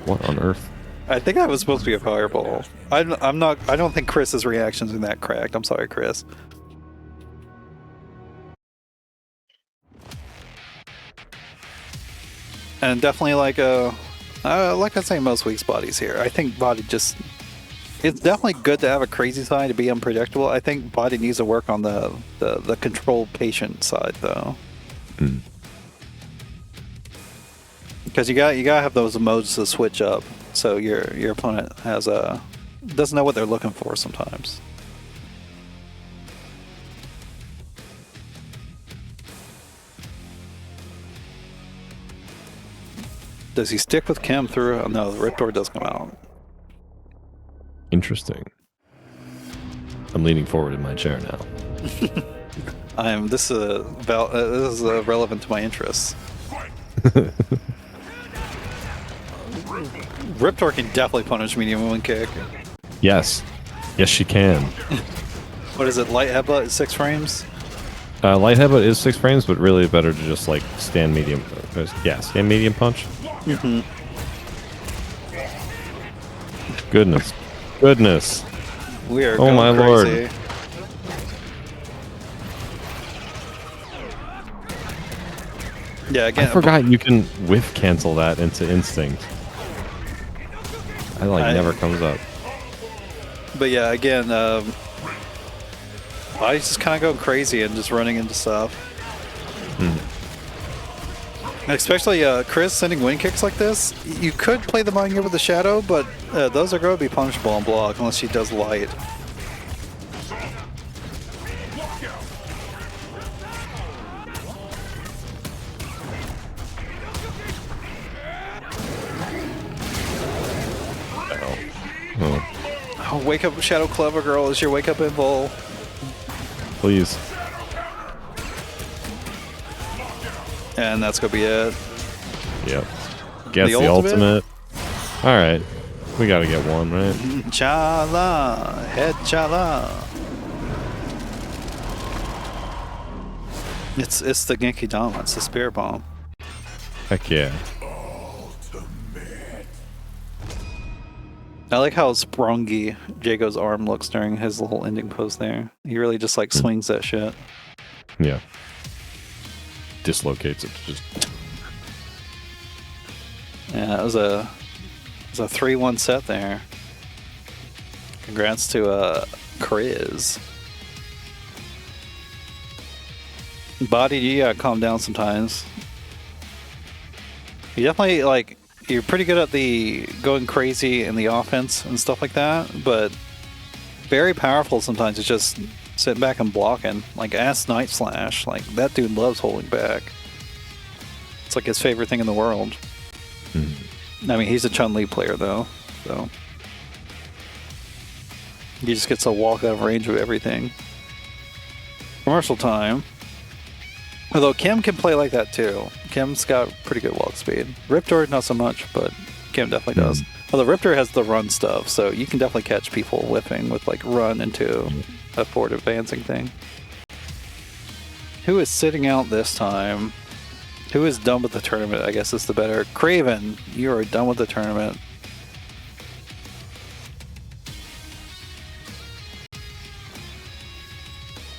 What on earth? I think that was supposed to be a fireball. I'm not. I don't think Chris's reactions are that cracked. I'm sorry, Chris. And definitely like I say, most weeks bodies here. I think body just. It's definitely good to have a crazy side to be unpredictable. I think body needs to work on the controlled patient side though. Because you gotta have those modes to switch up, so your opponent doesn't know what they're looking for sometimes. Does he stick with Kim through? Oh, no, the Rip Door does come out. Interesting. I'm leaning forward in my chair now. This is relevant to my interests. Riptor can definitely punish medium one kick. Yes. Yes, she can. What is it? Light headbutt is 6 frames? Light headbutt is 6 frames, but really better to just like stand medium. Yeah, stand medium punch. Mm-hmm. Goodness. Goodness. We are Oh going my crazy. lord. Yeah, again. I forgot you can whiff cancel that into instinct. I never comes up. But yeah, again, I just kind of going crazy and just running into stuff. Especially Chris sending wind kicks like this. You could play the mind game with the shadow, but those are going to be punishable on block unless she does light. Oh, wake up, Shadow Clever Girl is your wake up invul. Please. And that's gonna be it. Yep. Guess The the ultimate? ultimate. Alright. We gotta get one, right? Chala, head chala. It's the Genki Dama, it's the Spirit Bomb. Heck yeah. I like how sprungy Jago's arm looks during his little ending pose there. He really just like swings that shit. Yeah. Dislocates it. Just. Yeah, it was a 3-1 set there. Congrats to Chriz. Body, you gotta calm down sometimes. You definitely like. You're pretty good at the going crazy in the offense and stuff like that, but very powerful sometimes. It's just sitting back and blocking. Like Ass Night Slash, like that dude loves holding back. It's like his favorite thing in the world. I mean, he's a Chun-Li player though, so he just gets to walk out of range of everything. Commercial time. Although Kim can play like that too. Kim's got pretty good walk speed. Riptor, not so much, but Kim definitely does. Although Riptor has the run stuff, so you can definitely catch people whiffing with like run into a forward advancing thing. Who is sitting out this time? Who is done with the tournament? I guess is the better. Kraven, you are done with the tournament.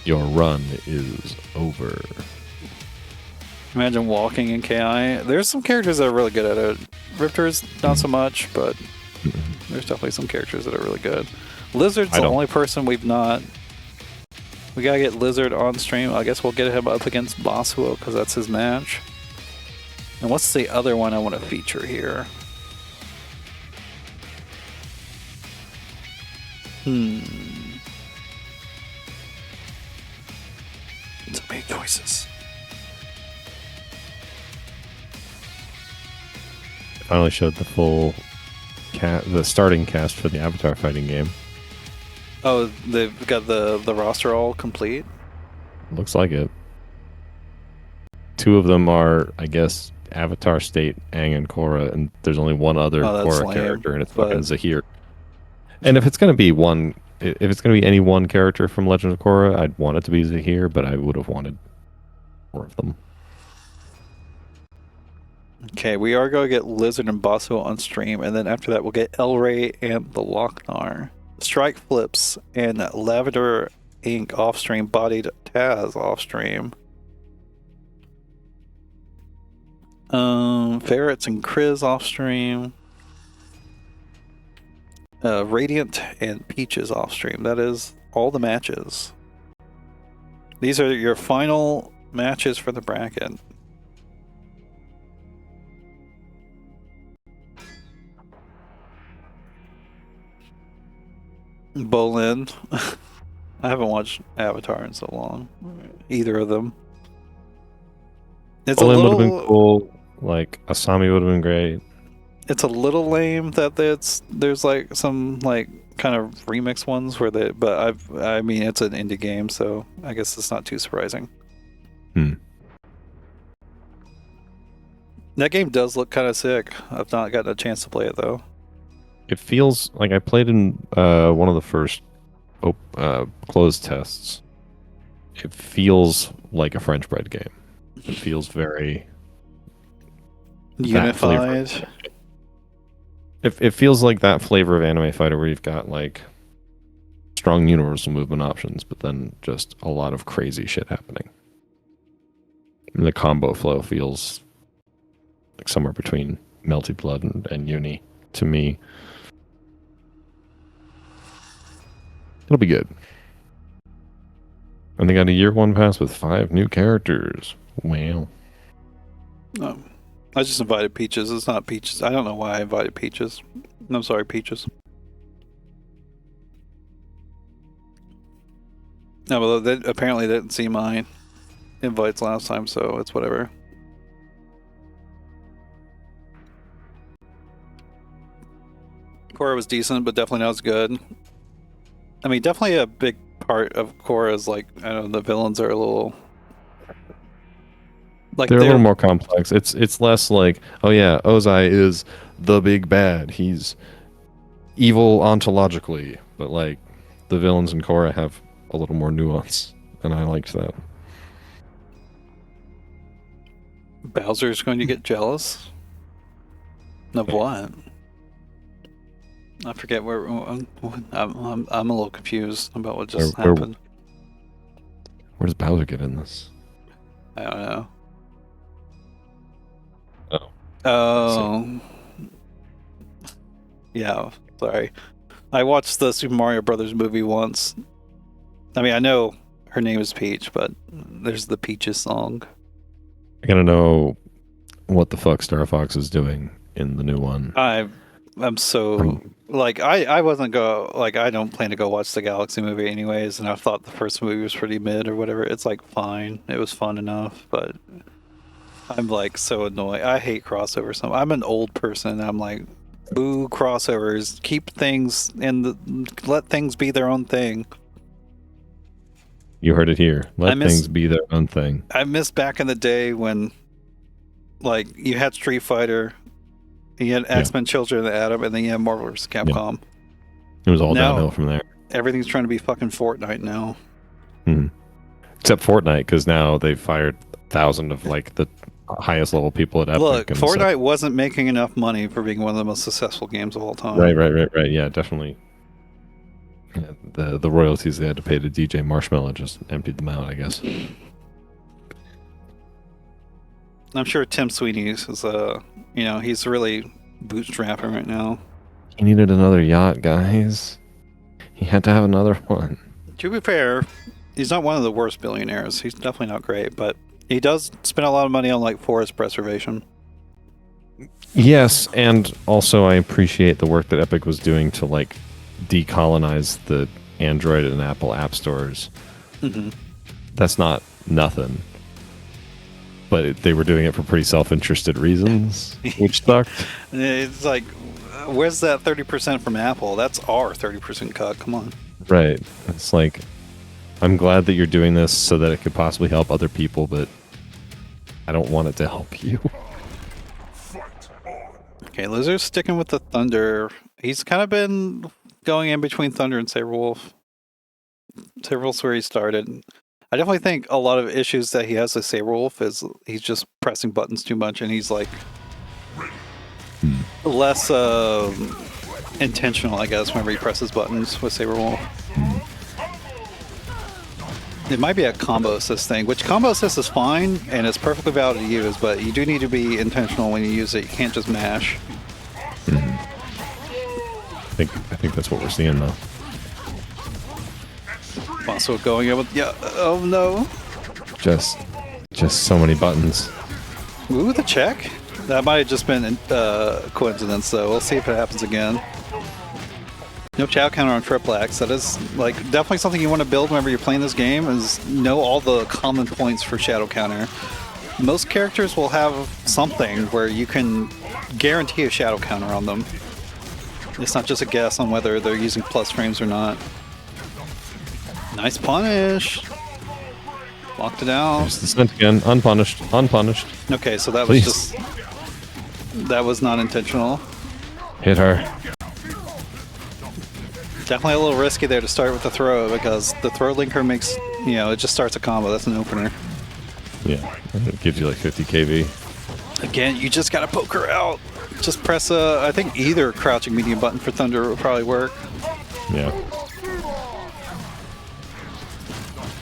Your run is over. Imagine walking in KI. There's some characters that are really good at it. Riptor's not so much, but there's definitely some characters that are really good. Lizard's the only person we've not. We gotta get Lizard on stream. I guess we'll get him up against Bassuo because that's his match. And what's the other one I want to feature here? So many choices. Finally showed the full the starting cast for the Avatar fighting game. Oh, they've got the roster all complete? Looks like it. 2 of them are, I guess, Avatar State, Aang and Korra, and there's only one other Korra character, and it's fucking Zahir. And if it's gonna be any one character from Legend of Korra, I'd want it to be Zahir, but I would have wanted 4 of them. Okay, we are going to get Lizard and Bassuo on stream, and then after that we'll get El Rey and the Loc-Nar. Strikeflips and Lavender Ink off stream, Bodied Taz off stream. Ferrets and Chriz off stream. Radiant and Peaches off stream. That is all the matches. These are your final matches for the bracket. Bolin. I haven't watched Avatar in so long. Either of them. It's Bolin a little, would have been cool. Like Asami would have been great. It's a little lame that there's like some like kind of remix ones where I mean it's an indie game, so I guess it's not too surprising. That game does look kind of sick. I've not gotten a chance to play it though. It feels like I played in one of the first closed tests. It feels like a French bread game. It feels very unified. It feels like that flavor of anime fighter where you've got like strong universal movement options, but then just a lot of crazy shit happening. And the combo flow feels like somewhere between Melty Blood and Uni to me. It'll be good. And they got a year 1 pass with 5 new characters. Wow. Oh, I just invited Peaches. It's not Peaches. I don't know why I invited Peaches. I'm sorry, Peaches. No, but they apparently didn't see my invites last time, so it's whatever. Korra was decent, but definitely not as good. I mean, definitely a big part of Korra is like, I don't know, the villains are a little... Like they're a little more complex. It's less like, oh yeah, Ozai is the big bad. He's evil ontologically, but like the villains in Korra have a little more nuance, and I liked that. Bowser's going to get jealous? Of what? I forget where... I'm a little confused about what just happened. Where does Bowser get in this? I don't know. Oh. Yeah, sorry. I watched the Super Mario Brothers movie once. I mean, I know her name is Peach, but there's the Peaches song. I gotta know what the fuck Star Fox is doing in the new one. I'm so... Like, I wasn't I don't plan to go watch the Galaxy movie anyways, and I thought the first movie was pretty mid or whatever. It's like, fine. It was fun enough, but... I'm like so annoyed. I hate crossovers. I'm an old person. I'm like, boo crossovers. Keep things let things be their own thing. You heard it here. Let things be their own thing. I miss back in the day when, like, you had Street Fighter, you had X-Men Children of Atom, and then you had Marvel vs. Capcom. It was all downhill from there. Everything's trying to be fucking Fortnite now. Except Fortnite, because now they've fired 1,000 of like the highest level people at Epic. Look, Fortnite wasn't making enough money for being one of the most successful games of all time. Right. Yeah, definitely. Yeah, the royalties they had to pay to DJ Marshmallow just emptied them out, I guess. I'm sure Tim Sweeney is, he's really bootstrapping right now. He needed another yacht, guys. He had to have another one. To be fair, he's not one of the worst billionaires. He's definitely not great, but he does spend a lot of money on like forest preservation. Yes, and also I appreciate the work that Epic was doing to like decolonize the Android and Apple app stores. That's not nothing. But they were doing it for pretty self-interested reasons, which sucked. It's like, where's that 30% from Apple? That's our 30% cut. Come on. Right. It's like, I'm glad that you're doing this so that it could possibly help other people, but I don't want it to help you. Okay, Lizard's sticking with the Thunder. He's kind of been going in between Thunder and Saberwolf. Saberwolf's where he started. I definitely think a lot of issues that he has with Saberwolf is he's just pressing buttons too much, and he's like less intentional, I guess, whenever he presses buttons with Saberwolf. It might be a combo assist thing, which combo assist is fine and it's perfectly valid to use, but you do need to be intentional when you use it. You can't just mash. I think that's what we're seeing though. Bassuo going in with oh no. Just so many buttons. Ooh, the check. That might have just been coincidence, though. We'll see if it happens again. No Chow counter on Triplex. That is like definitely something you want to build whenever you're playing this game. Is know all the common points for Shadow counter. Most characters will have something where you can guarantee a Shadow counter on them. It's not just a guess on whether they're using plus frames or not. Nice punish. Locked it out. There's the scent again. Unpunished. Unpunished. Okay, so that Please. was just... That was not intentional. Hit her. Definitely a little risky there to start with the throw, because the throw linker makes, you know, it just starts a combo. That's an opener. Yeah. It gives you like 50 kV. Again, you just gotta poke her out. Just press I think either crouching medium button for Thunder would probably work. Yeah.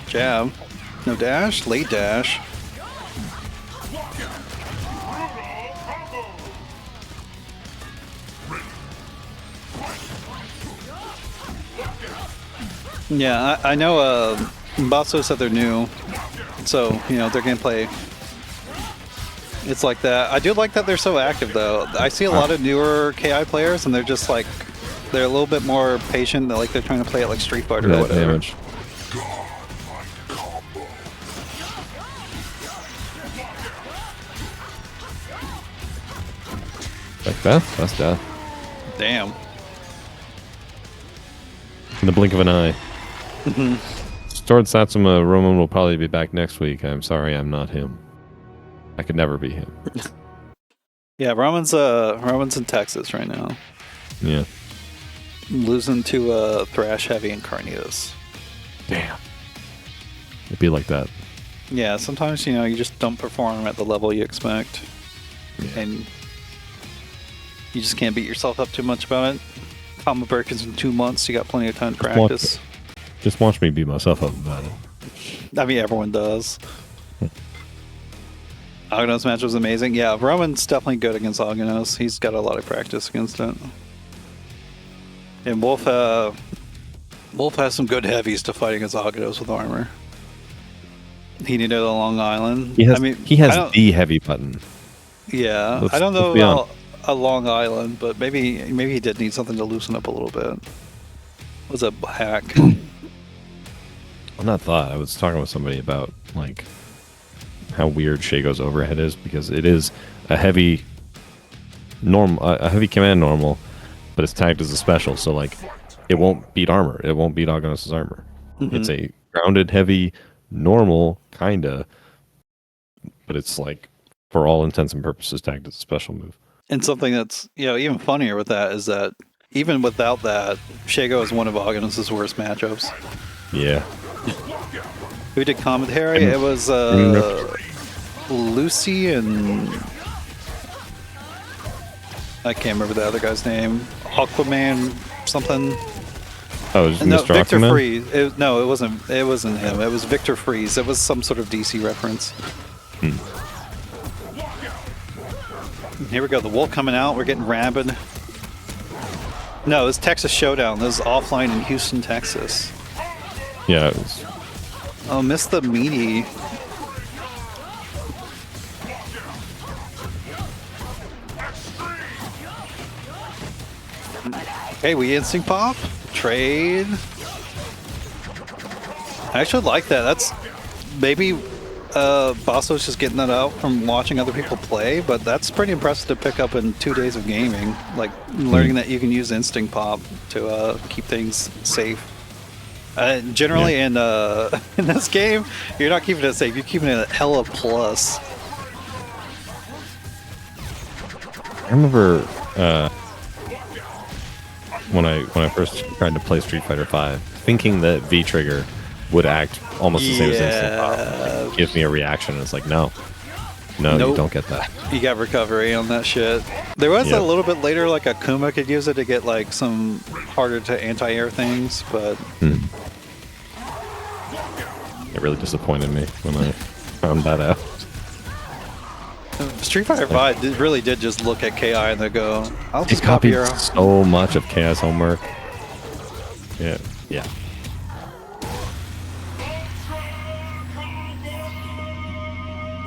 Jab. No dash? Late dash. Yeah, I know Bassuo said they're new, so, you know, their gameplay, it's like that. I do like that they're so active, though. I see a lot of newer KI players, and they're just like, they're a little bit more patient. They're like they're trying to play it like Street Fighter or whatever. Damage. Like death? That's death. Damn. In the blink of an eye. Stored Satsuma Roman will probably be back next week. I'm sorry, I'm not him. I could never be him. Yeah, Roman's in Texas right now. Yeah. Losing to Thrash Heavy and Carnitas. Damn. It'd be like that. Yeah, sometimes, you know, you just don't perform at the level you expect. Yeah. And you just can't beat yourself up too much about it. Combo Birkins in 2 months, you got plenty of time to practice. Just watch me beat myself up about it. I mean, everyone does. Aghanos match was amazing. Yeah, Roman's definitely good against Aghanos. He's got a lot of practice against it. And Wolf has some good heavies to fight against Aghanos with armor. He needed a Long Island. He has, I mean, he has the heavy button. Yeah, I don't know about a Long Island, but maybe he did need something to loosen up a little bit. It was a hack. I'm not thought. I was talking with somebody about like how weird Shago's overhead is, because it is a heavy command normal, but it's tagged as a special, so like it won't beat armor. It won't beat Aghanos' armor. It's a grounded heavy normal kinda, but it's like for all intents and purposes tagged as a special move. And something that's, you know, even funnier with that is that even without that, Shago is one of Aghanos' worst matchups. Yeah. Who did commentary? It was Lucy and I can't remember the other guy's name. Aquaman something. Oh, it was no, Mr. Victor Aquaman? Freeze. It wasn't him. It was Victor Freeze. It was some sort of DC reference. Here we go. The Wolf coming out. We're getting rabid. No, it was Texas Showdown. This is offline in Houston, Texas. Yeah, it was. Oh, missed the meaty. Hey, we instinct pop? Trade. I actually like that. That's maybe Bassuo's just getting that out from watching other people play, but that's pretty impressive to pick up in 2 days of gaming. Like, learning that you can use Instinct Pop to keep things safe. Generally, in this game, you're not keeping it safe, you're keeping it at hella plus. I remember when I first tried to play Street Fighter V, thinking that V trigger would act almost the same as Instinct Pop. It gives me a reaction. It's like, no, nope. You don't get that. You got recovery on that shit. There was a little bit later, like Akuma could use it to get like some harder to anti-air things, but it really disappointed me when I found that out. Street Fighter V really did just look at KI and they go, I'll just It copy copied your... so much of KI's homework. Yeah.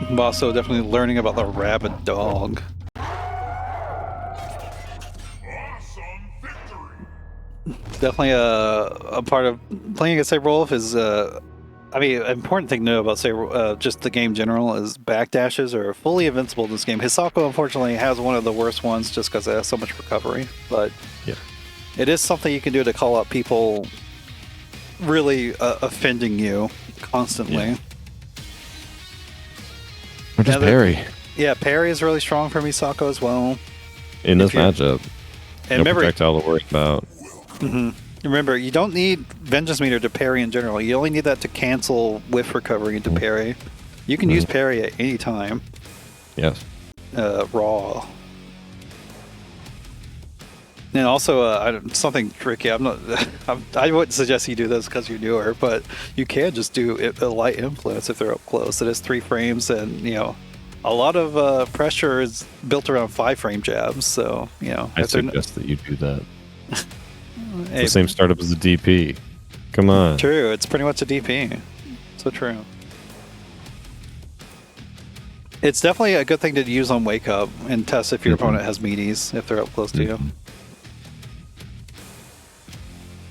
Bassuo definitely learning about the rabid dog. Definitely a part of playing against Saberwolf is, I mean, an important thing to know about just the game in general is backdashes are fully invincible in this game. Hisako, unfortunately, has one of the worst ones just because it has so much recovery, but it is something you can do to call out people really offending you constantly. Or just parry. Yeah, parry is really strong for Misako as well. In this matchup. And no remember, projectile to worry about. Remember, you don't need Vengeance Meter to parry in general. You only need that to cancel whiff recovery into parry. You can use parry at any time. Yes. Raw. And also, something tricky. I wouldn't suggest you do this because you're newer, but you can just do a light influence if they're up close. It is 3 frames, and a lot of pressure is built around 5-frame jabs. So I suggest that you do that. It's the same startup as the DP. Come on. True, it's pretty much a DP. So true. It's definitely a good thing to use on Wake Up and test if your opponent has meaties if they're up close to you.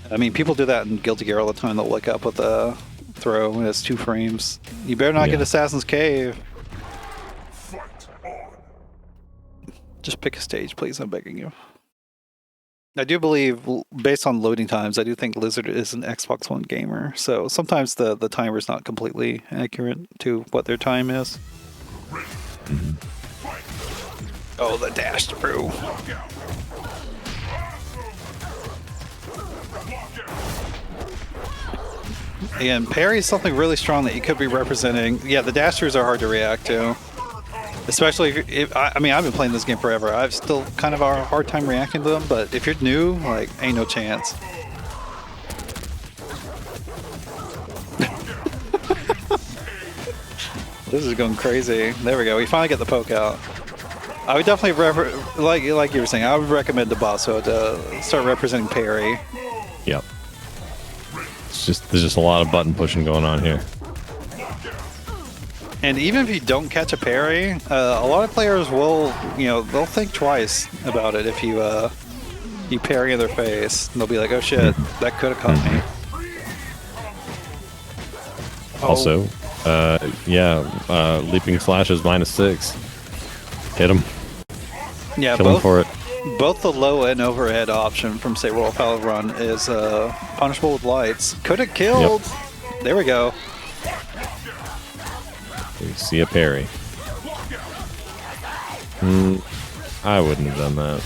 I mean, people do that in Guilty Gear all the time. They'll wake up with a throw and it's 2 frames. You better not get Assassin's Cave. Just pick a stage, please. I'm begging you. I do believe, based on loading times, I do think Lizard is an Xbox One gamer. So sometimes the timer's not completely accurate to what their time is. Oh, the dash through. And parry is something really strong that you could be representing. Yeah, the dashers are hard to react to. Especially if I mean, I've been playing this game forever. I've still kind of a hard time reacting to them, but if you're new, like, ain't no chance. This is going crazy. There we go. We finally get the poke out. I would definitely, like you were saying, I would recommend to Bassuo to start representing parry. Yep. There's just a lot of button pushing going on here. And even if you don't catch a parry, a lot of players will, they'll think twice about it if you parry in their face. And they'll be like, oh shit, that could have caught me. Also, leaping slashes -6. Hit him. Yeah, Kill him for it. Both the low and overhead option from Saberwolf Power Run is punishable with lights. Could have killed. Yep. There we go. We see a parry. I wouldn't have done that.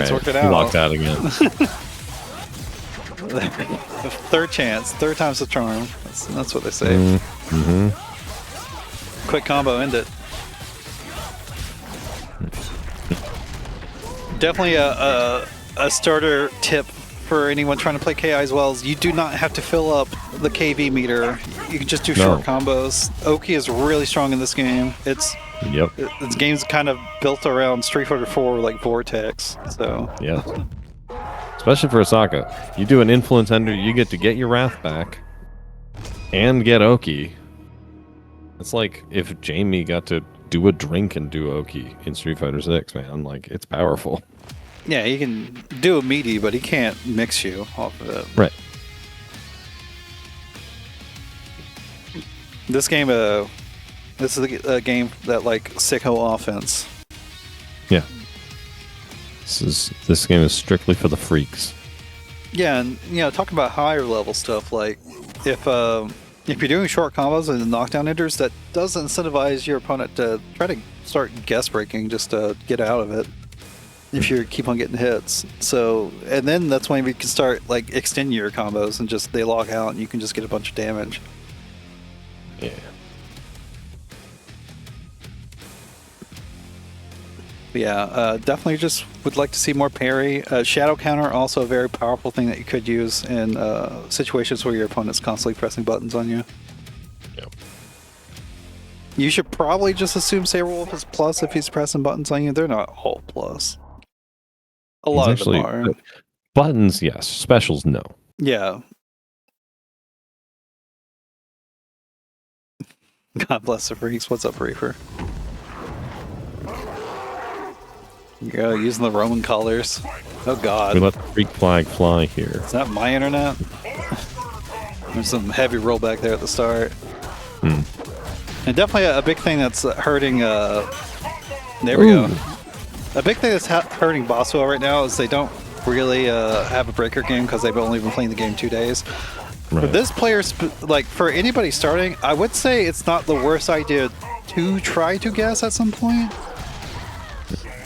It's worked it out. He locked out again. Third chance. Third time's the charm. That's what they say. Quick combo, end it. Definitely a starter tip for anyone trying to play KI as well is you do not have to fill up the KV meter. You can just do short combos. Oki is really strong in this game. This game's kind of built around Street Fighter 4 like Vortex. So especially for Osaka, you do an influence ender, you get to get your wrath back and get Oki. It's like if Jamie got to do a drink and do Oki in Street Fighter 6, man. Like, it's powerful. Yeah, he can do a meaty, but he can't mix you off of it. Right. This game, this is a game that like sicko offense. Yeah. This game is strictly for the freaks. Yeah, and talking about higher level stuff, like if you're doing short combos and knockdown enters, that does incentivize your opponent to try to start guess breaking just to get out of it. If you keep on getting hits, and then that's when we can start like extending your combos and just they log out and you can just get a bunch of damage. Yeah. Yeah, definitely just would like to see more parry. Shadow counter, also a very powerful thing that you could use in situations where your opponent's constantly pressing buttons on you. Yep. You should probably just assume Saberwolf is plus if he's pressing buttons on you. They're not all plus. A lot of them are. Buttons, yes. Specials, no. Yeah. God bless the freaks. What's up, Reaper? Yeah, using the Roman colors. Oh God. We let the freak flag fly here. Is that my internet? There's some heavy rollback there at the start. And definitely a big thing that's hurting. There we go. A big thing that's hurting Bassuo right now is they don't really have a breaker game because they've only been playing the game 2 days. Right. For this player, like for anybody starting, I would say it's not the worst idea to try to guess at some point.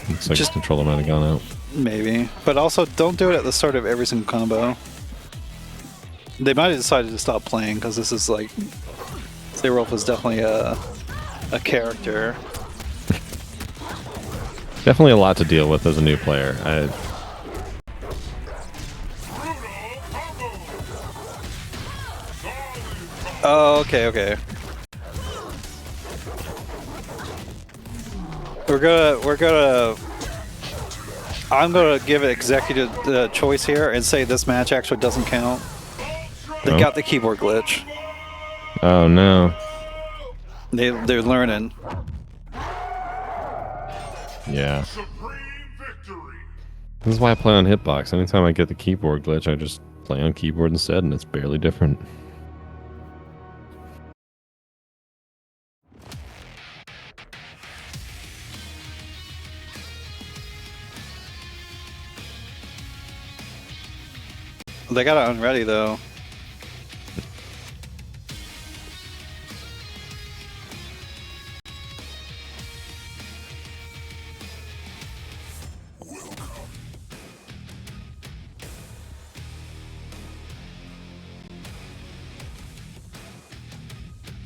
Looks like his controller might have gone out. Maybe, but also don't do it at the start of every single combo. They might have decided to stop playing because this is like Saberwolf is definitely a character. Definitely a lot to deal with as a new player. Oh, okay. I'm gonna give it executive choice here and say this match actually doesn't count. They got the keyboard glitch. Oh no. They're learning. Yeah. This is why I play on Hitbox. Anytime I get the keyboard glitch, I just play on keyboard instead, and it's barely different. They got it unready though.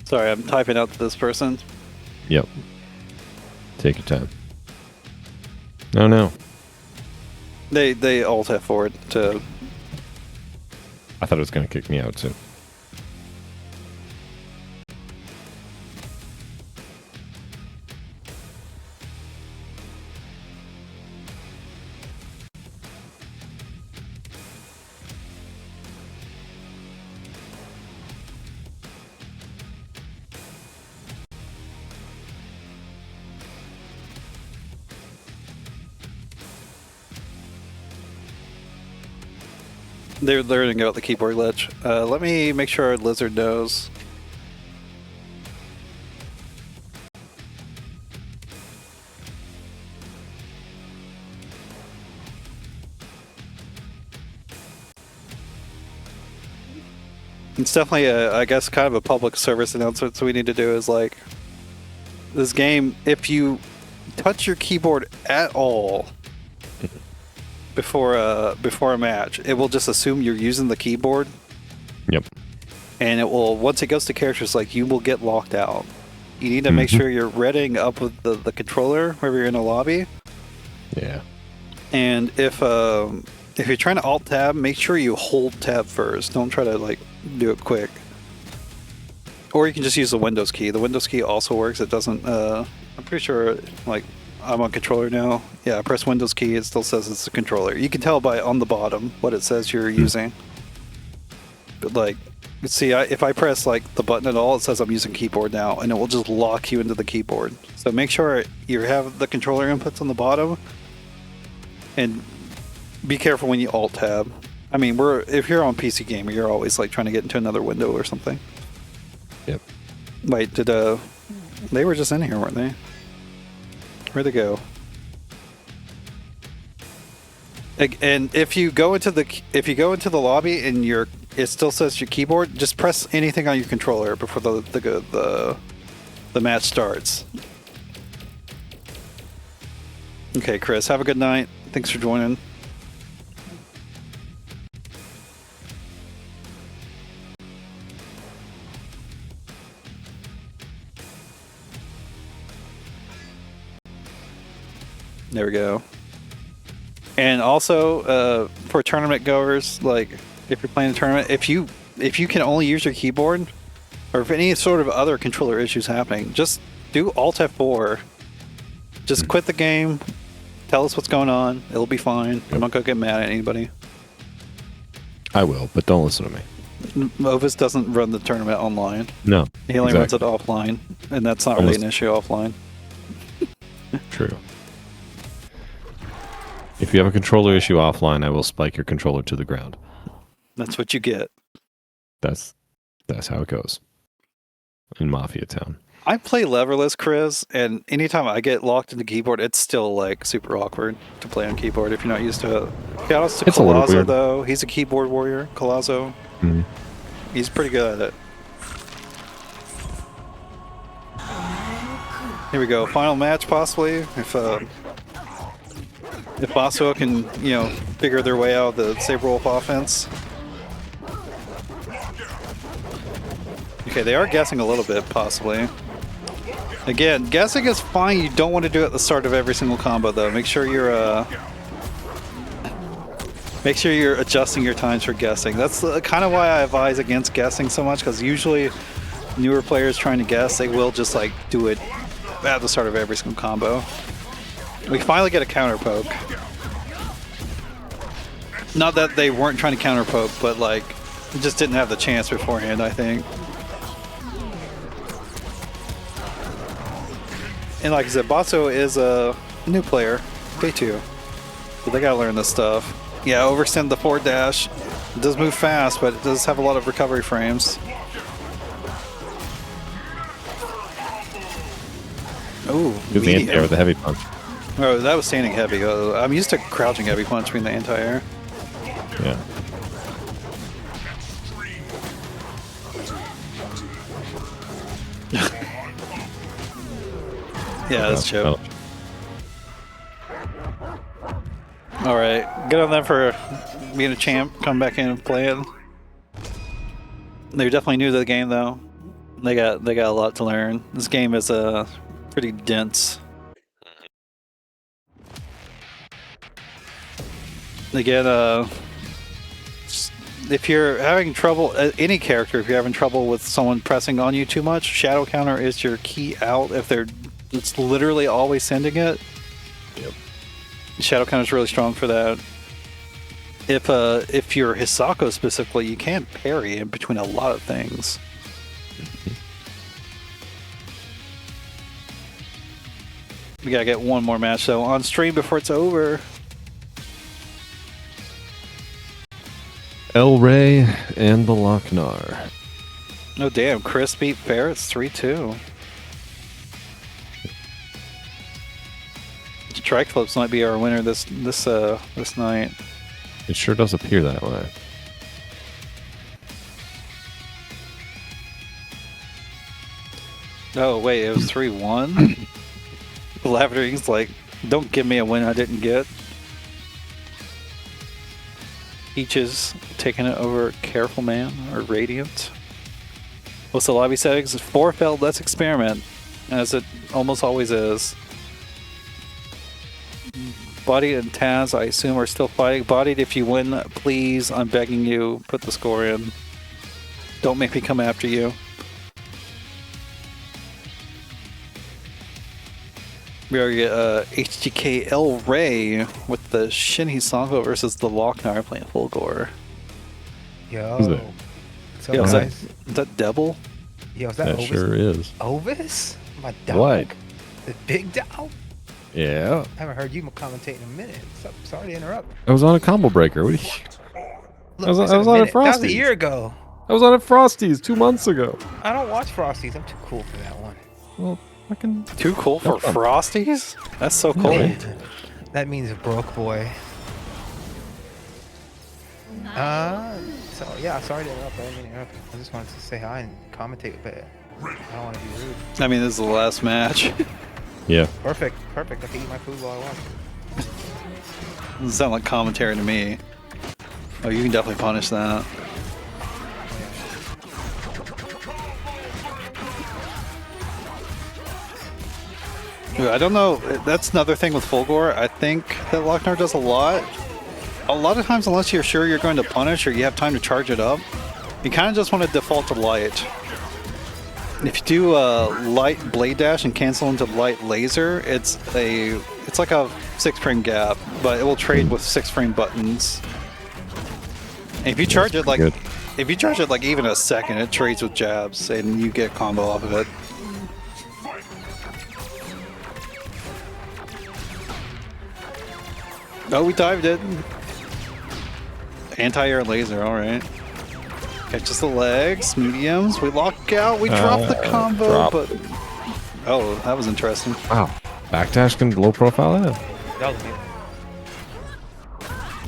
Sorry, I'm typing out to this person. Yep. Take your time. Oh no. They alt F forward to. I thought it was going to kick me out too. They're learning about the keyboard glitch. Let me make sure Lizard knows. It's definitely, I guess, kind of a public service announcement. So we need to do is like this game. If you touch your keyboard at all before a match, it will just assume you're using the keyboard. Yep. And it will, once it goes to characters, like you will get locked out. You need to make sure you're readying up with the controller whenever you're in a lobby. Yeah. And if you're trying to alt tab, make sure you hold tab first. Don't try to like do it quick. Or you can just use the Windows key. The Windows key also works. It doesn't. I'm pretty sure like. I'm on controller now. Yeah, I press Windows key. It still says it's a controller. You can tell by on the bottom what it says you're using. But like, see, if I press like the button at all, it says I'm using keyboard now, and it will just lock you into the keyboard. So make sure you have the controller inputs on the bottom, and be careful when you alt tab. I mean, if you're on PC Gamer, you're always like trying to get into another window or something. Yep. Wait, did they were just in here, weren't they? Where'd they go? And if you go into the lobby and it still says your keyboard, just press anything on your controller before the match starts. Okay, Chris, have a good night. Thanks for joining. There we go. And also, for tournament goers, like if you're playing a tournament, if you can only use your keyboard, or if any sort of other controller issues happening, just do Alt F4. Just quit the game. Tell us what's going on. It'll be fine. I'm not gonna get mad at anybody. I will, but don't listen to me. Ovis doesn't run the tournament online. No. He only runs it offline, and that's not really an issue offline. True. If you have a controller issue offline, I will spike your controller to the ground. That's what you get. That's how it goes in Mafia Town. I play leverless, Chris, and anytime I get locked into keyboard, it's still like super awkward to play on keyboard if you're not used to it. Shout outs to Colazzo, though. He's a keyboard warrior. Colazzo. Mm-hmm. He's pretty good at it. Here we go. Final match, possibly. If Bassuo can, figure their way out of the Saber Wolf offense. Okay, they are guessing a little bit, possibly. Again, guessing is fine. You don't want to do it at the start of every single combo, though. Make sure you're adjusting your times for guessing. That's kind of why I advise against guessing so much, because usually newer players trying to guess, they will just like do it at the start of every single combo. We finally get a counter poke. Not that they weren't trying to counter poke, but like just didn't have the chance beforehand, I think. And like I said, Bassuo is a new player, day 2. So they gotta learn this stuff. Yeah, overextend the forward dash. It does move fast, but it does have a lot of recovery frames. Oh, Good anti-air with the heavy punch. Oh, that was standing heavy. I'm used to crouching heavy punch being the anti-air. Yeah. Yeah, that's chill. All right, good on them for being a champ, come back in and playing. They're definitely new to the game, though. They got a lot to learn. This game is pretty dense. Again, if you're having trouble, any character, if you're having trouble with someone pressing on you too much, Shadow Counter is your key out. If it's literally always sending it. Yep. Shadow Counter is really strong for that. If you're Hisako specifically, you can't parry in between a lot of things. We gotta get one more match though on stream before it's over. El Rey and the Loc-Nar. Oh damn, Chris beat Ferrets 3-2. Strikeflips might be our winner this night. It sure does appear that way. Oh wait, it was 3-1? Lavendering's like, don't give me a win I didn't get. Peaches taking it over Careful Man or Radiant. What's the lobby settings? 4 failed, let's experiment. As it almost always is. Bodied and Taz, I assume, are still fighting. Bodied, if you win, please, I'm begging you, put the score in. Don't make me come after you. We already get HGK El Rey with the Shinhei Songho versus the Loc-Nar playing full gore. Yo. Who's that? What's up, Yo, guys? is that Devil? Yo, is that That Ovis? sure is. Ovis? My dog. What? The big dog? Yeah. I haven't heard you commentate in a minute. What's up? Sorry to interrupt. I was on a combo breaker. What do you... Look, I was said on a minute. That was Frosty. a year ago. I was on a Frosties 2 months ago. I don't watch Frosties. I'm too cool for that one. Well, fucking Too cool for Frosties? That's so cool. That means a broke boy. So yeah, sorry to interrupt. I didn't mean to interrupt. I just wanted to say hi and commentate, but I don't want to be rude. I mean, this is the last match. yeah. Perfect. I can eat my food while I want. Doesn't sound like commentary to me. Oh, you can definitely punish that. Ooh, I don't know. That's another thing with Fulgore. I think that Loc-Nar does a lot. A lot of times, unless you're sure you're going to punish or you have time to charge it up, you kind of just want to default to light. If you do a light blade dash and cancel into light laser, it's like a 6-frame gap, but it will trade with 6-frame buttons. And if you charge it like even a second, it trades with jabs and you get combo off of it. Oh, we dived it. Anti-air laser, alright. Catches the legs, mediums, we lock out, we drop the combo, but... Oh, that was interesting. Wow. Backdash can low profile that? That was me.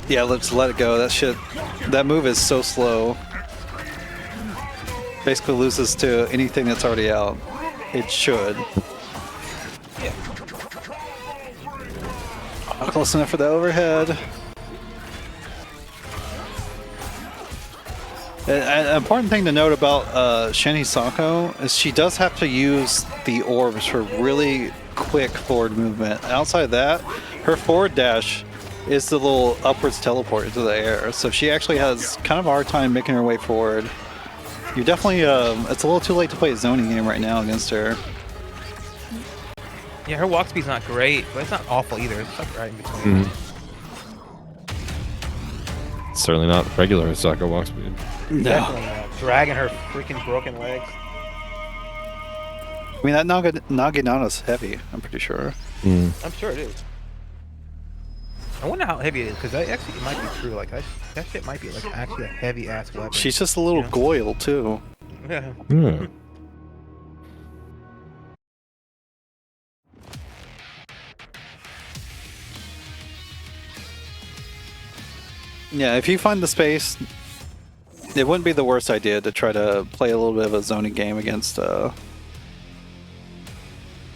Yeah, let's let it go. That move is so slow. Basically loses to anything that's already out. It should. Not close enough for the overhead. An important thing to note about Chrizistired is she does have to use the orbs for really quick forward movement. Outside of that, her forward dash is the little upwards teleport into the air. So she actually has kind of a hard time making her way forward. You're definitely, it's a little too late to play a zoning game right now against her. Yeah, her walk speed's not great, but it's not awful either. It's like right in between. Certainly not regular Sokka walk speed. No. Definitely dragging her freaking broken legs. I mean, that Naginata's heavy, I'm pretty sure. I'm sure it is. I wonder how heavy it is, because actually it might be true. Like that shit might be like actually a heavy ass weapon. She's just a little goyle, too. Yeah. Yeah. Yeah, if you find the space, it wouldn't be the worst idea to try to play a little bit of a zoning game against old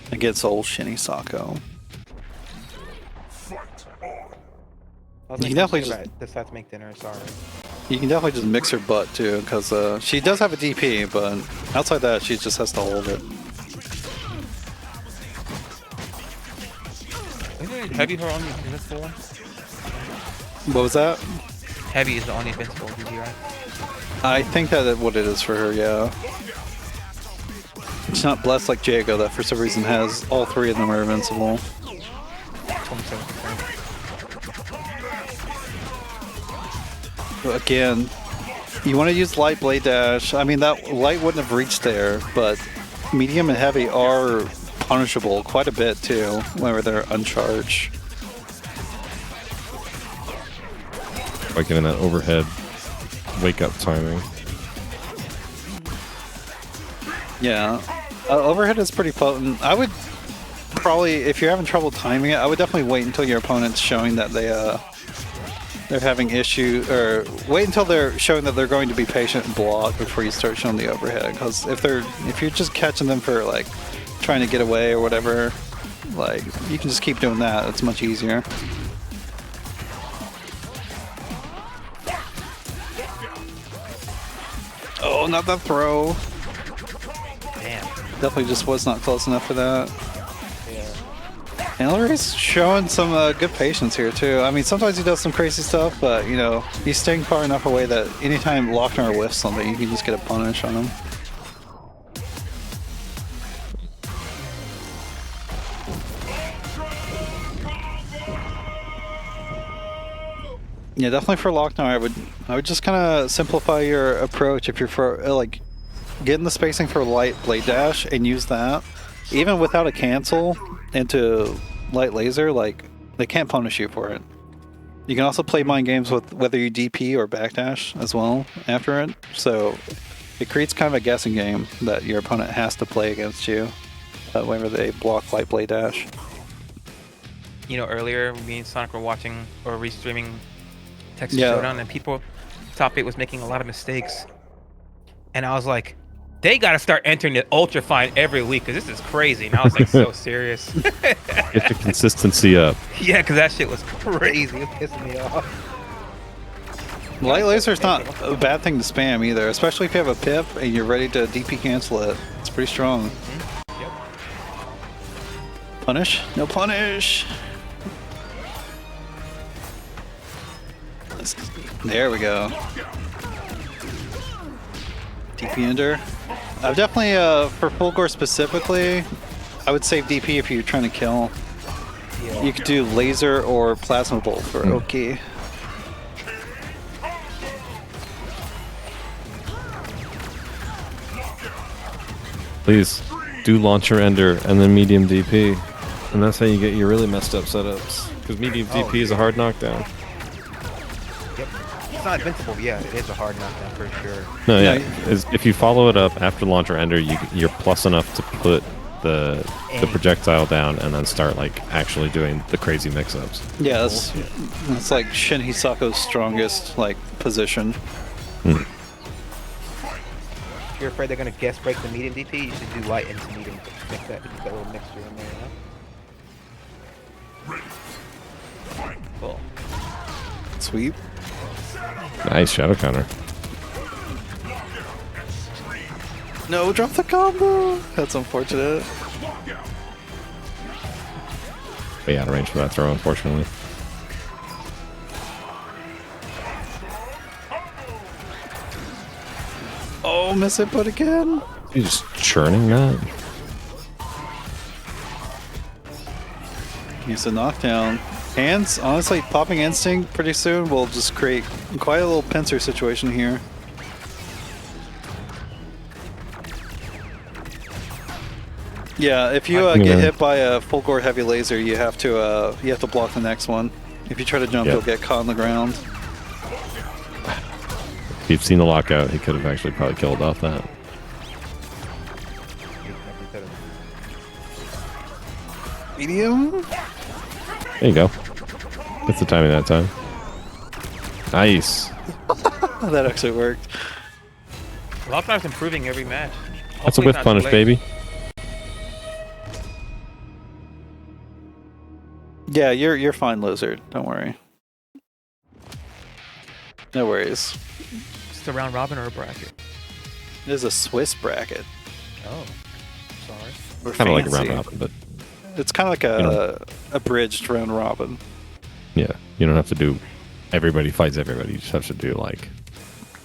Chrizistired. You can definitely decide to make dinner. Sorry. You can definitely just mix her butt too, because she does have a DP, but outside that, she just has to hold it. Isn't it heavy her on the invincible one? What was that? Heavy is the only invincible DP, right? I think that's what it is for her, yeah. It's not blessed like Jago that for some reason has all 3 of them are invincible. 27%. But again, you want to use light blade dash. I mean, that light wouldn't have reached there, but medium and heavy are punishable quite a bit too whenever they're uncharged. Like getting that overhead wake up timing. Yeah, overhead is pretty potent. I would probably, if you're having trouble timing it, I would definitely wait until your opponent's showing that they're having issue, or wait until they're showing that they're going to be patient and block before you start showing the overhead. Because if you're just catching them for like trying to get away or whatever, like you can just keep doing that. It's much easier. Oh, not that throw. Damn. Definitely just was not close enough for that. Yeah. And Larry's showing some good patience here too. I mean, sometimes he does some crazy stuff, but you know, he's staying far enough away that anytime Loc-Nar whiffs something, you can just get a punish on him. Yeah, definitely for Loc-Nar, I would just kind of simplify your approach. If you're for like getting the spacing for light blade dash and use that, even without a cancel into light laser, like they can't punish you for it. You can also play mind games with whether you DP or backdash as well after it. So it creates kind of a guessing game that your opponent has to play against you whenever they block light blade dash. You know, earlier me and Sonic were watching or restreaming Texas Yeah. Showdown, and people, top 8 was making a lot of mistakes, and I was like, they got to start entering the Ultrafine every week because this is crazy. And I was like, so serious. Get the consistency up. Yeah, because that shit was crazy. It was pissing me off. Light laser's not a bad thing to spam either, especially if you have a pip and you're ready to DP cancel it. It's pretty strong. Yep. Punish? No punish. There we go. DP ender. I've definitely, for full gore specifically, I would save DP if you're trying to kill. Yeah. You could do laser or plasma bolt for Oki. Please do launcher ender and then medium DP. And that's how you get your really messed up setups. Because medium DP is a hard knockdown. Yep. It's not invincible, but yeah, it is a hard knockdown for sure. No, yeah. Yeah. If you follow it up after launcher ender, you're plus enough to put the projectile down and then start like actually doing the crazy mix-ups. Yeah, that's like Shin Hisako's strongest like position. If you're afraid they're gonna guess break the medium DP, you should do light into medium to mix that, to get that little mixture in there, you know? Cool. Sweep. Nice shadow counter. No, drop the combo. That's unfortunate. Way out of range for that throw, unfortunately. Oh, miss input again. You just churning that. Use a knockdown. Hands, honestly, popping instinct pretty soon will just create quite a little pincer situation here. Yeah, if you get hit by a full gore heavy laser, you have to block the next one. If you try to jump, you'll get caught on the ground. If you've seen the lockout, he could have actually probably killed off that. Medium. There you go. That's the timing that time. Nice. That actually worked. Loc-Nar's improving every match. That's a Hopefully whiff not punish, too late. baby. Yeah, you're fine, Lizard. Don't worry. No worries. Just a round robin or a bracket? It is a Swiss bracket. Oh, sorry. We're Kind of like a round fancy. robin, but It's kind of like a abridged round robin. yeah, you don't have to do everybody fights everybody. You just have to do like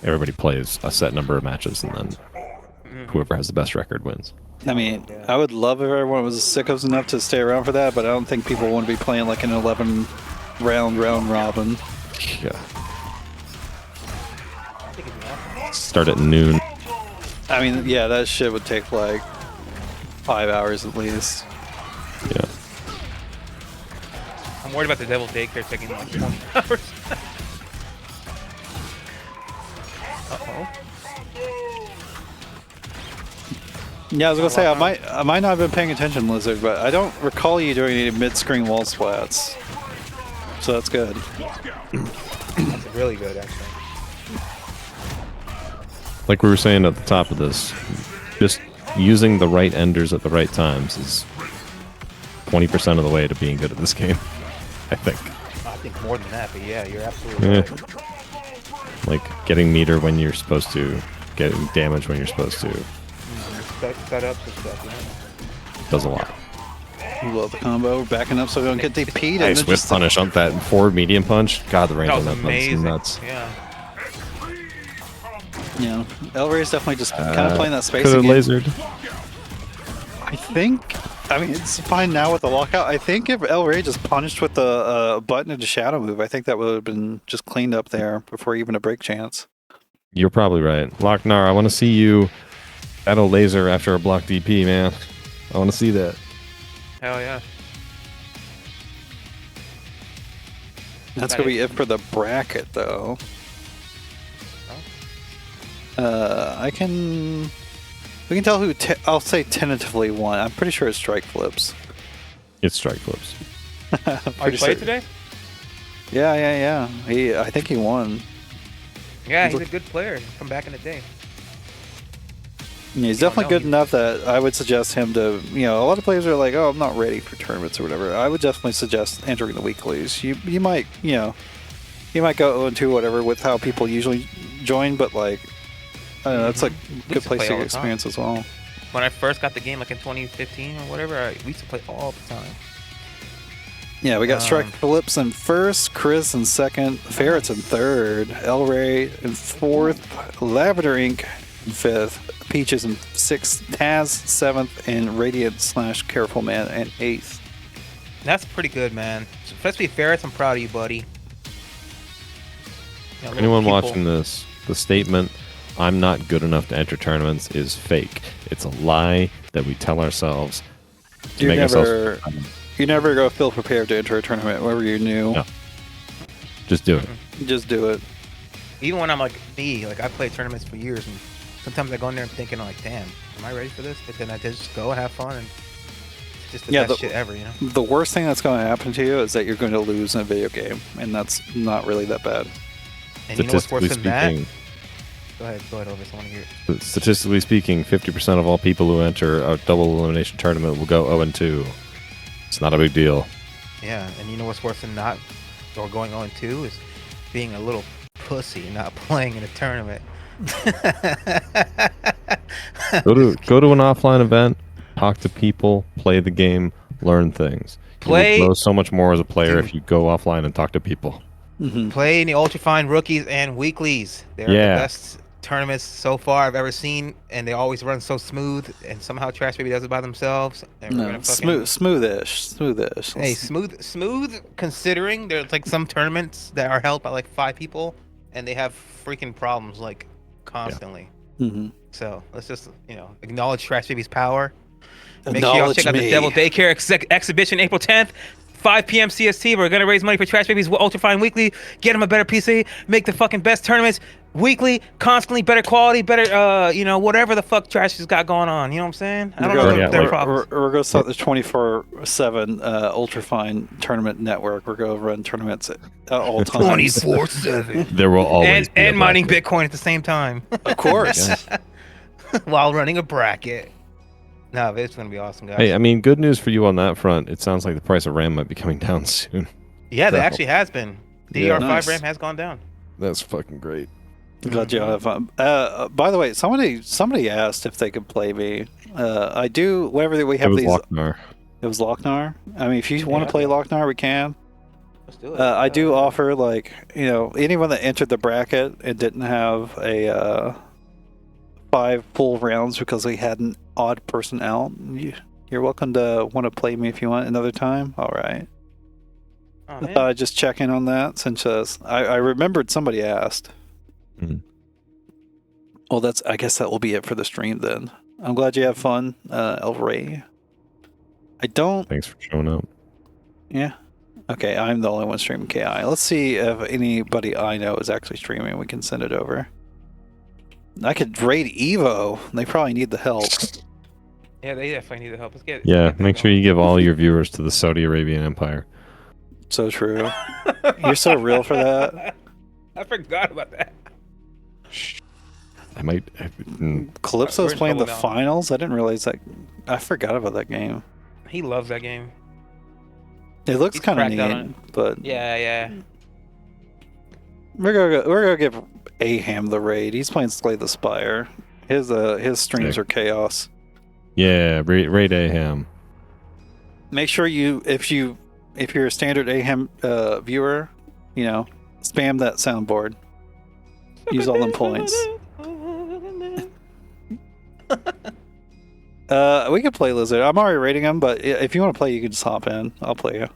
everybody plays a set number of matches and then whoever has the best record wins. I mean, I would love if everyone was sickos enough to stay around for that, but I don't think people want to be playing like an 11 round robin. Yeah. Start at noon. I mean, yeah, that shit would take like 5 hours at least. Yeah. I'm worried about the Devil Daycare taking like 20 hours. Uh-oh. Yeah, I was gonna say I might not have been paying attention, Lizard, but I don't recall you doing any mid-screen wall splats, so that's good. That's really good, actually. Like we were saying at the top of this, just using the right enders at the right times is 20% of the way to being good at this game, I think. I think more than that, but yeah, you're absolutely Yeah. right. Like getting meter when you're supposed to, getting damage when you're supposed to, Setups and stuff, yeah. does a lot. You love the combo, backing up so we don't get DP'd. Nice and whip punish on that forward medium punch. God, the range That on was that punch is amazing. nuts. Yeah. Yeah, El Rey's definitely just kind of playing that Could spacing have game. lasered. I mean, it's fine now with the lockout. I think if El Rey just punished with the button into shadow move, I think that would have been just cleaned up there before even a break chance. You're probably right. Loc-Nar, I want to see you battle laser after a block DP, man. I want to see that. Hell yeah. That's gonna be it for the bracket, though. We can tell who. I'll say tentatively won. I'm pretty sure it's Strikeflips. It's Strikeflips. Are you playing today? Yeah. I think he won. Yeah, he's a good player from back in the day. Yeah, he's definitely good enough that I would suggest him to. A lot of players are like, "Oh, I'm not ready for tournaments or whatever." I would definitely suggest entering the weeklies. You might you might go 0-2 whatever with how people usually join, but like I don't know, it's like a good place to get experience as well. When I first got the game, like in 2015 or whatever, we used to play all the time. Yeah, we got Strikeflips in first, Chris in second, Ferrets in third, El Rey in fourth, Lavender Inc. in fifth, Peaches in sixth, Taz seventh, and Radiant/Careful Man in eighth. That's pretty good, man. Especially Ferrets, I'm proud of you, buddy. Anyone watching this, the statement, "I'm not good enough to enter tournaments," is fake. It's a lie that we tell ourselves to make ourselves. You never go feel prepared to enter a tournament, wherever you're new. No. Just do it. Just do it. Even when I'm like me, like I played tournaments for years, and sometimes I go in there and thinking like, "Damn, am I ready for this?" But then I just go and have fun, and it's just the best shit ever, The worst thing that's going to happen to you is that you're going to lose in a video game, and that's not really that bad. And you know what's worse than that? Go ahead, Ovis. I want to hear it. Statistically speaking, 50% of all people who enter a double elimination tournament will go 0-2. It's not a big deal. Yeah, and you know what's worse than not, or going 0-2 is being a little pussy and not playing in a tournament. Go to an offline event, talk to people, play the game, learn things. You will know so much more as a player if you go offline and talk to people. Mm-hmm. Play in the Ultrafine rookies and weeklies. They're the best tournaments so far I've ever seen, and they always run so smooth. And somehow Trash Baby does it by themselves. Smoothish. Hey, smooth. Considering there's like some tournaments that are held by like 5 people, and they have freaking problems like constantly. Yeah. Mm-hmm. So let's just acknowledge Trash Baby's power. Make sure y'all check out the Devil Daycare exhibition April 10th. 5 p.m. CST. We're gonna raise money for Trash Baby's Ultrafine Weekly. Get them a better PC. Make the fucking best tournaments weekly, constantly better quality, better whatever the fuck Trash has got going on. You know what I'm saying? I don't know their problems. We're gonna start the 24/7 Ultrafine tournament network. We're gonna run tournaments at all times. 24/7. There will always be and mining Bitcoin at the same time. Of course. While running a bracket. No, it's going to be awesome, guys. Hey, I mean, good news for you on that front. It sounds like the price of RAM might be coming down soon. Yeah, that actually has been. DDR5 RAM has gone down. That's fucking great. Glad you have fun. By the way, somebody asked if they could play me. I do. Whenever we have these. Loc-Nar. It was Loc-Nar. I mean, if you want to play Loc-Nar, we can. Let's do it. I do offer anyone that entered the bracket and didn't have a 5 full rounds because we had an odd person out. You're welcome to want to play me if you want another time. All right. Oh, I thought I'd just check in on that since I remembered somebody asked. Mm-hmm. Well, I guess that will be it for the stream then. I'm glad you have fun, El Rey. Thanks for showing up. Yeah. Okay, I'm the only one streaming KI. Let's see if anybody I know is actually streaming. We can send it over. I could raid Evo. They probably need the help. Yeah, they definitely need the help. Let's get. Make sure you give all your viewers to the Saudi Arabian Empire. So true. You're so real for that. I forgot about that. I might. Calypso's playing the finals. I didn't realize that. I forgot about that game. He loves that game. It looks kind of neat, but yeah. We're gonna give Aham the raid. He's playing Slay the Spire. His streams are chaos. Yeah, raid Aham. Make sure if you're a standard Aham viewer, spam that soundboard. Use all them points. We could play Lizard. I'm already rating him, but if you want to play, you can just hop in. I'll play you.